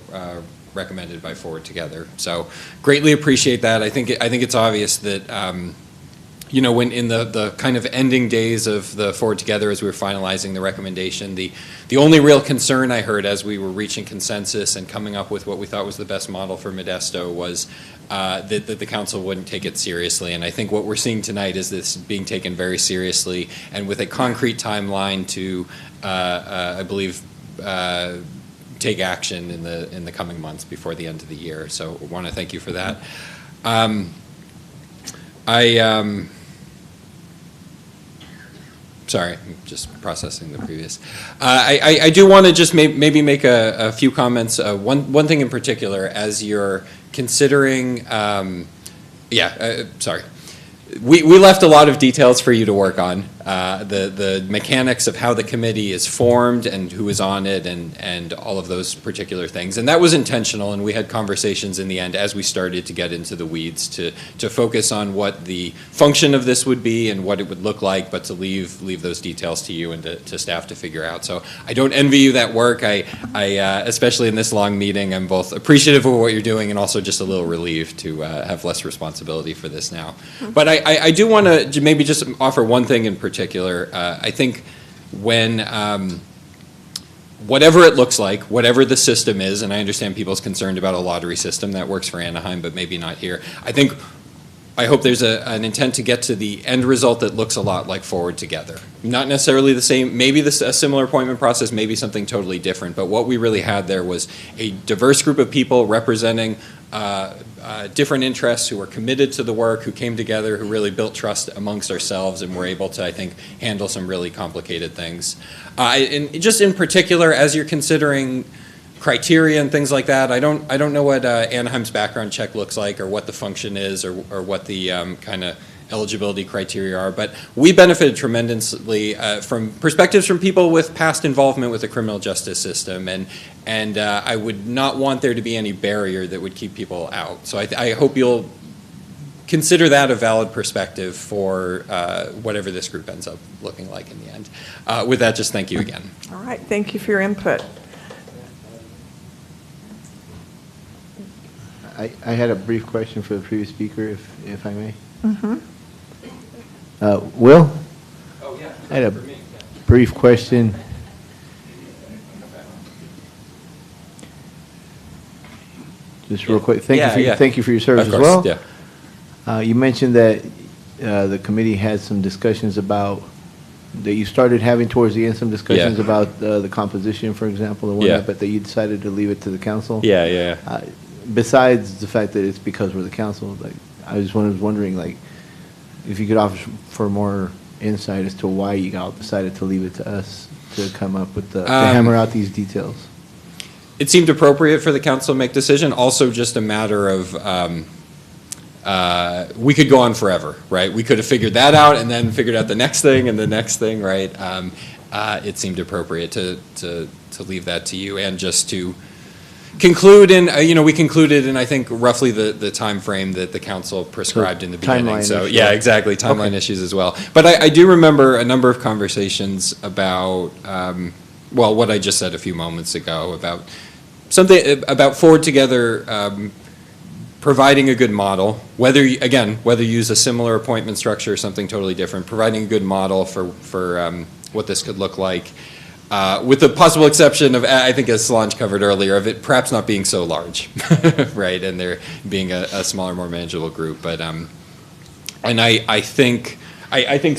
recommended by Forward Together. So greatly appreciate that. I think it's obvious that you know, when in the kind of ending days of the Forward Together, as we were finalizing the recommendation, the only real concern I heard as we were reaching consensus and coming up with what we thought was the best model for Modesto was that the council wouldn't take it seriously. And I think what we're seeing tonight is this being taken very seriously and with a concrete timeline to, I believe, take action in the coming months before the end of the year. So I want to thank you for that. Sorry, I'm just processing the previous. I do want to just maybe make a few comments. One thing in particular, as you're considering, sorry. We left a lot of details for you to work on. The mechanics of how the committee is formed and who is on it and all of those particular things. And that was intentional, and we had conversations in the end as we started to get into the weeds to focus on what the function of this would be and what it would look like, but to leave those details to you and to staff to figure out. So I don't envy you that work. I especially in this long meeting, I'm both appreciative of what you're doing and also just a little relieved to have less responsibility for this now. But I do want to maybe just offer one thing in particular. I think when, whatever it looks like, whatever the system is, and I understand people's concerned about a lottery system that works for Anaheim, but maybe not here. I hope there's an intent to get to the end result that looks a lot like Forward Together. Not necessarily the same, maybe a similar appointment process, maybe something totally different, but what we really had there was a diverse group of people representing different interests who were committed to the work, who came together, who really built trust amongst ourselves and were able to, I think, handle some really complicated things. And just in particular, as you're considering criteria and things like that, I don't know what Anaheim's background check looks like or what the function is or what the kind of eligibility criteria are, but we benefited tremendously from perspectives from people with past involvement with the criminal justice system, and I would not want there to be any barrier that would keep people out. So I hope you'll consider that a valid perspective for whatever this group ends up looking like in the end. With that, just thank you again. All right, thank you for your input. I had a brief question for the previous speaker, if I may. Mm-hmm. Will? Oh, yeah. I had a brief question. Just real quick. Thank you for your service as well. Yeah. You mentioned that the committee had some discussions about, that you started having towards the end some discussions about the composition, for example, and whatnot, but that you decided to leave it to the council. Besides the fact that it's because we're the council, like I was wondering, like, if you could offer for more insight as to why you all decided to leave it to us to come up with to hammer out these details. It seemed appropriate for the council to make decision. Also, just a matter of we could go on forever, right? We could have figured that out and then figured out the next thing and the next thing, right? It seemed appropriate to leave that to you and just to conclude in, we concluded in, I think, roughly the time frame that the council prescribed in the beginning. So, yeah, exactly, timeline issues as well. But I do remember a number of conversations about, what I just said a few moments ago about something, about Forward Together providing a good model, whether you use a similar appointment structure or something totally different, providing a good model for what this could look like. With the possible exception of, I think as Solange covered earlier, of it perhaps not being so large, right, and there being a smaller, more manageable group. But and I think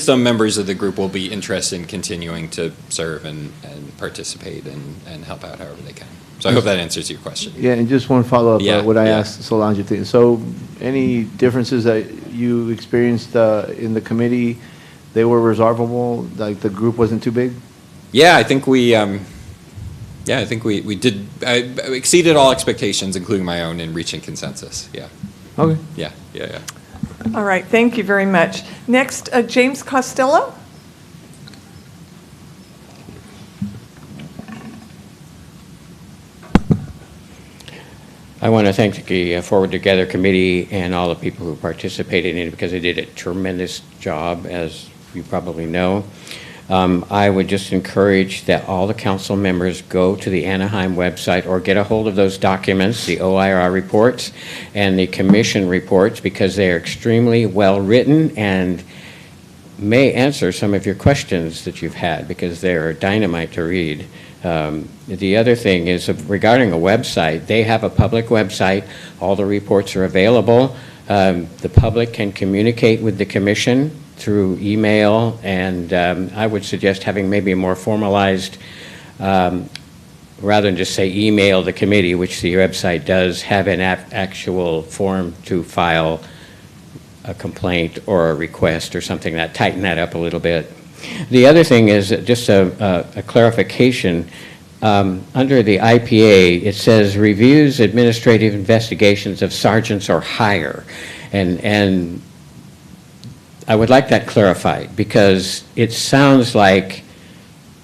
some members of the group will be interested in continuing to serve and participate and help out however they can. So I hope that answers your question. Yeah, and just one follow-up, what I asked Solange. So any differences that you experienced in the committee, they were resolvable, like the group wasn't too big? Yeah, I think we did, exceeded all expectations, including my own, in reaching consensus, yeah. Okay. Yeah. All right, thank you very much. Next, James Costello. I want to thank the Forward Together Committee and all the people who participated in it because they did a tremendous job, as you probably know. I would just encourage that all the council members go to the Anaheim website or get a hold of those documents, the OIR reports and the commission reports, because they are extremely well-written and may answer some of your questions that you've had, because they're dynamite to read. The other thing is regarding a website, they have a public website. All the reports are available. The public can communicate with the commission through email, and I would suggest having maybe a more formalized, rather than just say email the committee, which the website does, have an actual form to file a complaint or a request or something, that tighten that up a little bit. The other thing is just a clarification. Under the IPA, it says reviews administrative investigations of sergeants or higher, and I would like that clarified, because it sounds like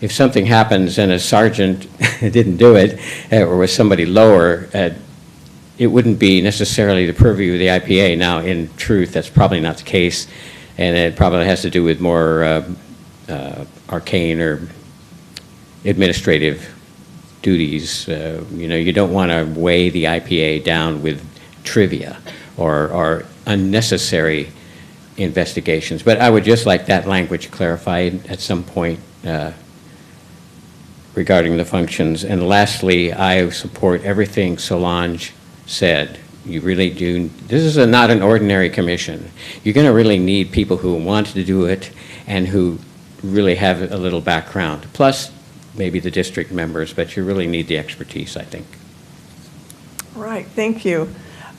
if something happens and a sergeant didn't do it, or was somebody lower, it wouldn't be necessarily the purview of the IPA. Now, in truth, that's probably not the case, and it probably has to do with more arcane or administrative duties. You don't want to weigh the IPA down with trivia or unnecessary investigations. But I would just like that language clarified at some point regarding the functions. And lastly, I support everything Solange said. You really do. This is not an ordinary commission. You're going to really need people who want to do it and who really have a little background, plus maybe the district members, but you really need the expertise, I think. Right, thank you.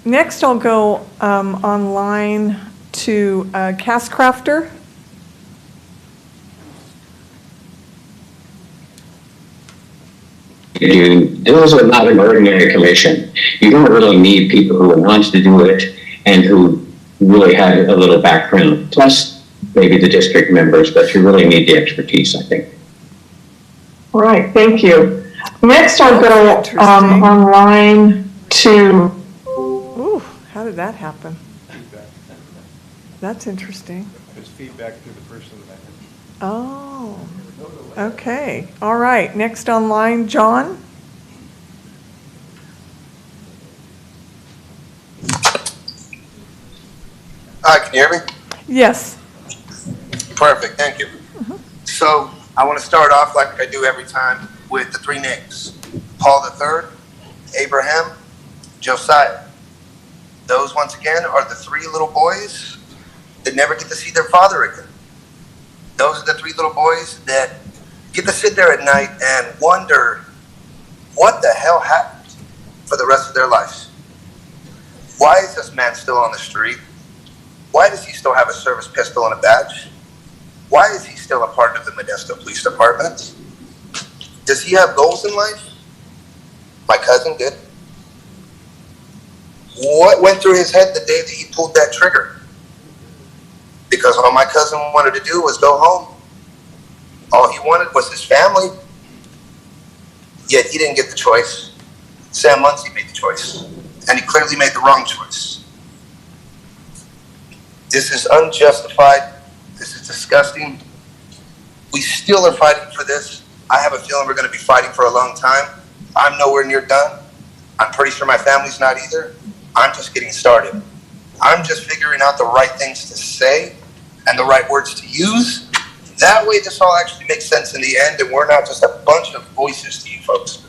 Next, I'll go online to Cass Crafter. This is not an ordinary commission. You don't really need people who want to do it and who really have a little background, plus maybe the district members, but you really need the expertise, I think. All right, thank you. Next, I'll go online to, ooh, how did that happen? That's interesting. There's feedback through the person that Oh, okay. All right, next online, John. Hi, can you hear me? Yes. Perfect, thank you. So I want to start off like I do every time with the three names. Paul III, Abraham, Josiah. Those, once again, are the three little boys that never get to see their father again. Those are the three little boys that get to sit there at night and wonder what the hell happened for the rest of their lives. Why is this man still on the street? Why does he still have a service pistol and a badge? Why is he still a part of the Modesto Police Department? Does he have goals in life? My cousin did. What went through his head the day that he pulled that trigger? Because all my cousin wanted to do was go home. All he wanted was his family. Yet he didn't get the choice. Sam Muncie made the choice. And he clearly made the wrong choice. This is unjustified. This is disgusting. We still are fighting for this. I have a feeling we're going to be fighting for a long time. I'm nowhere near done. I'm pretty sure my family's not either. I'm just getting started. I'm just figuring out the right things to say and the right words to use. That way this all actually makes sense in the end and we're not just a bunch of voices to you folks.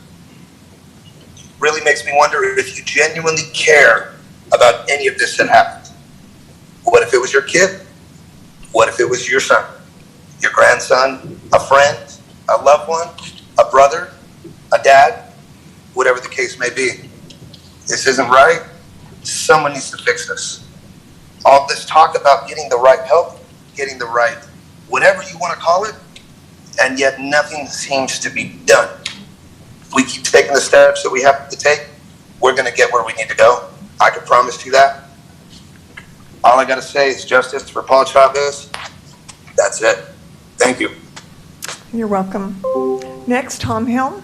Really makes me wonder if you genuinely care about any of this that happened. What if it was your kid? What if it was your son, your grandson, a friend, a loved one, a brother, a dad, whatever the case may be? This isn't right. Someone needs to fix this. All this talk about getting the right help, getting the right, whatever you want to call it, and yet nothing seems to be done. If we keep taking the steps that we have to take, we're going to get where we need to go. I can promise you that. All I got to say is justice for Paul Chavez. That's it. Thank you. You're welcome. Next, Tom Helm.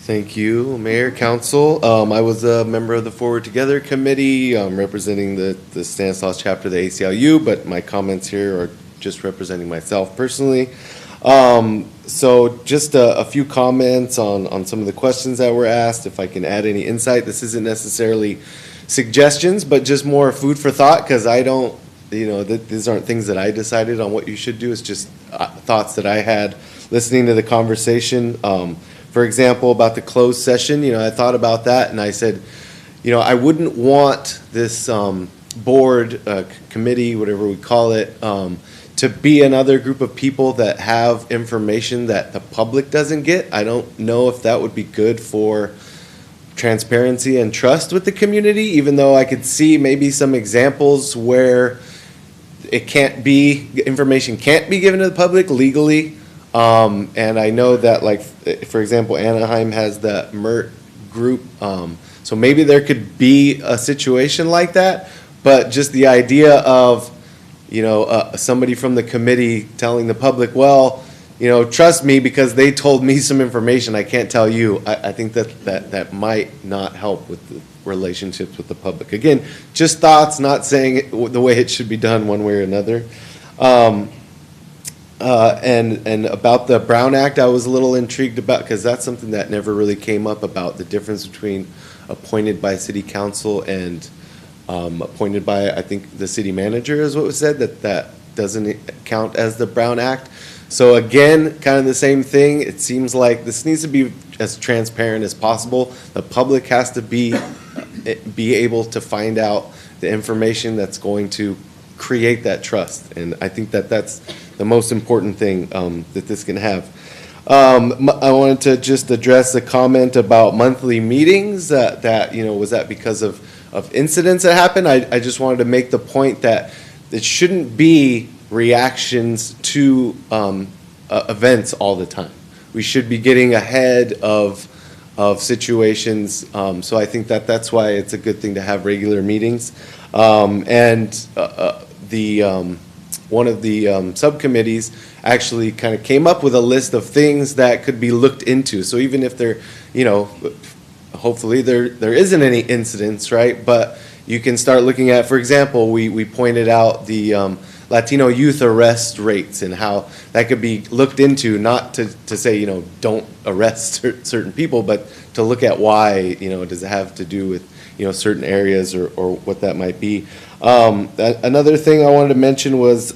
Thank you, Mayor, Council. I was a member of the Forward Together Committee, representing the Stanislaus chapter of the ACLU, but my comments here are just representing myself personally. So just a few comments on some of the questions that were asked, if I can add any insight. This isn't necessarily suggestions, but just more food for thought, because I don't, these aren't things that I decided on what you should do. It's just thoughts that I had listening to the conversation. For example, about the closed session, I thought about that and I said, I wouldn't want this board, committee, whatever we call it, to be another group of people that have information that the public doesn't get. I don't know if that would be good for transparency and trust with the community, even though I could see maybe some examples where information can't be given to the public legally. And I know that, like, for example, Anaheim has the MERT group, so maybe there could be a situation like that, but just the idea of, somebody from the committee telling the public, well, trust me because they told me some information I can't tell you, I think that might not help with the relationships with the public. Again, just thoughts, not saying it the way it should be done one way or another. And about the Brown Act, I was a little intrigued about, because that's something that never really came up, about the difference between appointed by city council and appointed by, I think, the city manager is what was said, that doesn't count as the Brown Act. So again, kind of the same thing. It seems like this needs to be as transparent as possible. The public has to be able to find out the information that's going to create that trust. And I think that that's the most important thing that this can have. I wanted to just address a comment about monthly meetings, that was that because of incidents that happened. I just wanted to make the point that it shouldn't be reactions to events all the time. We should be getting ahead of situations, so I think that's why it's a good thing to have regular meetings. One of the subcommittees actually kind of came up with a list of things that could be looked into. So even if there, hopefully there isn't any incidents, right? But you can start looking at, for example, we pointed out the Latino youth arrest rates and how that could be looked into, not to say, don't arrest certain people, but to look at why, does it have to do with, certain areas or what that might be. Another thing I wanted to mention was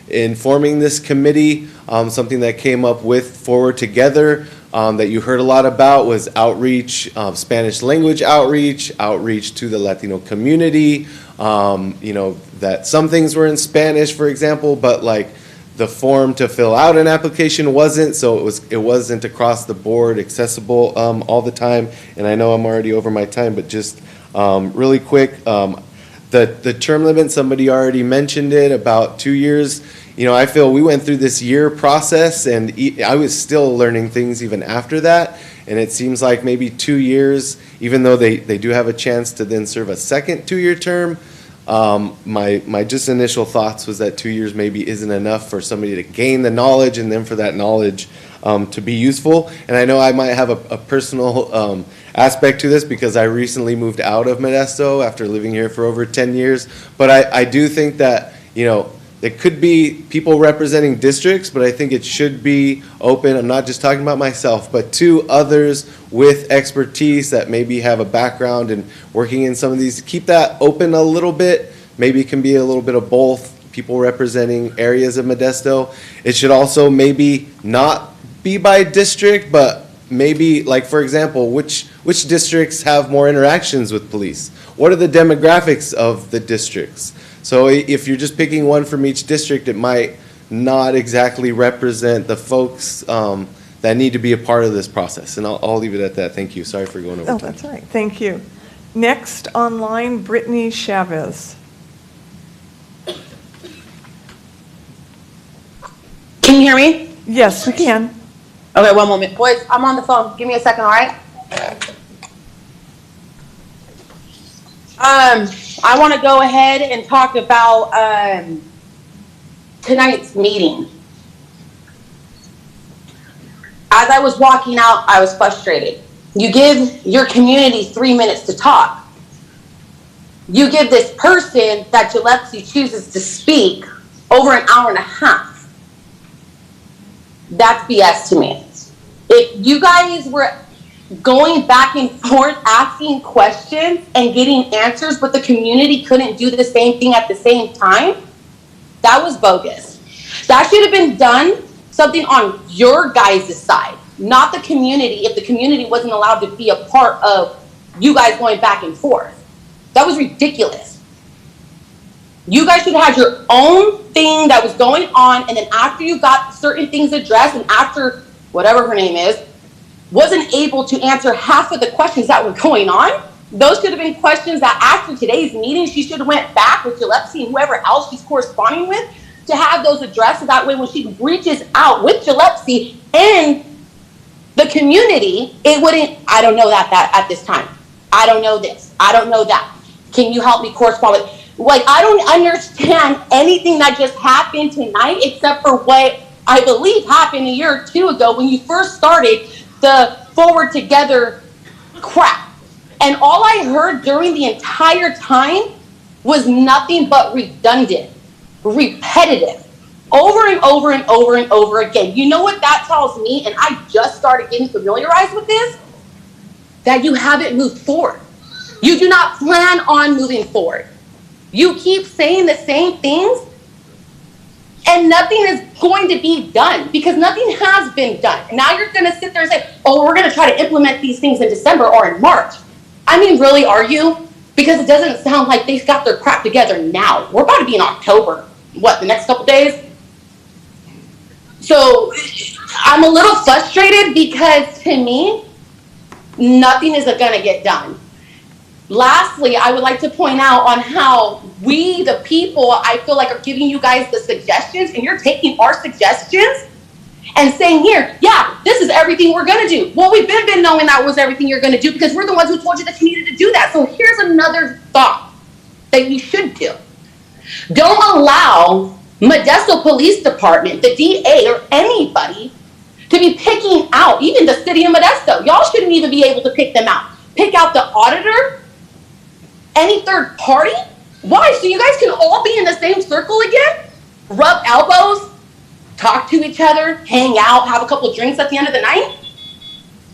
in forming this committee, something that came up with Forward Together that you heard a lot about was outreach, Spanish language outreach to the Latino community. That some things were in Spanish, for example, but like the form to fill out an application wasn't, so it wasn't across the board accessible all the time. And I know I'm already over my time, but just really quick, the term limit, somebody already mentioned it, about 2 years. I feel we went through this year process, and I was still learning things even after that. And it seems like maybe 2 years, even though they do have a chance to then serve a second 2-year term. My just initial thoughts was that 2 years maybe isn't enough for somebody to gain the knowledge and then for that knowledge to be useful. And I know I might have a personal aspect to this because I recently moved out of Modesto after living here for over 10 years. But I do think that, there could be people representing districts, but I think it should be open. I'm not just talking about myself, but to others with expertise that maybe have a background in working in some of these. Keep that open a little bit. Maybe it can be a little bit of both, people representing areas of Modesto. It should also maybe not be by district, but maybe, like, for example, which districts have more interactions with police? What are the demographics of the districts? So if you're just picking one from each district, it might not exactly represent the folks that need to be a part of this process. And I'll leave it at that. Thank you. Sorry for going over time. Oh, that's all right. Thank you. Next online, Brittany Chavez. Can you hear me? Yes, we can. Okay, one moment. Boys, I'm on the phone. Give me a second, all right? I want to go ahead and talk about tonight's meeting. As I was walking out, I was frustrated. You give your community 3 minutes to talk. You give this person that Gillespie chooses to speak over an hour and a half. That's BS to me. If you guys were going back and forth asking questions and getting answers, but the community couldn't do the same thing at the same time, that was bogus. That should have been done something on your guys' side, not the community, if the community wasn't allowed to be a part of you guys going back and forth. That was ridiculous. You guys should have had your own thing that was going on, and then after you got certain things addressed, and after whatever her name is, wasn't able to answer half of the questions that were going on, those should have been questions that after today's meeting, she should have went back with Gillespie and whoever else she's corresponding with to have those addressed. So that way when she reaches out with Gillespie and the community, it wouldn't, I don't know that at this time. I don't know this. I don't know that. Can you help me correspond with? Like, I don't understand anything that just happened tonight except for what I believe happened a year or two ago when you first started the Forward Together crap. And all I heard during the entire time was nothing but redundant, repetitive, over and over and over and over again. You know what that tells me? And I just started getting familiarized with this, that you haven't moved forward. You do not plan on moving forward. You keep saying the same things and nothing is going to be done because nothing has been done. And now you're going to sit there and say, oh, we're going to try to implement these things in December or in March. I mean, really, are you? Because it doesn't sound like they've got their crap together now. We're about to be in October. What, the next couple days? So I'm a little frustrated because to me, nothing is going to get done. Lastly, I would like to point out on how we, the people, I feel like are giving you guys the suggestions and you're taking our suggestions and saying here, yeah, this is everything we're going to do. Well, we've been knowing that was everything you're going to do because we're the ones who told you that you needed to do that. So here's another thought that you should do. Don't allow Modesto Police Department, the DA, or anybody to be picking out, even the City of Modesto. Y'all shouldn't even be able to pick them out. Pick out the auditor, any third party. Why? So you guys can all be in the same circle again? Rub elbows, talk to each other, hang out, have a couple of drinks at the end of the night?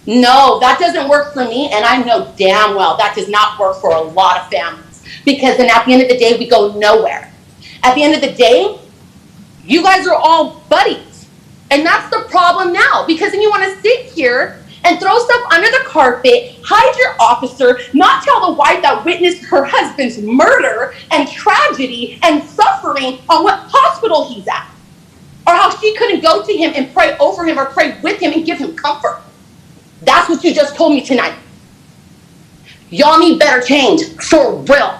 No, that doesn't work for me, and I know damn well that does not work for a lot of families because then at the end of the day, we go nowhere. At the end of the day, you guys are all buddies, and that's the problem now because then you want to sit here and throw stuff under the carpet, hide your officer, not tell the wife that witnessed her husband's murder and tragedy and suffering on what hospital he's at. Or how she couldn't go to him and pray over him or pray with him and give him comfort. That's what you just told me tonight. Y'all need better change, for real.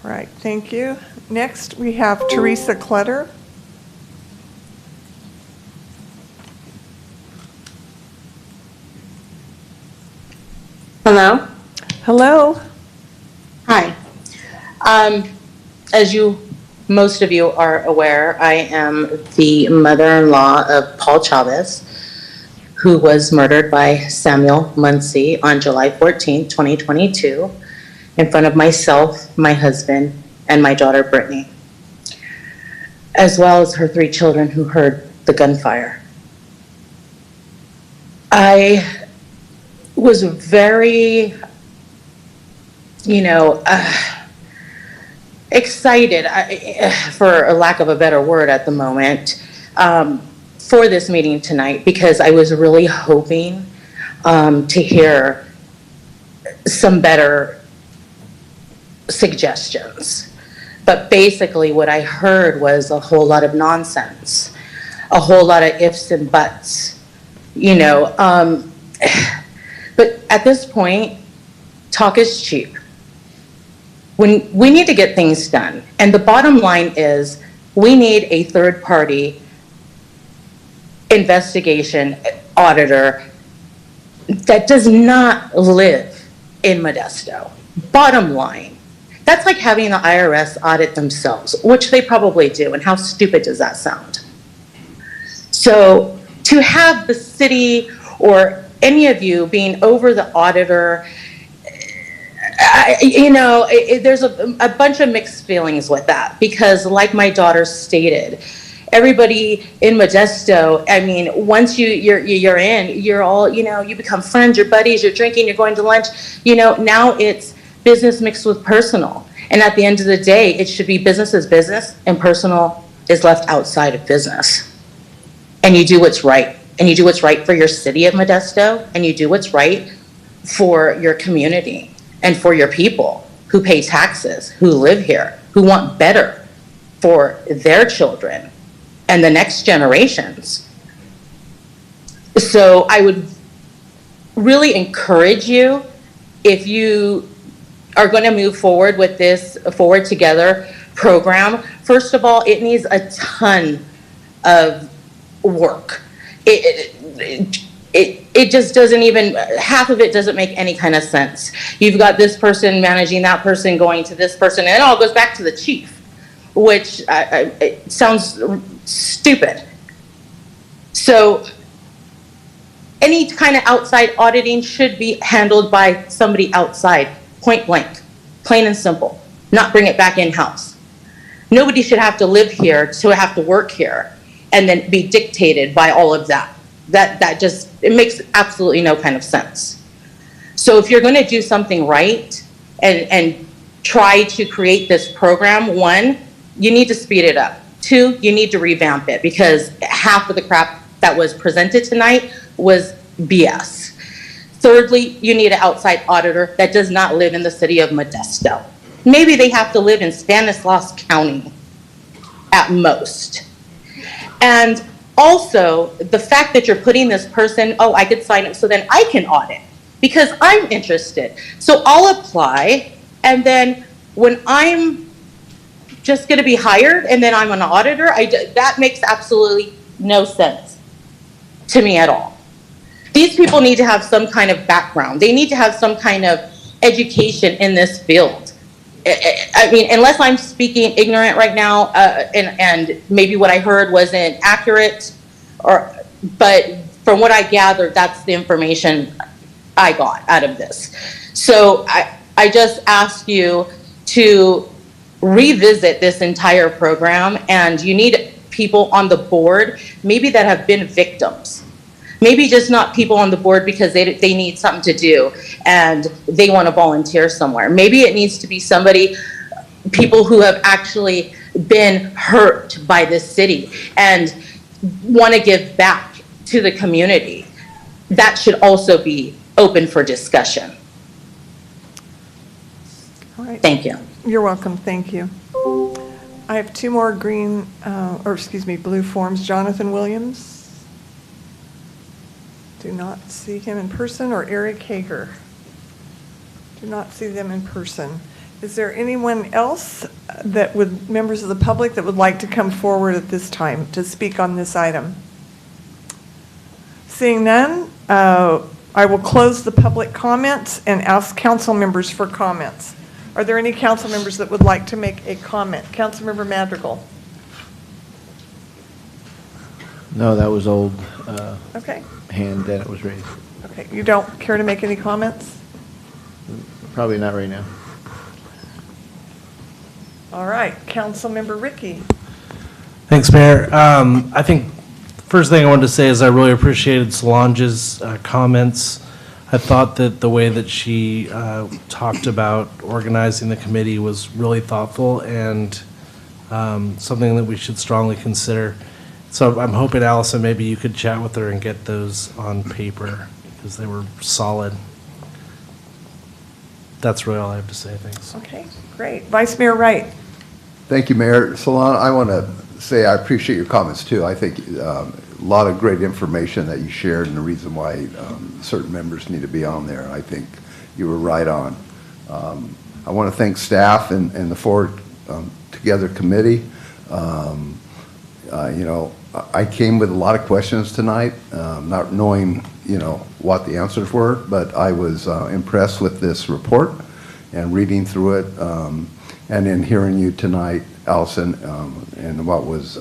All right, thank you. Next, we have Teresa Clutter. Hello? Hello. Hi. As most of you are aware, I am the mother-in-law of Paul Chavez, who was murdered by Samuel Muncie on July 14, 2022, in front of myself, my husband, and my daughter Brittany, as well as her 3 children who heard the gunfire. I was very, excited, for a lack of a better word at the moment, for this meeting tonight because I was really hoping to hear some better suggestions. But basically what I heard was a whole lot of nonsense, a whole lot of ifs and buts, But at this point, talk is cheap. When we need to get things done, and the bottom line is we need a third-party investigation auditor that does not live in Modesto. Bottom line. That's like having the IRS audit themselves, which they probably do, and how stupid does that sound? So to have the city or any of you being over the auditor, there's a bunch of mixed feelings with that, because like my daughter stated, everybody in Modesto, I mean, once you're in, you're all, you become friends, you're buddies, you're drinking, you're going to lunch, now it's business mixed with personal. And at the end of the day, it should be business is business and personal is left outside of business. And you do what's right. And you do what's right for your city of Modesto, and you do what's right for your community and for your people who pay taxes, who live here, who want better for their children and the next generations. So I would really encourage you, if you are going to move forward with this Forward Together program, first of all, it needs a ton of work. It just doesn't even, half of it doesn't make any kind of sense. You've got this person managing that person, going to this person, and it all goes back to the chief, which it sounds stupid. So any kind of outside auditing should be handled by somebody outside, point blank, plain and simple, not bring it back in-house. Nobody should have to live here to have to work here and then be dictated by all of that. That just, it makes absolutely no kind of sense. So if you're going to do something right and try to create this program, one, you need to speed it up. Two, you need to revamp it, because half of the crap that was presented tonight was BS. Thirdly, you need an outside auditor that does not live in the city of Modesto. Maybe they have to live in Stanislaus County at most. And also, the fact that you're putting this person, oh, I could sign up so then I can audit because I'm interested. So I'll apply, and then when I'm just going to be hired and then I'm an auditor, that makes absolutely no sense to me at all. These people need to have some kind of background. They need to have some kind of education in this field. I mean, unless I'm speaking ignorant right now, and maybe what I heard wasn't accurate, but from what I gathered, that's the information I got out of this. So I just ask you to revisit this entire program, and you need people on the board, maybe that have been victims. Maybe just not people on the board because they need something to do and they want to volunteer somewhere. Maybe it needs to be people who have actually been hurt by this city and want to give back to the community. That should also be open for discussion. All right. Thank you. You're welcome. Thank you. I have two more blue forms. Jonathan Williams. Do not see him in person, or Eric Hager. Do not see them in person. Is there anyone else members of the public that would like to come forward at this time to speak on this item? Seeing none, I will close the public comments and ask council members for comments. Are there any council members that would like to make a comment? Councilmember Madrigal. No, that was old. Okay. Hand that it was raised. Okay. You don't care to make any comments? Probably not right now. All right. Councilmember Ricky. Thanks, Mayor. I think first thing I wanted to say is I really appreciated Solange's comments. I thought that the way that she talked about organizing the committee was really thoughtful and something that we should strongly consider. So I'm hoping, Allison, maybe you could chat with her and get those on paper because they were solid. That's really all I have to say. Thanks. Okay, great. Vice Mayor Wright. Thank you, Mayor. Solana, I want to say I appreciate your comments too. I think a lot of great information that you shared and the reason why certain members need to be on there. I think you were right on. I want to thank staff and the Forward Together Committee. I came with a lot of questions tonight, not knowing, what the answers were, but I was impressed with this report and reading through it, and then hearing you tonight, Allison, and what was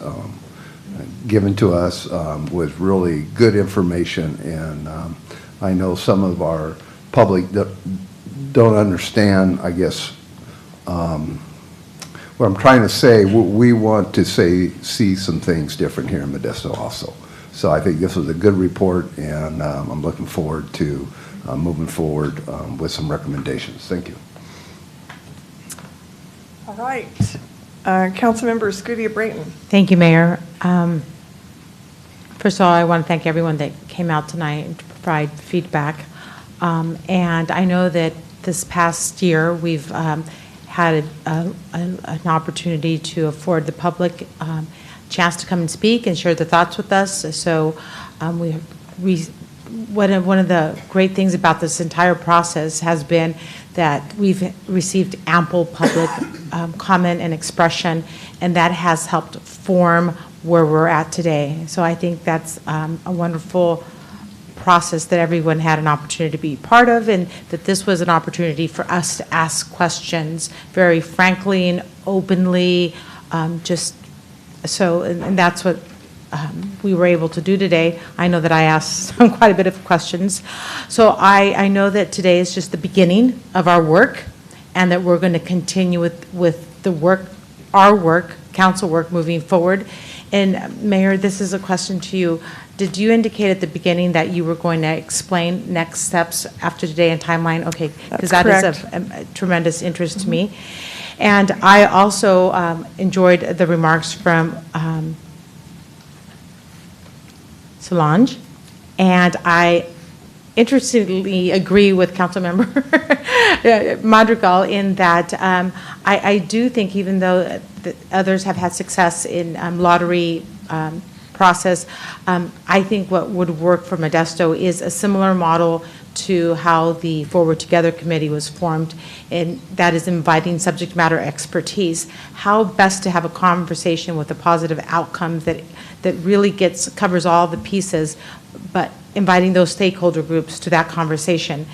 given to us was really good information, and I know some of our public don't understand, I guess, what I'm trying to say. We want to see some things different here in Modesto also. So I think this was a good report, and I'm looking forward to moving forward with some recommendations. Thank you. All right. Councilmember Scudia-Brayton. Thank you, Mayor. First of all, I want to thank everyone that came out tonight and to provide feedback. And I know that this past year, we've had an opportunity to afford the public chance to come and speak and share their thoughts with us. So one of the great things about this entire process has been that we've received ample public comment and expression, and that has helped form where we're at today. So I think that's a wonderful process that everyone had an opportunity to be part of, and that this was an opportunity for us to ask questions very frankly and openly, and that's what we were able to do today. I know that I asked quite a bit of questions. So I know that today is just the beginning of our work, and that we're going to continue with the work, our work, council work moving forward. And Mayor, this is a question to you. Did you indicate at the beginning that you were going to explain next steps after today and timeline? Okay, because that is of tremendous interest to me. And I also enjoyed the remarks from Solange, and I interestingly agree with Councilmember Madrigal in that I do think, even though others have had success in lottery process, I think what would work for Modesto is a similar model to how the Forward Together Committee was formed, and that is inviting subject matter expertise. How best to have a conversation with a positive outcome that really covers all the pieces, but inviting those stakeholder groups to that conversation.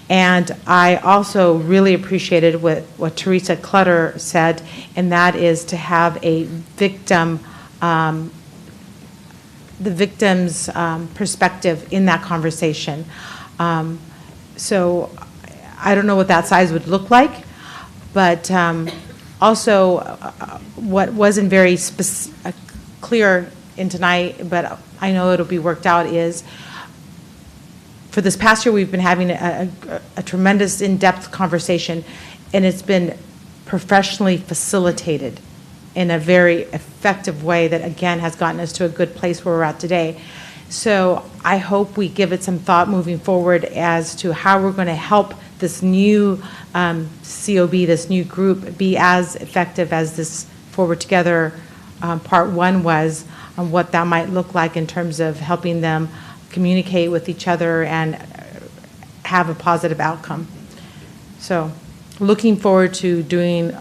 And I also really appreciated what Teresa Clutter said, and that is to have a victim, the victim's perspective in that conversation. So I don't know what that size would look like, but also what wasn't very clear in tonight, but I know it'll be worked out, is for this past year we've been having a tremendous in-depth conversation, and it's been professionally facilitated in a very effective way that, again, has gotten us to a good place where we're at today. So I hope we give it some thought moving forward as to how we're going to help this new COB, this new group, be as effective as this Forward Together Part 1 was, and what that might look like in terms of helping them communicate with each other and have a positive outcome. So looking forward to doing,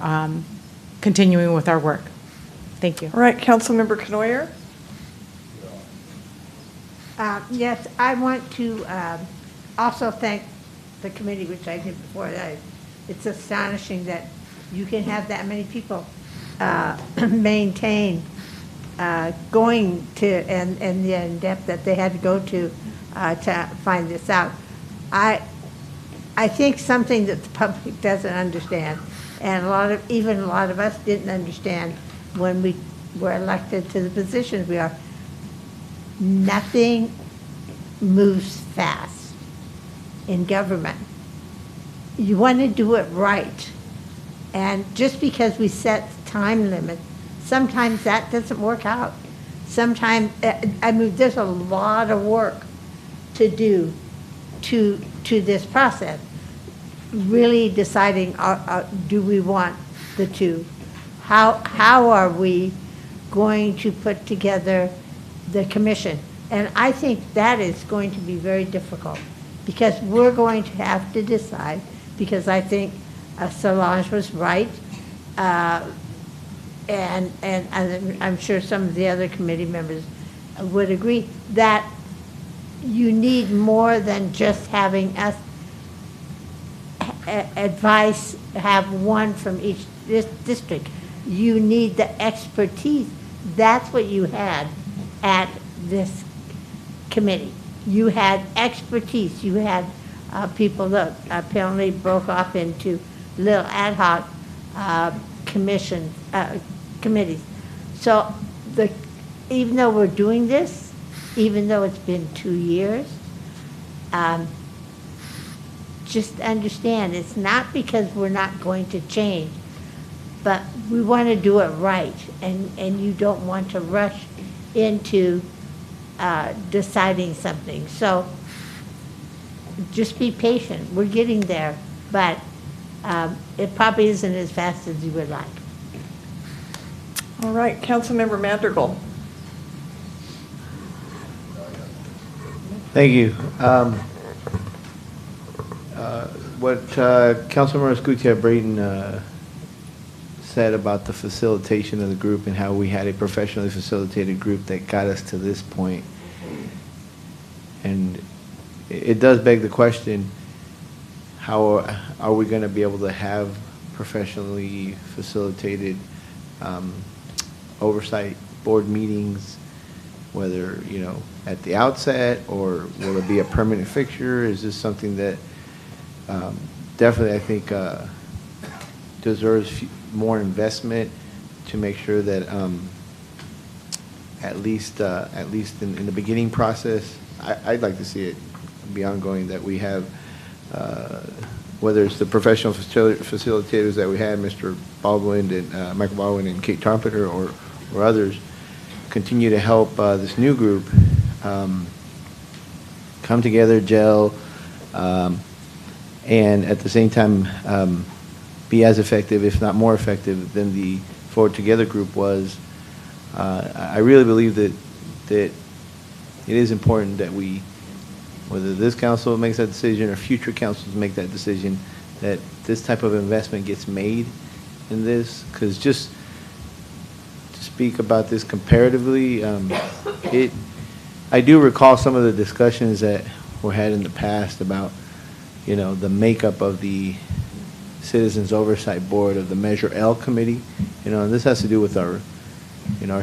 continuing with our work. Thank you. All right, Councilmember Knoyer. Yes, I want to also thank the committee, which I did before that. It's astonishing that you can have that many people maintain going to, and the in-depth that they had to go to find this out. I think something that the public doesn't understand, and even a lot of us didn't understand when we were elected to the positions we are. Nothing moves fast in government. You want to do it right. And just because we set time limits, sometimes that doesn't work out. Sometimes, I mean, there's a lot of work to do to this process. Really deciding, do we want the two? How are we going to put together the commission? And I think that is going to be very difficult, because we're going to have to decide, because I think Solange was right, and I'm sure some of the other committee members would agree, that you need more than just having us advice, have one from each district. You need the expertise. That's what you had at this committee. You had expertise. You had people that apparently broke off into little ad hoc committees. So even though we're doing this, even though it's been 2 years, just understand it's not because we're not going to change, but we want to do it right, and you don't want to rush into deciding something. So just be patient. We're getting there, but it probably isn't as fast as you would like. All right, Councilmember Madrigal. Thank you. What Councilmember Escutia Brayton said about the facilitation of the group and how we had a professionally facilitated group that got us to this point. And it does beg the question, how are we going to be able to have professionally facilitated oversight board meetings, whether, at the outset, or will it be a permanent fixture? Is this something that definitely, I think, deserves more investment to make sure that at least in the beginning process, I'd like to see it be ongoing, that we have, whether it's the professional facilitators that we had, Mr. Baldwin and Michael Baldwin and Kate Trumpeter, or others, continue to help this new group come together, gel, and at the same time be as effective, if not more effective, than the Forward Together group was. I really believe that it is important that we, whether this council makes that decision or future councils make that decision, that this type of investment gets made in this. Because just to speak about this comparatively, I do recall some of the discussions that were had in the past about, the makeup of the Citizens Oversight Board, of the Measure L Committee, and this has to do with our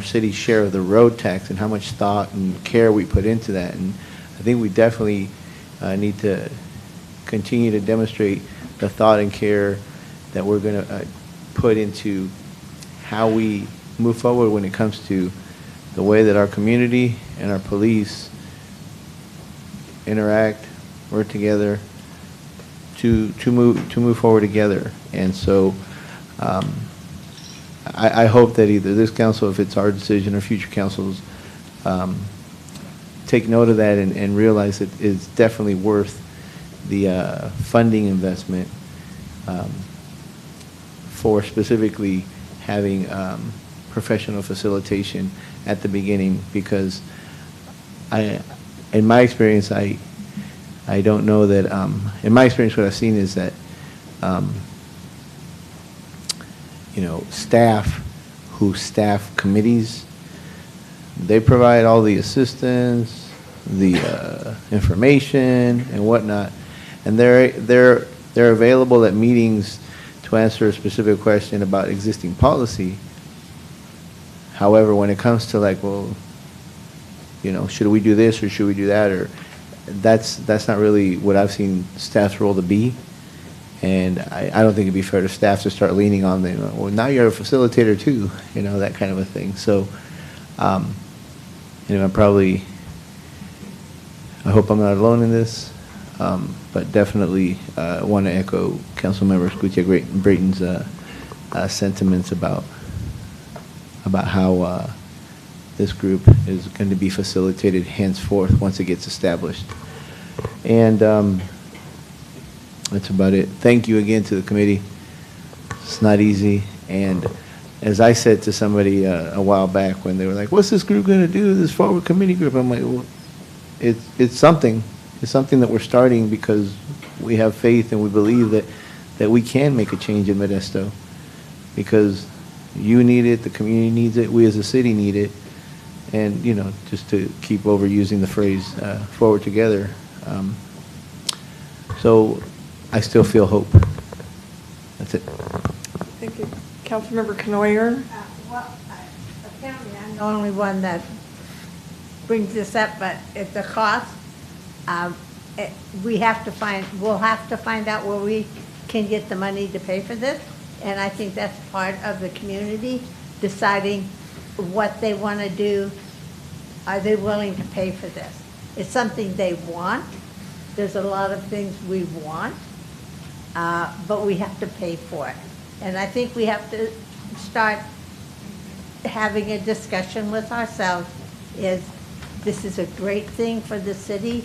city's share of the road tax and how much thought and care we put into that. And I think we definitely need to continue to demonstrate the thought and care that we're going to put into how we move forward when it comes to the way that our community and our police interact, work together to move forward together. And so I hope that either this council, if it's our decision, or future councils, take note of that and realize that it's definitely worth the funding investment for specifically having professional facilitation at the beginning, because in my experience, I don't know that, in my experience, what I've seen is that, staff who staff committees, they provide all the assistance, the information and whatnot, and they're available at meetings to answer a specific question about existing policy. However, when it comes to should we do this or should we do that, or that's not really what I've seen staff's role to be. And I don't think it'd be fair to staff to start leaning on them. Well, now you're a facilitator too, that kind of a thing. So, I hope I'm not alone in this, but definitely want to echo Councilmember Escutia Brayton's sentiments about how this group is going to be facilitated henceforth once it gets established. And that's about it. Thank you again to the committee. It's not easy. And as I said to somebody a while back when they were like, what's this group going to do, this forward committee group? I'm like, well, it's something. It's something that we're starting because we have faith and we believe that we can make a change in Modesto, because you need it, the community needs it, we as a city need it. And, just to keep overusing the phrase forward together. So I still feel hope. That's it. Thank you. Councilmember Knoyer? Well, apparently I'm the only one that brings this up, but it's a cost. We'll have to find out where we can get the money to pay for this. And I think that's part of the community deciding what they want to do. Are they willing to pay for this? It's something they want. There's a lot of things we want, but we have to pay for it. And I think we have to start having a discussion with ourselves. This is a great thing for the city.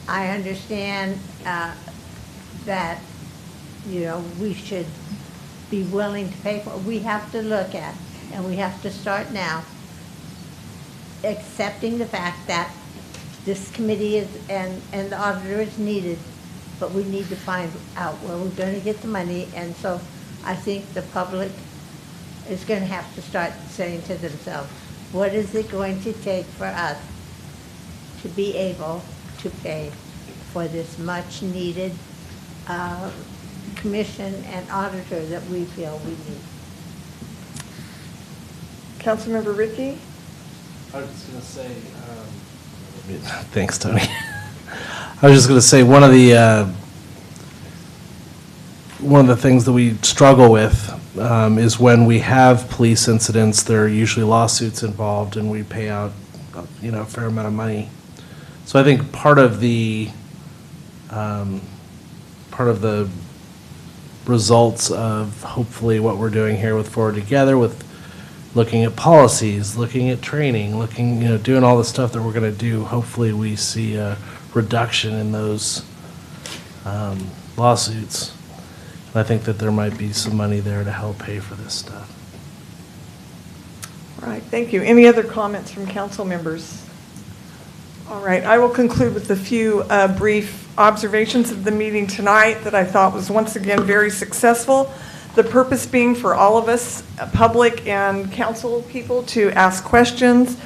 I understand that, we should be willing to pay for it. We have to look at, and we have to start now, accepting the fact that this committee and the auditor is needed, but we need to find out where we're going to get the money. And so I think the public is going to have to start saying to themselves, what is it going to take for us to be able to pay for this much needed commission and auditor that we feel we need? Councilmember Ricky? I was just going to say, thanks, Tony. I was just going to say one of the things that we struggle with is when we have police incidents, there are usually lawsuits involved, and we pay out, a fair amount of money. So I think part of the results of hopefully what we're doing here with Forward Together, with looking at policies, looking at training, doing all the stuff that we're going to do, hopefully we see a reduction in those lawsuits. And I think that there might be some money there to help pay for this stuff. All right, thank you. Any other comments from council members? All right, I will conclude with a few brief observations of the meeting tonight that I thought was once again very successful. The purpose being for all of us, public and council people, to ask questions.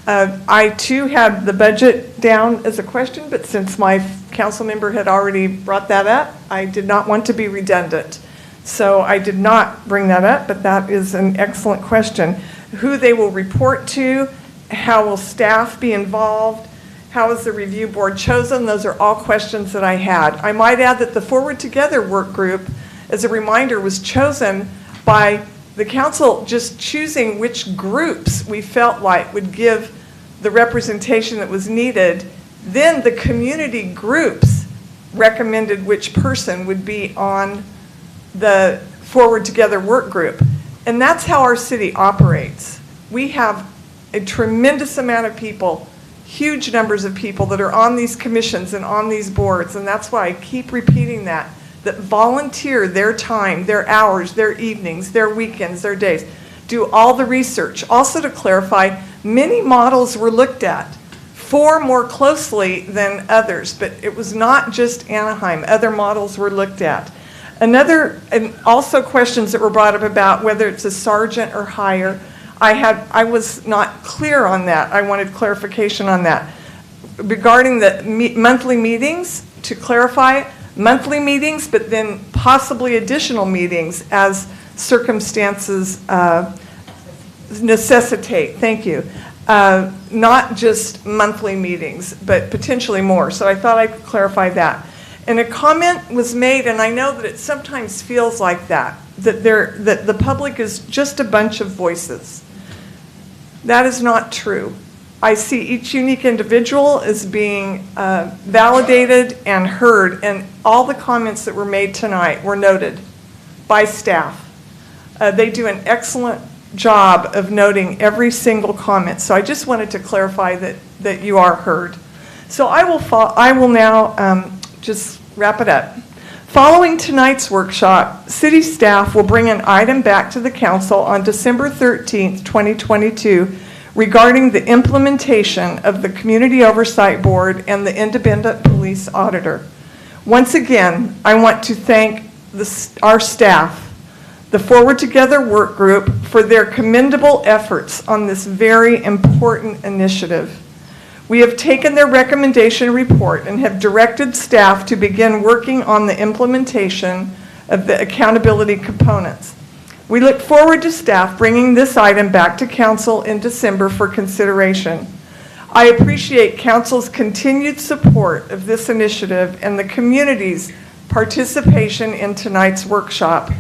I too had the budget down as a question, but since my council member had already brought that up, I did not want to be redundant. So I did not bring that up, but that is an excellent question. Who they will report to, how will staff be involved, how is the review board chosen? Those are all questions that I had. I might add that the Forward Together work group, as a reminder, was chosen by the council just choosing which groups we felt like would give the representation that was needed. Then the community groups recommended which person would be on the Forward Together work group. And that's how our city operates. We have a tremendous amount of people, huge numbers of people that are on these commissions and on these boards, and that's why I keep repeating that volunteer their time, their hours, their evenings, their weekends, their days, do all the research. Also, to clarify, many models were looked at, 4 more closely than others, but it was not just Anaheim. Other models were looked at. And also questions that were brought up about whether it's a sergeant or higher. I was not clear on that. I wanted clarification on that. Regarding the monthly meetings, to clarify, monthly meetings, but then possibly additional meetings as circumstances necessitate. Thank you. Not just monthly meetings, but potentially more. So I thought I could clarify that. And a comment was made, and I know that it sometimes feels like that the public is just a bunch of voices. That is not true. I see each unique individual as being validated and heard, and all the comments that were made tonight were noted by staff. They do an excellent job of noting every single comment. So I just wanted to clarify that you are heard. So I will now just wrap it up. Following tonight's workshop, city staff will bring an item back to the council on December 13th, 2022, regarding the implementation of the Community Oversight Board and the Independent Police Auditor. Once again, I want to thank our staff, the Forward Together work group, for their commendable efforts on this very important initiative. We have taken their recommendation report and have directed staff to begin working on the implementation of the accountability components. We look forward to staff bringing this item back to council in December for consideration. I appreciate council's continued support of this initiative and the community's participation in tonight's workshop,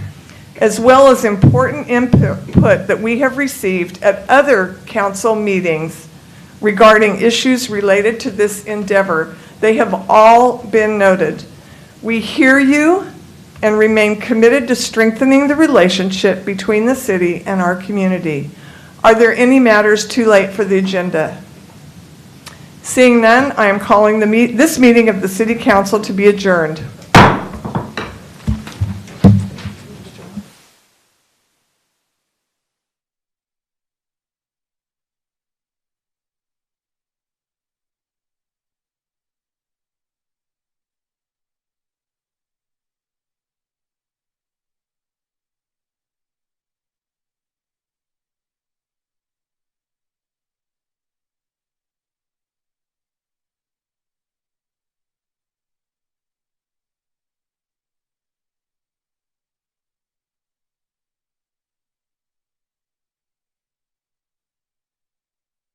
as well as important input that we have received at other council meetings regarding issues related to this endeavor. They have all been noted. We hear you and remain committed to strengthening the relationship between the city and our community. Are there any matters too late for the agenda? Seeing none, I am calling this meeting of the City Council to be adjourned.